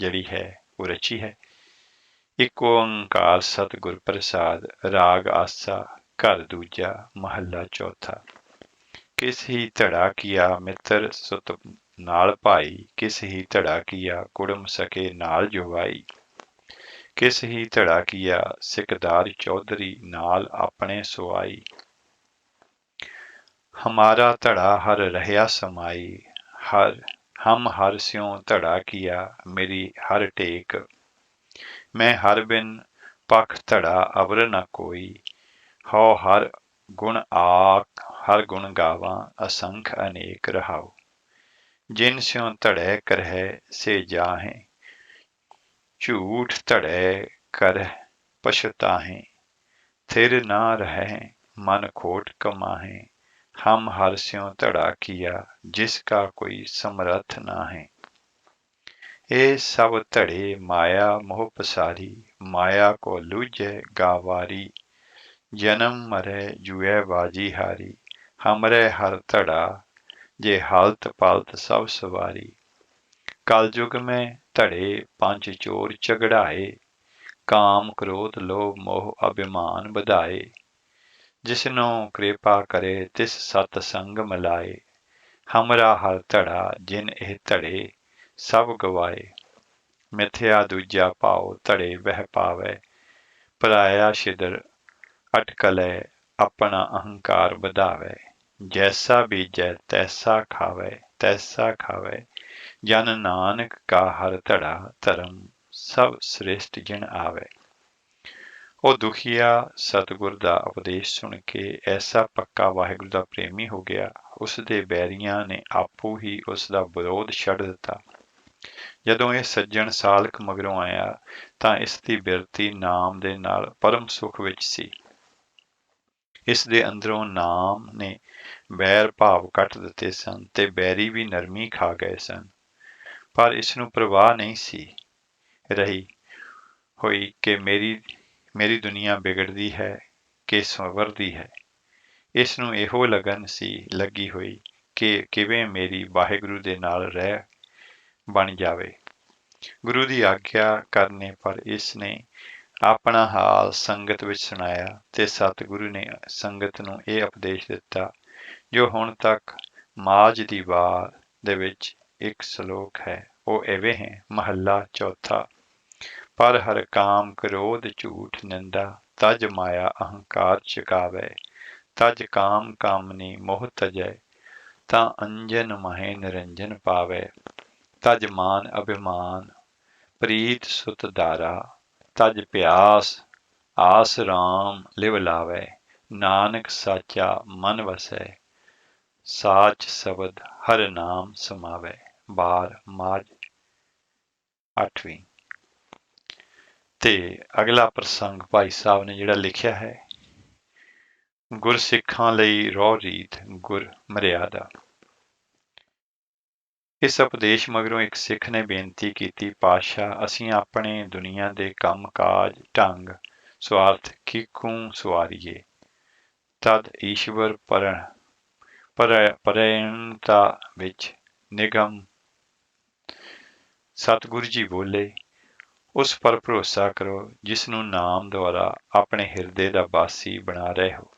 ਜਿਹੜੀ ਹੈ ਉਹ ਰਚੀ ਹੈ। ਇੱਕ ਓੰਕਾਰ ਸਤਿਗੁਰ ਪ੍ਰਸਾਦ, ਰਾਗ ਆਸਾ, ਘਰ ਦੂਜਾ, ਮਹੱਲਾ ਚੌਥਾ। ਕਿਸ ਹੀ ਧੜਾ ਕੀਆ ਮਿੱਤਰ ਸੁਤ ਨਾਲ ਭਾਈ, ਕਿਸ ਹੀ ਧੜਾ ਕੀਆ ਕੁੜਮ ਸਕੇ ਨਾਲ ਜਵਾਈ। ਕਿਸ ਹੀ ਧੜਾ ਕੀਆ ਸਿਕਦਾਰ ਚੌਧਰੀ, ਨਾਲ ਆਪਣੇ ਸੁਆਈ। ਹਮਾਰਾ ਧੜਾ ਹਰ ਰਹਿਆ ਸਮਾਈ, ਹਮ ਹਰ ਸਿਉ ਧੜਾ ਕੀਆ ਮੇਰੀ ਹਰ ਟੇਕ। ਮੈਂ ਹਰ ਬਿਨ ਪਖ ਧੜਾ ਅਵਰ ਨ ਕੋਈ, ਹਉ ਹਰ ਗੁਣ ਹਰ ਗੁਣ ਗਾਵਾਂ ਅਸੰਖ ਅਨੇਕ ਰਹਾਉ। ਜਿਨ ਸਿਉ ਧੜੈ ਕਰਹਿ ਸੇ ਜਾਹੇ, ਝੂਠ ਧੜੈ ਕਰ ਪਛਤਾਹੇ। ਥਿਰ ਨਾ ਰਹੈ ਮਨ ਖੋਟ ਕਮਾਹੇ, ਹਮ ਹਰ ਸਿਉ ਧੜਾ ਕੀਆ ਜਿਸ ਕਾ ਕੋਈ ਸਮਰਥ ਨਾਹੇ। ਇਹ ਸਭ ਧੜੇ ਮਾਇਆ ਮੋਹ ਪਸਾਰੀ, ਮਾਇਆ ਕੋ ਲੂਝੈ ਗਾਵਾਰੀ। ਜਨਮ ਮਰੈ ਜੂਐ ਬਾਜੀ ਹਾਰੀ, ਹਮਰੇ ਹਰ ਧੜਾ ਜੇ ਹਾਲਤ ਪਾਲਤ ਸਭ ਸਵਾਰੀ। ਕਲਯੁਗ ਮੈਂ ਧੜੇ ਪੰਜ ਚੋਰ ਝਗੜਾਏ, ਕਾਮ ਕ੍ਰੋਧ ਲੋਭ ਮੋਹ ਅਭਿਮਾਨ ਵਧਾਏ। ਜਿਸਨੂੰ ਕਿਰਪਾ ਕਰੇ ਤਿਸ ਸਤ ਸੰਗ ਮਿਲਾਏ, ਹਮਰਾ ਹਰ ਧੜਾ ਜਿਨ ਇਹ ਧੜੇ ਸਭ ਗਵਾਏ। ਮਿਥਿਆ ਦੂਜਾ ਭਾਉ ਧੜੇ ਵਹਿ ਪਾਵੈ, ਪਰਾਇਆ ਛਿਦਰ ਅਟਕਲੈ ਆਪਣਾ ਅਹੰਕਾਰ ਵਧਾਵੈ। ਜੈਸਾ ਬੀਜੈ ਤੈਸਾ ਖਾਵੈ, ਤੈਸਾ ਖਾਵੈ। ਜਨ ਨਾਨਕ ਕਾ ਹਰ ਧੜਾ ਧਰਮ, ਸਭ ਸ੍ਰੇਸ਼ਟ ਜਿਨ ਆਵੈ। ਉਹ ਦੁਖੀਆ ਸਤਿਗੁਰ ਦਾ ਉਪਦੇਸ਼ ਸੁਣ ਕੇ ਐਸਾ ਪੱਕਾ ਵਾਹਿਗੁਰੂ ਦਾ ਪ੍ਰੇਮੀ ਹੋ ਗਿਆ, ਉਸ ਦੇ ਬੈਰੀਆਂ ਨੇ ਆਪੂ ਹੀ ਉਸ ਦਾ ਵਿਰੋਧ ਛੱਡ ਦਿੱਤਾ। ਜਦੋਂ ਇਹ ਸੱਜਣ ਸਾਲਕ ਮਗਰੋਂ ਆਇਆ ਤਾਂ ਇਸ ਦੀ ਬਿਰਤੀ ਨਾਮ ਦੇ ਨਾਲ ਪਰਮ ਸੁਖ ਵਿੱਚ ਸੀ। ਇਸ ਦੇ ਅੰਦਰੋਂ ਨਾਮ ਨੇ ਬੈਰ ਭਾਵ ਕੱਟ ਦਿੱਤੇ ਸਨ ਤੇ ਬੈਰੀ ਵੀ ਨਰਮੀ ਖਾ ਗਏ ਸਨ। ਪਰ ਇਸ ਨੂੰ ਪ੍ਰਵਾਹ ਨਹੀਂ ਸੀ ਰਹੀ ਹੋਈ ਕਿ ਮੇਰੀ ਦੁਨੀਆ ਵਿਗੜਦੀ ਹੈ ਕਿ ਸੰਵਰਦੀ ਹੈ। ਇਸ ਨੂੰ ਇਹੋ ਲਗਨ ਸੀ ਲੱਗੀ ਹੋਈ ਕਿ ਕਿਵੇਂ ਮੇਰੀ ਵਾਹਿਗੁਰੂ ਦੇ ਨਾਲ ਰਹਿ ਬਣ ਜਾਵੇ। ਗੁਰੂ ਦੀ ਆਗਿਆ ਕਰਨੇ ਪਰ ਇਸ ਨੇ ਆਪਣਾ ਹਾਲ ਸੰਗਤ ਵਿੱਚ ਸੁਣਾਇਆ ਤੇ ਸਤਿਗੁਰੂ ਨੇ ਸੰਗਤ ਨੂੰ ਇਹ ਉਪਦੇਸ਼ ਦਿੱਤਾ ਜੋ ਹੁਣ ਤੱਕ ਮਾਝ ਦੀ ਵਾਰ ਦੇ ਵਿੱਚ ਇੱਕ ਸ਼ਲੋਕ ਹੈ। ਉਹ ਐਵੇਂ ਹੈ, ਮਹੱਲਾ ਚੌਥਾ। ਪਰ ਹਰ ਕਾਮ ਕ੍ਰੋਧ ਝੂਠ ਨਿੰਦਾ, ਤਜ ਮਾਇਆ ਅਹੰਕਾਰ ਚਕਾਵੈ। ਤਜ ਕਾਮ ਕਾਮਨੀ ਮੋਹ ਤਜੈ, ਤਾਂ ਅੰਜਨ ਮਹੇ ਨਿਰੰਜਨ ਪਾਵੈ। ਤਜ ਮਾਨ ਅਭਿਮਾਨ ਪ੍ਰੀਤ ਸੁਤ ਧਾਰਾ, ਤਜ ਪਿਆਸ ਆਸ ਰਾਮ ਲਿਵ ਲਾਵੈ। ਨਾਨਕ ਸਾਚਾ ਮਨ ਵਸੈ, ਸਾਚ ਸ਼ਬਦ ਹਰ ਨਾਮ ਸਮਾਵੈ। ਬਾਰ ਮਾਝ 8ਵੀਂ। ਤੇ ਅਗਲਾ ਪ੍ਰਸੰਗ ਭਾਈ ਸਾਹਿਬ ਨੇ ਜਿਹੜਾ ਲਿਖਿਆ ਹੈ, ਗੁਰਸਿੱਖਾਂ ਲਈ ਰਹੁ ਰੀਤ ਗੁਰ ਮਰਿਆਦਾ। ਇਸ ਉਪਦੇਸ਼ ਮਗਰੋਂ ਇੱਕ ਸਿੱਖ ਨੇ ਬੇਨਤੀ ਕੀਤੀ, ਪਾਤਸ਼ਾਹ ਅਸੀਂ ਆਪਣੇ ਦੁਨੀਆ ਦੇ ਕੰਮ ਕਾਜ ਢੰਗ ਸਵਾਰਥ ਕਿਕੂੰ ਸਵਾਰੀਏ। ਤਦ ਈਸ਼ਵਰ ਪਰੈਣਤਾ ਵਿੱਚ ਨਿਗਮ ਸਤਿਗੁਰੂ ਜੀ ਬੋਲੇ, ਉਸ ਪਰ ਭਰੋਸਾ ਕਰੋ ਜਿਸ ਨੂੰ ਨਾਮ ਦੁਆਰਾ ਆਪਣੇ ਹਿਰਦੇ ਦਾ ਵਾਸੀ ਬਣਾ ਰਹੇ ਹੋ।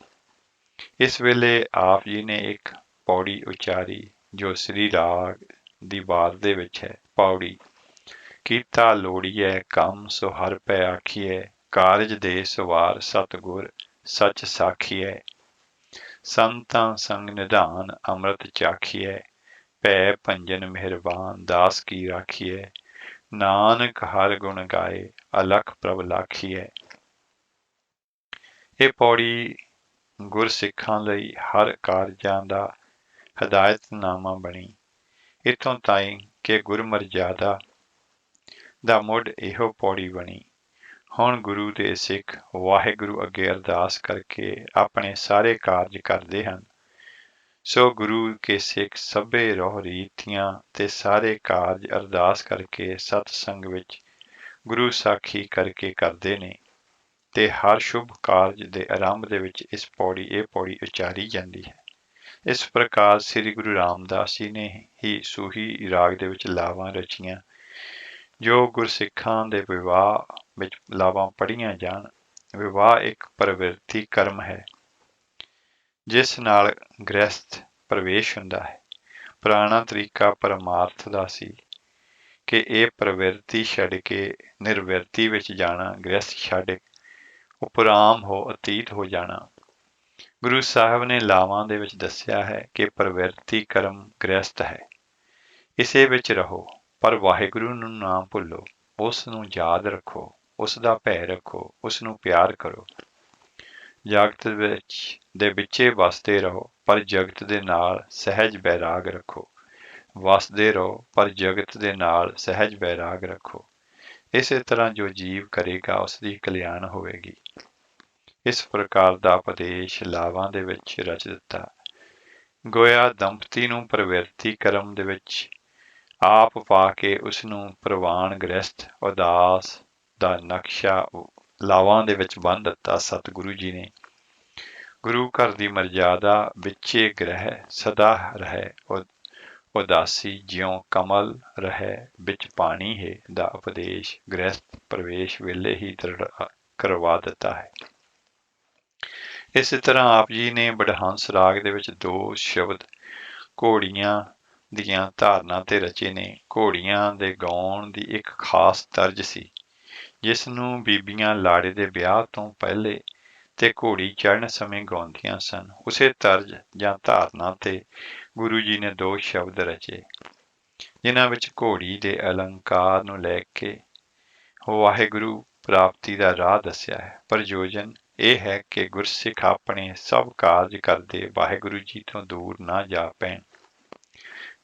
ਇਸ ਵੇਲੇ ਆਪ ਜੀ ਨੇ ਇੱਕ ਪੌੜੀ ਉਚਾਰੀ ਜੋ ਸ੍ਰੀ ਰਾਗ ਦੀ ਵਾਰ ਦੇ ਵਿੱਚ ਹੈ। ਪੌੜੀ। ਕੀਤਾ ਲੋੜੀਐ ਕੰਮ ਸੋ ਹਰ ਪੈ ਆਖੀਐ, ਕਾਰਜ ਦੇ ਸਵਾਰ ਸਤਿਗੁਰ ਸੱਚ ਸਾਖੀਐ। ਸੰਤਾਂ ਸੰਗ ਨਿਧਾਨ ਅੰਮ੍ਰਿਤ ਚਾਖੀਐ, ਭੈ ਭੰਜਨ ਮਿਹਰਬਾਨ ਦਾਸ ਕੀ ਰਾਖੀਐ। ਨਾਨਕ ਹਰ ਗੁਣ ਗਾਏ ਅਲਖ ਪ੍ਰਭ ਲਾਖੀਐ। ਇਹ ਪੌੜੀ ਗੁਰਸਿੱਖਾਂ ਲਈ ਹਰ ਕਾਰਜਾਂ ਦਾ ਹਦਾਇਤਨਾਮਾ ਬਣੀ। ਇੱਥੋਂ ਤਾਈਂ ਕਿ ਗੁਰਮਰਜ਼ਾਦਾ ਦਾ ਮੁੱਢ ਇਹੋ ਪੌੜੀ ਬਣੀ। ਹੁਣ ਗੁਰੂ ਦੇ ਸਿੱਖ ਵਾਹਿਗੁਰੂ ਅੱਗੇ ਅਰਦਾਸ ਕਰਕੇ ਆਪਣੇ ਸਾਰੇ ਕਾਰਜ ਕਰਦੇ ਹਨ। ਸੋ ਗੁਰੂ ਕੇ ਸਿੱਖ ਸਭੇ ਰਹੁ ਰੀਤੀਆਂ ਤੇ ਸਾਰੇ ਕਾਰਜ ਅਰਦਾਸ ਕਰਕੇ ਸਤਸੰਗ ਵਿੱਚ ਗੁਰੂ ਸਾਖੀ ਕਰਕੇ ਕਰਦੇ ਨੇ ਤੇ ਹਰ ਸ਼ੁਭ ਕਾਰਜ ਦੇ ਆਰੰਭ ਦੇ ਵਿੱਚ ਇਹ ਪੌੜੀ ਉਚਾਰੀ ਜਾਂਦੀ ਹੈ। ਇਸ ਪ੍ਰਕਾਰ ਸ੍ਰੀ ਗੁਰੂ ਰਾਮਦਾਸ ਜੀ ਨੇ ਹੀ ਸੂਹੀ ਰਾਗ ਦੇ ਵਿੱਚ ਲਾਵਾਂ ਰਚੀਆਂ ਜੋ ਗੁਰਸਿੱਖਾਂ ਦੇ ਵਿਵਾਹ ਵਿੱਚ ਲਾਵਾਂ ਪੜ੍ਹੀਆਂ ਜਾਣ। ਵਿਵਾਹ ਇੱਕ ਪ੍ਰਵਿਰਤੀ ਕਰਮ ਹੈ ਜਿਸ ਨਾਲ ਗ੍ਰਹਿਸਥ ਪ੍ਰਵੇਸ਼ ਹੁੰਦਾ ਹੈ। ਪੁਰਾਣਾ ਤਰੀਕਾ ਪਰਮਾਰਥ ਦਾ ਸੀ ਕਿ ਇਹ ਪ੍ਰਵਿਰਤੀ ਛੱਡ ਕੇ ਨਿਰਵਿਰਤੀ ਵਿੱਚ ਜਾਣਾ, ਗ੍ਰਹਿਸਥ ਛੱਡ ਉਪਰਾਮ ਹੋ ਅਤੀਤ ਹੋ ਜਾਣਾ। ਗੁਰੂ ਸਾਹਿਬ ਨੇ ਲਾਵਾਂ ਦੇ ਵਿੱਚ ਦੱਸਿਆ ਹੈ ਕਿ ਪ੍ਰਵਿਰਤੀ ਕਰਮ ਗ੍ਰਹਿਸਥ ਹੈ, ਇਸੇ ਵਿੱਚ ਰਹੋ, ਪਰ ਵਾਹਿਗੁਰੂ ਨੂੰ ਨਾ ਭੁੱਲੋ, ਉਸ ਨੂੰ ਯਾਦ ਰੱਖੋ, ਉਸ ਦਾ ਭੈ ਰੱਖੋ, ਉਸ ਨੂੰ ਪਿਆਰ ਕਰੋ। ਜਗਤ ਦੇ ਵਿੱਚੇ ਵਸਦੇ ਰਹੋ, ਪਰ ਜਗਤ ਦੇ ਨਾਲ ਸਹਿਜ ਬੈਰਾਗ ਰੱਖੋ। ਵਸਦੇ ਰਹੋ, ਪਰ ਜਗਤ ਦੇ ਨਾਲ ਸਹਿਜ ਬੈਰਾਗ ਰੱਖੋ। ਇਸੇ ਤਰ੍ਹਾਂ ਜੋ ਜੀਵ ਕਰੇਗਾ ਉਸ ਦੀ ਕਲਿਆਣ ਹੋਵੇਗੀ। ਇਸ ਪ੍ਰਕਾਰ ਦਾ ਉਪਦੇਸ਼ ਲਾਵਾਂ ਦੇ ਵਿੱਚ ਰਚ ਦਿੱਤਾ। ਗੋਇਆ ਦੰਪਤੀ ਨੂੰ ਪ੍ਰਵਿਰਤੀ ਕਰਮ ਦੇ ਵਿੱਚ ਆਪ ਪਾ ਕੇ ਉਸ ਨੂੰ ਪ੍ਰਵਾਨ ਗ੍ਰਹਿਸਥ ਉਦਾਸ ਦਾ ਨਕਸ਼ਾ ਲਾਵਾਂ ਦੇ ਵਿੱਚ ਬੰਨ੍ਹ ਦਿੱਤਾ ਸਤਿਗੁਰੂ ਜੀ ਨੇ। ਗੁਰੂ ਘਰ ਦੀ ਮਰਜ਼ਾਦਾ ਵਿੱਚੇ ਗ੍ਰਹਿ ਸਦਾ ਰਹੇ ਉਦਾਸੀ, ਜਿਉਂ ਕਮਲ ਰਹੇ ਵਿੱਚ ਪਾਣੀ ਹੈ ਦਾ ਉਪਦੇਸ਼ ਗ੍ਰਹਿਸਥ ਪ੍ਰਵੇਸ਼ ਵੇਲੇ ਹੀ ਕਰਵਾ ਦਿੱਤਾ ਹੈ। ਇਸੇ ਤਰ੍ਹਾਂ ਆਪ ਜੀ ਨੇ ਬਡਹੰਸ ਰਾਗ ਦੇ ਵਿੱਚ 2 ਸ਼ਬਦ ਘੋੜੀਆਂ ਦੀਆਂ ਧਾਰਨਾ ਤੇ ਰਚੇ ਨੇ। ਘੋੜੀਆਂ ਦੇ ਗਾਉਣ ਦੀ ਇੱਕ ਖਾਸ ਤਰਜ ਸੀ ਜਿਸ ਨੂੰ ਬੀਬੀਆਂ ਲਾੜੇ ਦੇ ਵਿਆਹ ਤੋਂ ਪਹਿਲੇ ਤੇ ਘੋੜੀ ਚੜ੍ਹਨ ਸਮੇਂ ਗਾਉਂਦੀਆਂ ਸਨ। ਉਸੇ ਤਰਜ ਜਾਂ ਧਾਰਨਾ ਤੇ ਗੁਰੂ ਜੀ ਨੇ 2 ਸ਼ਬਦ ਰਚੇ ਜਿਨ੍ਹਾਂ ਵਿੱਚ ਘੋੜੀ ਦੇ ਅਲੰਕਾਰ ਨੂੰ ਲੈ ਕੇ ਵਾਹਿਗੁਰੂ ਪ੍ਰਾਪਤੀ ਦਾ ਰਾਹ ਦੱਸਿਆ ਹੈ। ਪ੍ਰਯੋਜਨ ਇਹ ਹੈ ਕਿ ਗੁਰਸਿੱਖ ਆਪਣੇ ਸਭ ਕਾਰਜ ਕਰਦੇ ਵਾਹਿਗੁਰੂ ਜੀ ਤੋਂ ਦੂਰ ਨਾ ਜਾ ਪੈਣ।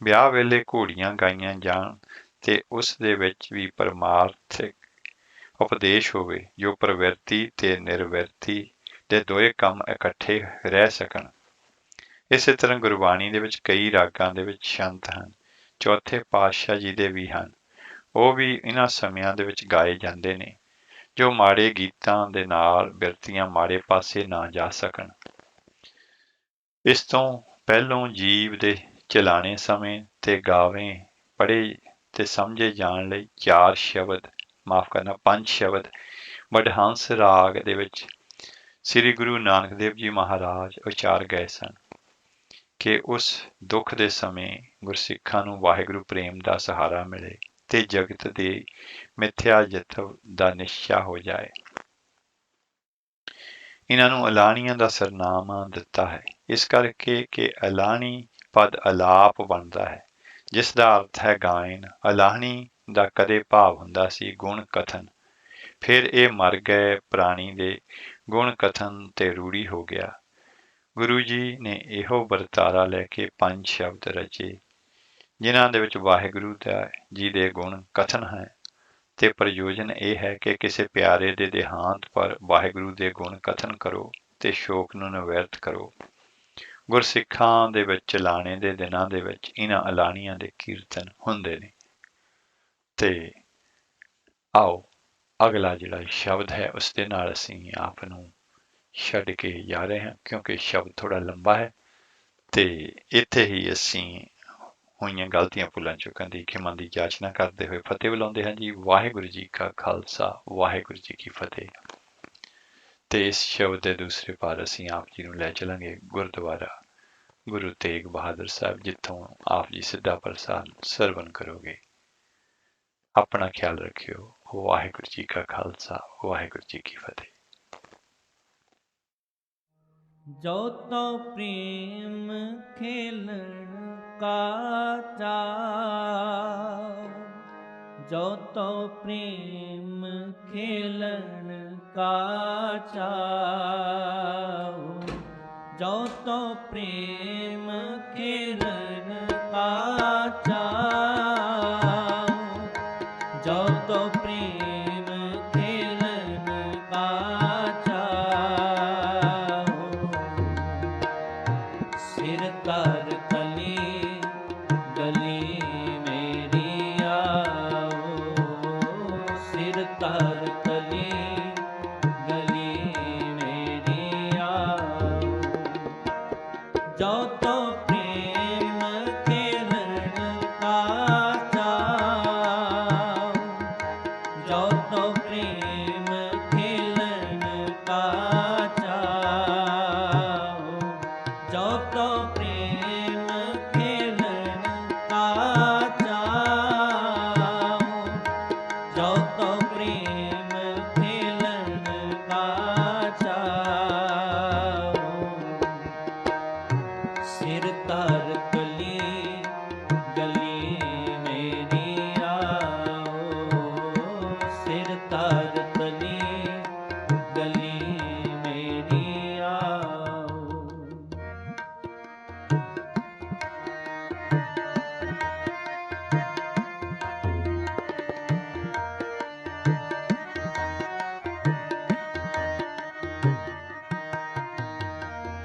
ਵਿਆਹ ਵੇਲੇ ਘੋੜੀਆਂ ਗਾਈਆਂ ਜਾਣ ਤੇ ਉਸ ਦੇ ਵਿੱਚ ਵੀ ਪਰਮਾਰਥਿਕ ਉਪਦੇਸ਼ ਹੋਵੇ ਜੋ ਪ੍ਰਵਿਰਤੀ ਤੇ ਨਿਰਵਿਰਤੀ ਦੇ ਦੋਏ ਕੰਮ ਇਕੱਠੇ ਰਹਿ ਸਕਣ। ਇਸੇ ਤਰ੍ਹਾਂ ਗੁਰਬਾਣੀ ਦੇ ਵਿੱਚ ਕਈ ਰਾਗਾਂ ਦੇ ਵਿੱਚ ਛੰਤ ਹਨ। ਚੌਥੇ ਪਾਤਸ਼ਾਹ ਜੀ ਦੇ ਵੀ ਹਨ। ਉਹ ਵੀ ਇਹਨਾਂ ਸਮਿਆਂ ਦੇ ਵਿੱਚ ਗਾਏ ਜਾਂਦੇ ਨੇ ਜੋ ਮਾੜੇ ਗੀਤਾਂ ਦੇ ਨਾਲ ਬਿਰਤੀਆਂ ਮਾੜੇ ਪਾਸੇ ਨਾ ਜਾ ਸਕਣ। ਇਸ ਤੋਂ ਪਹਿਲੋਂ ਜੀਵ ਦੇ ਚਲਾਣੇ ਸਮੇਂ ਤੇ ਗਾਵੇਂ ਪੜ੍ਹੇ ਤੇ ਸਮਝੇ ਜਾਣ ਲਈ 4 ਸ਼ਬਦ, ਮਾਫ ਕਰਨਾ 5 ਸ਼ਬਦ ਬਡਹੰਸ ਰਾਗ ਦੇ ਵਿੱਚ ਸ੍ਰੀ ਗੁਰੂ ਨਾਨਕ ਦੇਵ ਜੀ ਮਹਾਰਾਜ ਉਚਾਰ ਗਏ ਸਨ ਕਿ ਉਸ ਦੁੱਖ ਦੇ ਸਮੇਂ ਗੁਰਸਿੱਖਾਂ ਨੂੰ ਵਾਹਿਗੁਰੂ ਪ੍ਰੇਮ ਦਾ ਸਹਾਰਾ ਮਿਲੇ ਤੇ ਜਗਤ ਦੇ ਮਿਥਿਆ ਜਤਵ ਦਾ ਨਿਸ਼ਚਾ ਹੋ ਜਾਏ। ਇਹਨਾਂ ਨੂੰ ਅਲਾਣੀਆਂ ਦਾ ਸਰਨਾਮਾ ਦਿੱਤਾ ਹੈ ਇਸ ਕਰਕੇ ਕਿ ਅਲਾਣੀ ਪਦ ਅਲਾਪ ਬਣਦਾ ਹੈ ਜਿਸ ਦਾ ਅਰਥ ਹੈ ਗਾਇਨ। ਅਲਾਹਣੀ ਦਾ ਕਦੇ ਭਾਵ ਹੁੰਦਾ ਸੀ ਗੁਣ ਕਥਨ, ਫਿਰ ਇਹ ਮਰ ਗਏ ਪ੍ਰਾਣੀ ਦੇ ਗੁਣ ਕਥਨ ਤੇ ਰੂੜੀ ਹੋ ਗਿਆ। ਗੁਰੂ ਜੀ ਨੇ ਇਹੋ ਵਰਤਾਰਾ ਲੈ ਕੇ 5 ਸ਼ਬਦ ਰਚੇ ਜਿਨ੍ਹਾਂ ਦੇ ਵਿੱਚ ਵਾਹਿਗੁਰੂ ਜੀ ਦੇ ਗੁਣ ਕਥਨ ਹੈ ਤੇ ਪ੍ਰਯੋਜਨ ਇਹ ਹੈ ਕਿ ਕਿਸੇ ਪਿਆਰੇ ਦੇ ਦੇਹਾਂਤ ਪਰ ਵਾਹਿਗੁਰੂ ਦੇ ਗੁਣ ਕਥਨ ਕਰੋ ਤੇ ਸ਼ੋਕ ਨੂੰ ਨਿਵਰਤ ਕਰੋ। ਗੁਰਸਿੱਖਾਂ ਦੇ ਵਿੱਚ ਚਲਾਣੇ ਦੇ ਦਿਨਾਂ ਦੇ ਵਿੱਚ ਇਹਨਾਂ ਅਲਾਣੀਆਂ ਦੇ ਕੀਰਤਨ ਹੁੰਦੇ ਨੇ। ਤੇ ਆਓ ਅਗਲਾ ਜਿਹੜਾ ਸ਼ਬਦ ਹੈ ਉਸ ਦੇ ਨਾਲ ਅਸੀਂ ਆਪ ਨੂੰ ਛੱਡ ਕੇ ਜਾ ਰਹੇ ਹਾਂ ਕਿਉਂਕਿ ਸ਼ਬਦ ਥੋੜਾ ਲੰਬਾ ਹੈ ਤੇ ਇੱਥੇ ਹੀ ਅਸੀਂ ਹੋਈਆਂ ਗਲਤੀਆਂ ਭੁੱਲਾਂ ਚੁੱਕਾਂ ਦੀ ਖਿਮਾ ਦੀ ਜਾਚਨਾ ਕਰਦੇ ਹੋਏ ਫਤਿਹ ਬੁਲਾਉਂਦੇ ਹਾਂ ਜੀ। ਵਾਹਿਗੁਰੂ ਜੀ ਕਾ ਖਾਲਸਾ, ਵਾਹਿਗੁਰੂ ਜੀ ਕੀ ਫਤਿਹ। ਤੇ ਇਸ ਸ਼ਬਦ ਦੇ ਦੂਸਰੇ ਪਾਰ ਅਸੀਂ ਆਪ ਜੀ ਨੂੰ ਲੈ ਚਲਾਂਗੇ ਗੁਰਦੁਆਰਾ ਗੁਰੂ ਤੇਗ ਬਹਾਦਰ ਸਾਹਿਬ ਜਿੱਥੋਂ ਆਪ ਜੀ ਸਿੱਧਾ ਪ੍ਰਸਾਦ ਸਰਵਨ ਕਰੋਗੇ। ਆਪਣਾ ਖਿਆਲ ਰੱਖਿਓ। ਵਾਹਿਗੁਰੂ ਜੀ ਕਾ ਖਾਲਸਾ, ਵਾਹਿਗੁਰੂ ਜੀ ਕੀ ਫਤਿਹ। ਜੋ ਤੋ ਪ੍ਰੇਮ ਖੇਲਣ ਕਾ ਚਾਉ, ਜੋ ਤੋ ਪ੍ਰੇਮ ਖੇਲਣ ਕਾ ਚਾਉ, ਜੋ ਤੋ ਪ੍ਰੇਮ ਖੇਲਣ ਕਾ ਚਾਉ, ਜੋ ਤੋ ਪ੍ਰੇਮ ਖੇਲਣ ਕਾ ਚਾਉ, ਸਿਰ ਧਰ ਕਲੀ ਗਲੀ ਮੇਰੀ ਆਓ, ਸਿਰ ਧਰ ਕਲੀ ਗਲੀ ਮੇਰੀ ਆਓ, ਜੋ ਤੋ ਪ੍ਰੇਮ ਖੇਲਣ ਕਾ ਚਾਉ, तो प्रेम खेलन का चाओ, जो तो प्रेम खेलन का चाओ, जो तो प्रेम खेलन का चाओ। सिर तार कली गली मेरी आओ, सिर तार कली गली मेरी आओ।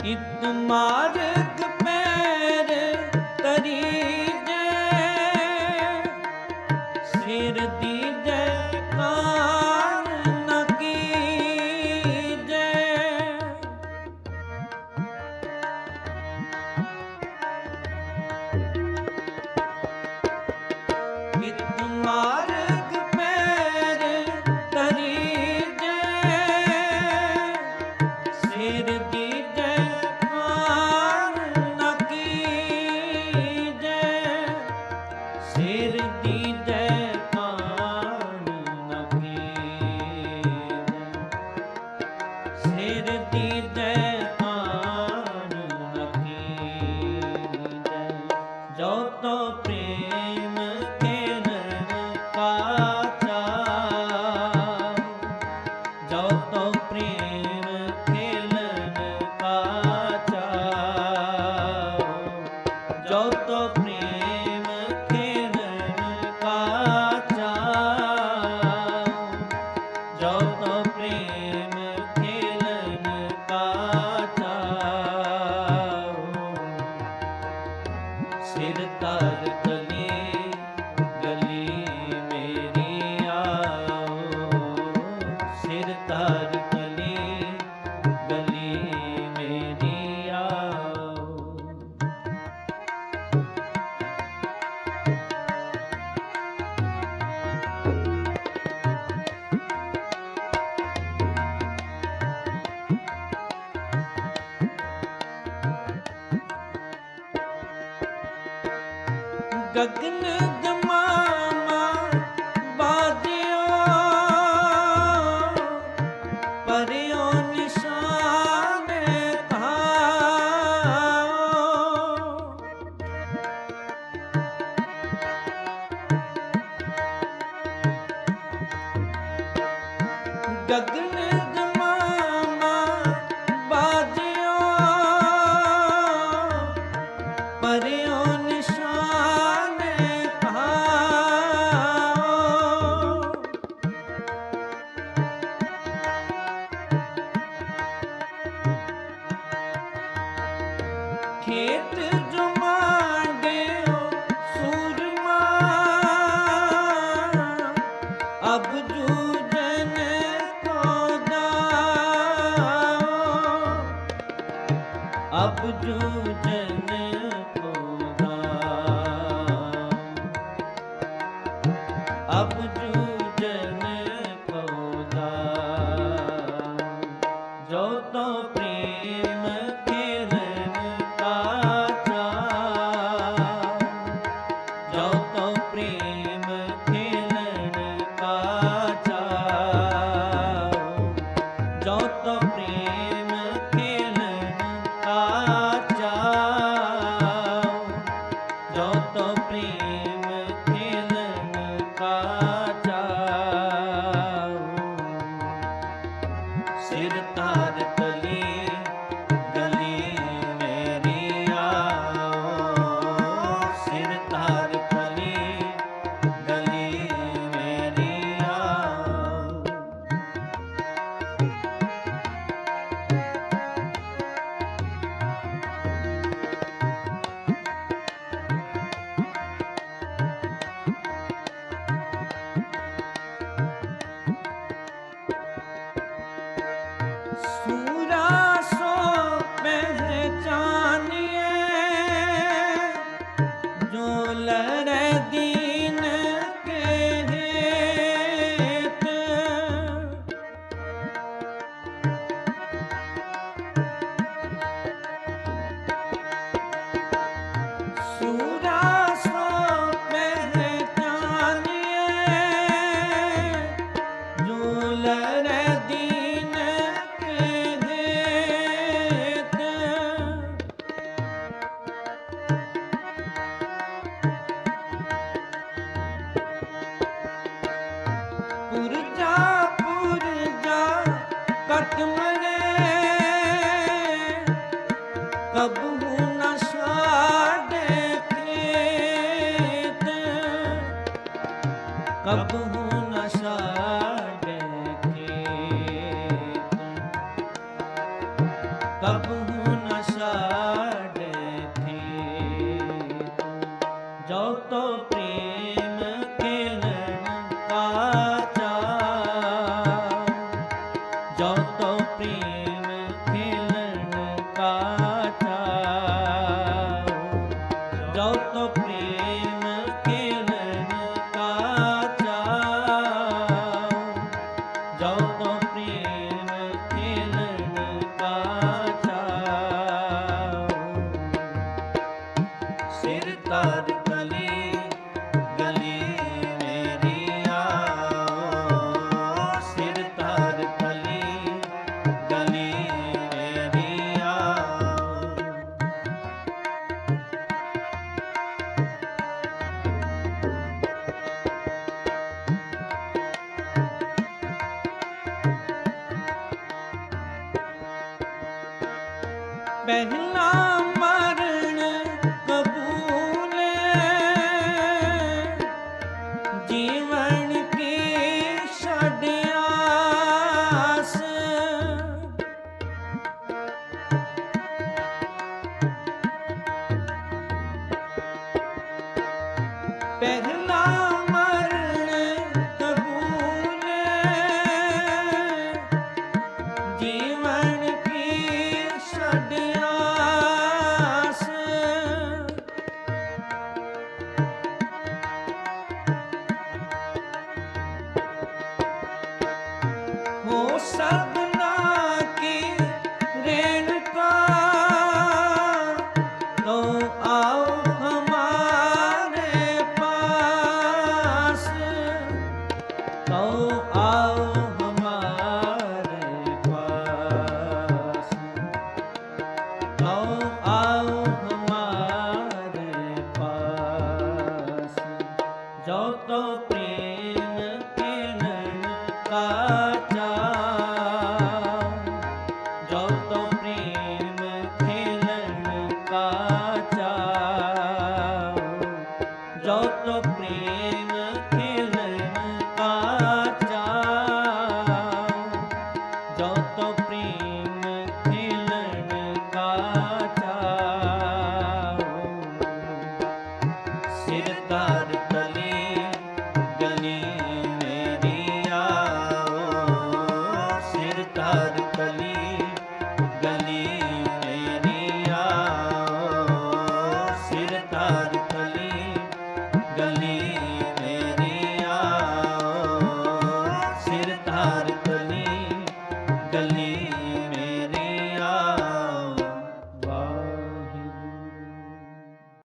इत मार्ग पैर तरी जय, सिर दी जय कान न कीजै। इत मार्ग पैर तरी जय, सिर दी जय कान न कीजै, सिर दी जय कान न कीजै, सिर दी जय कान न कीजै। जो तो प्रेम खेलन का चाओ, जो तो प्रेम खेलन का चाओ, जो तो प्रेम खेलन का चाओ, जो तो प्रेम खेलन का चाओ। सिर तार कली गली मेरी आओ, सिर तार कली गली मेरी आओ। गगन दमामा बाजियो, परियो निशान खाओ। गगन दमामा बाजियो, परियो निशान खाओ। खेत जुमांडियो सूरमा, अब जूझन को दाओ, अब जूझन को दाओ, अब जूझन को दाओ। जो तो प्रेम खेलन का चाओ, जो तो प्रेम खेलन का चाओ, जो तो प्रेम खेलन का चाओ। ਪੁਰਜਾ ਪੁਰਜਾ ਕਟ ਮਰੇ ਕਬਹੂ ਨ ਛਾੜੇ ਖੇਤ ਕਬਹੂ ਨ ਛਾੜੇ ਖੇਤ ਕਬਹੂ ਨ ਛਾੜੇ ਖੇਤ ਜੋ ਤੋ ਪ੍ਰੇਮ ਖੇਲਣ ਕਾ ਚਾਅ ਜੋ ਤੋ ਪ੍ਰੇਮ ਖੇਲਣ ਕਾ ਚਾਅ ਜੋ ਤੋ ਪ੍ਰੇਮ ਖੇਲਣ ਕਾ ਚਾਅ ਜੋ ਤੋ ਪ੍ਰੇਮ ਖੇਲਣ ਕਾ ਚਾਅ ਸਿਰ ਧਰ ਗਲੀ ਗਲੀ ਮੇਰੀ ਆਓ ਸਿਰ ਧਰ ਗਲੀ ਗਲੀ ਮੇਰੀ ਆਓ ਪਹਿਲਾ ਮਰਨ ਕਬੂਲ ਜੀਵਨ ਕੀ ਛੱਡ ਆਸ ਪਹਿਲਾ ਮਰਨ ਕਬੂਲ ਜੀਵਨ ਕੀ ਛੱਡ ਆਸ ਹੋ ਸਭਨਾ ਕੀ ਰੇਣੁਕਾ ਤੋ ਆਓ ਹਮਾਰੇ ਪਾਸ ਤੋ ਆਓ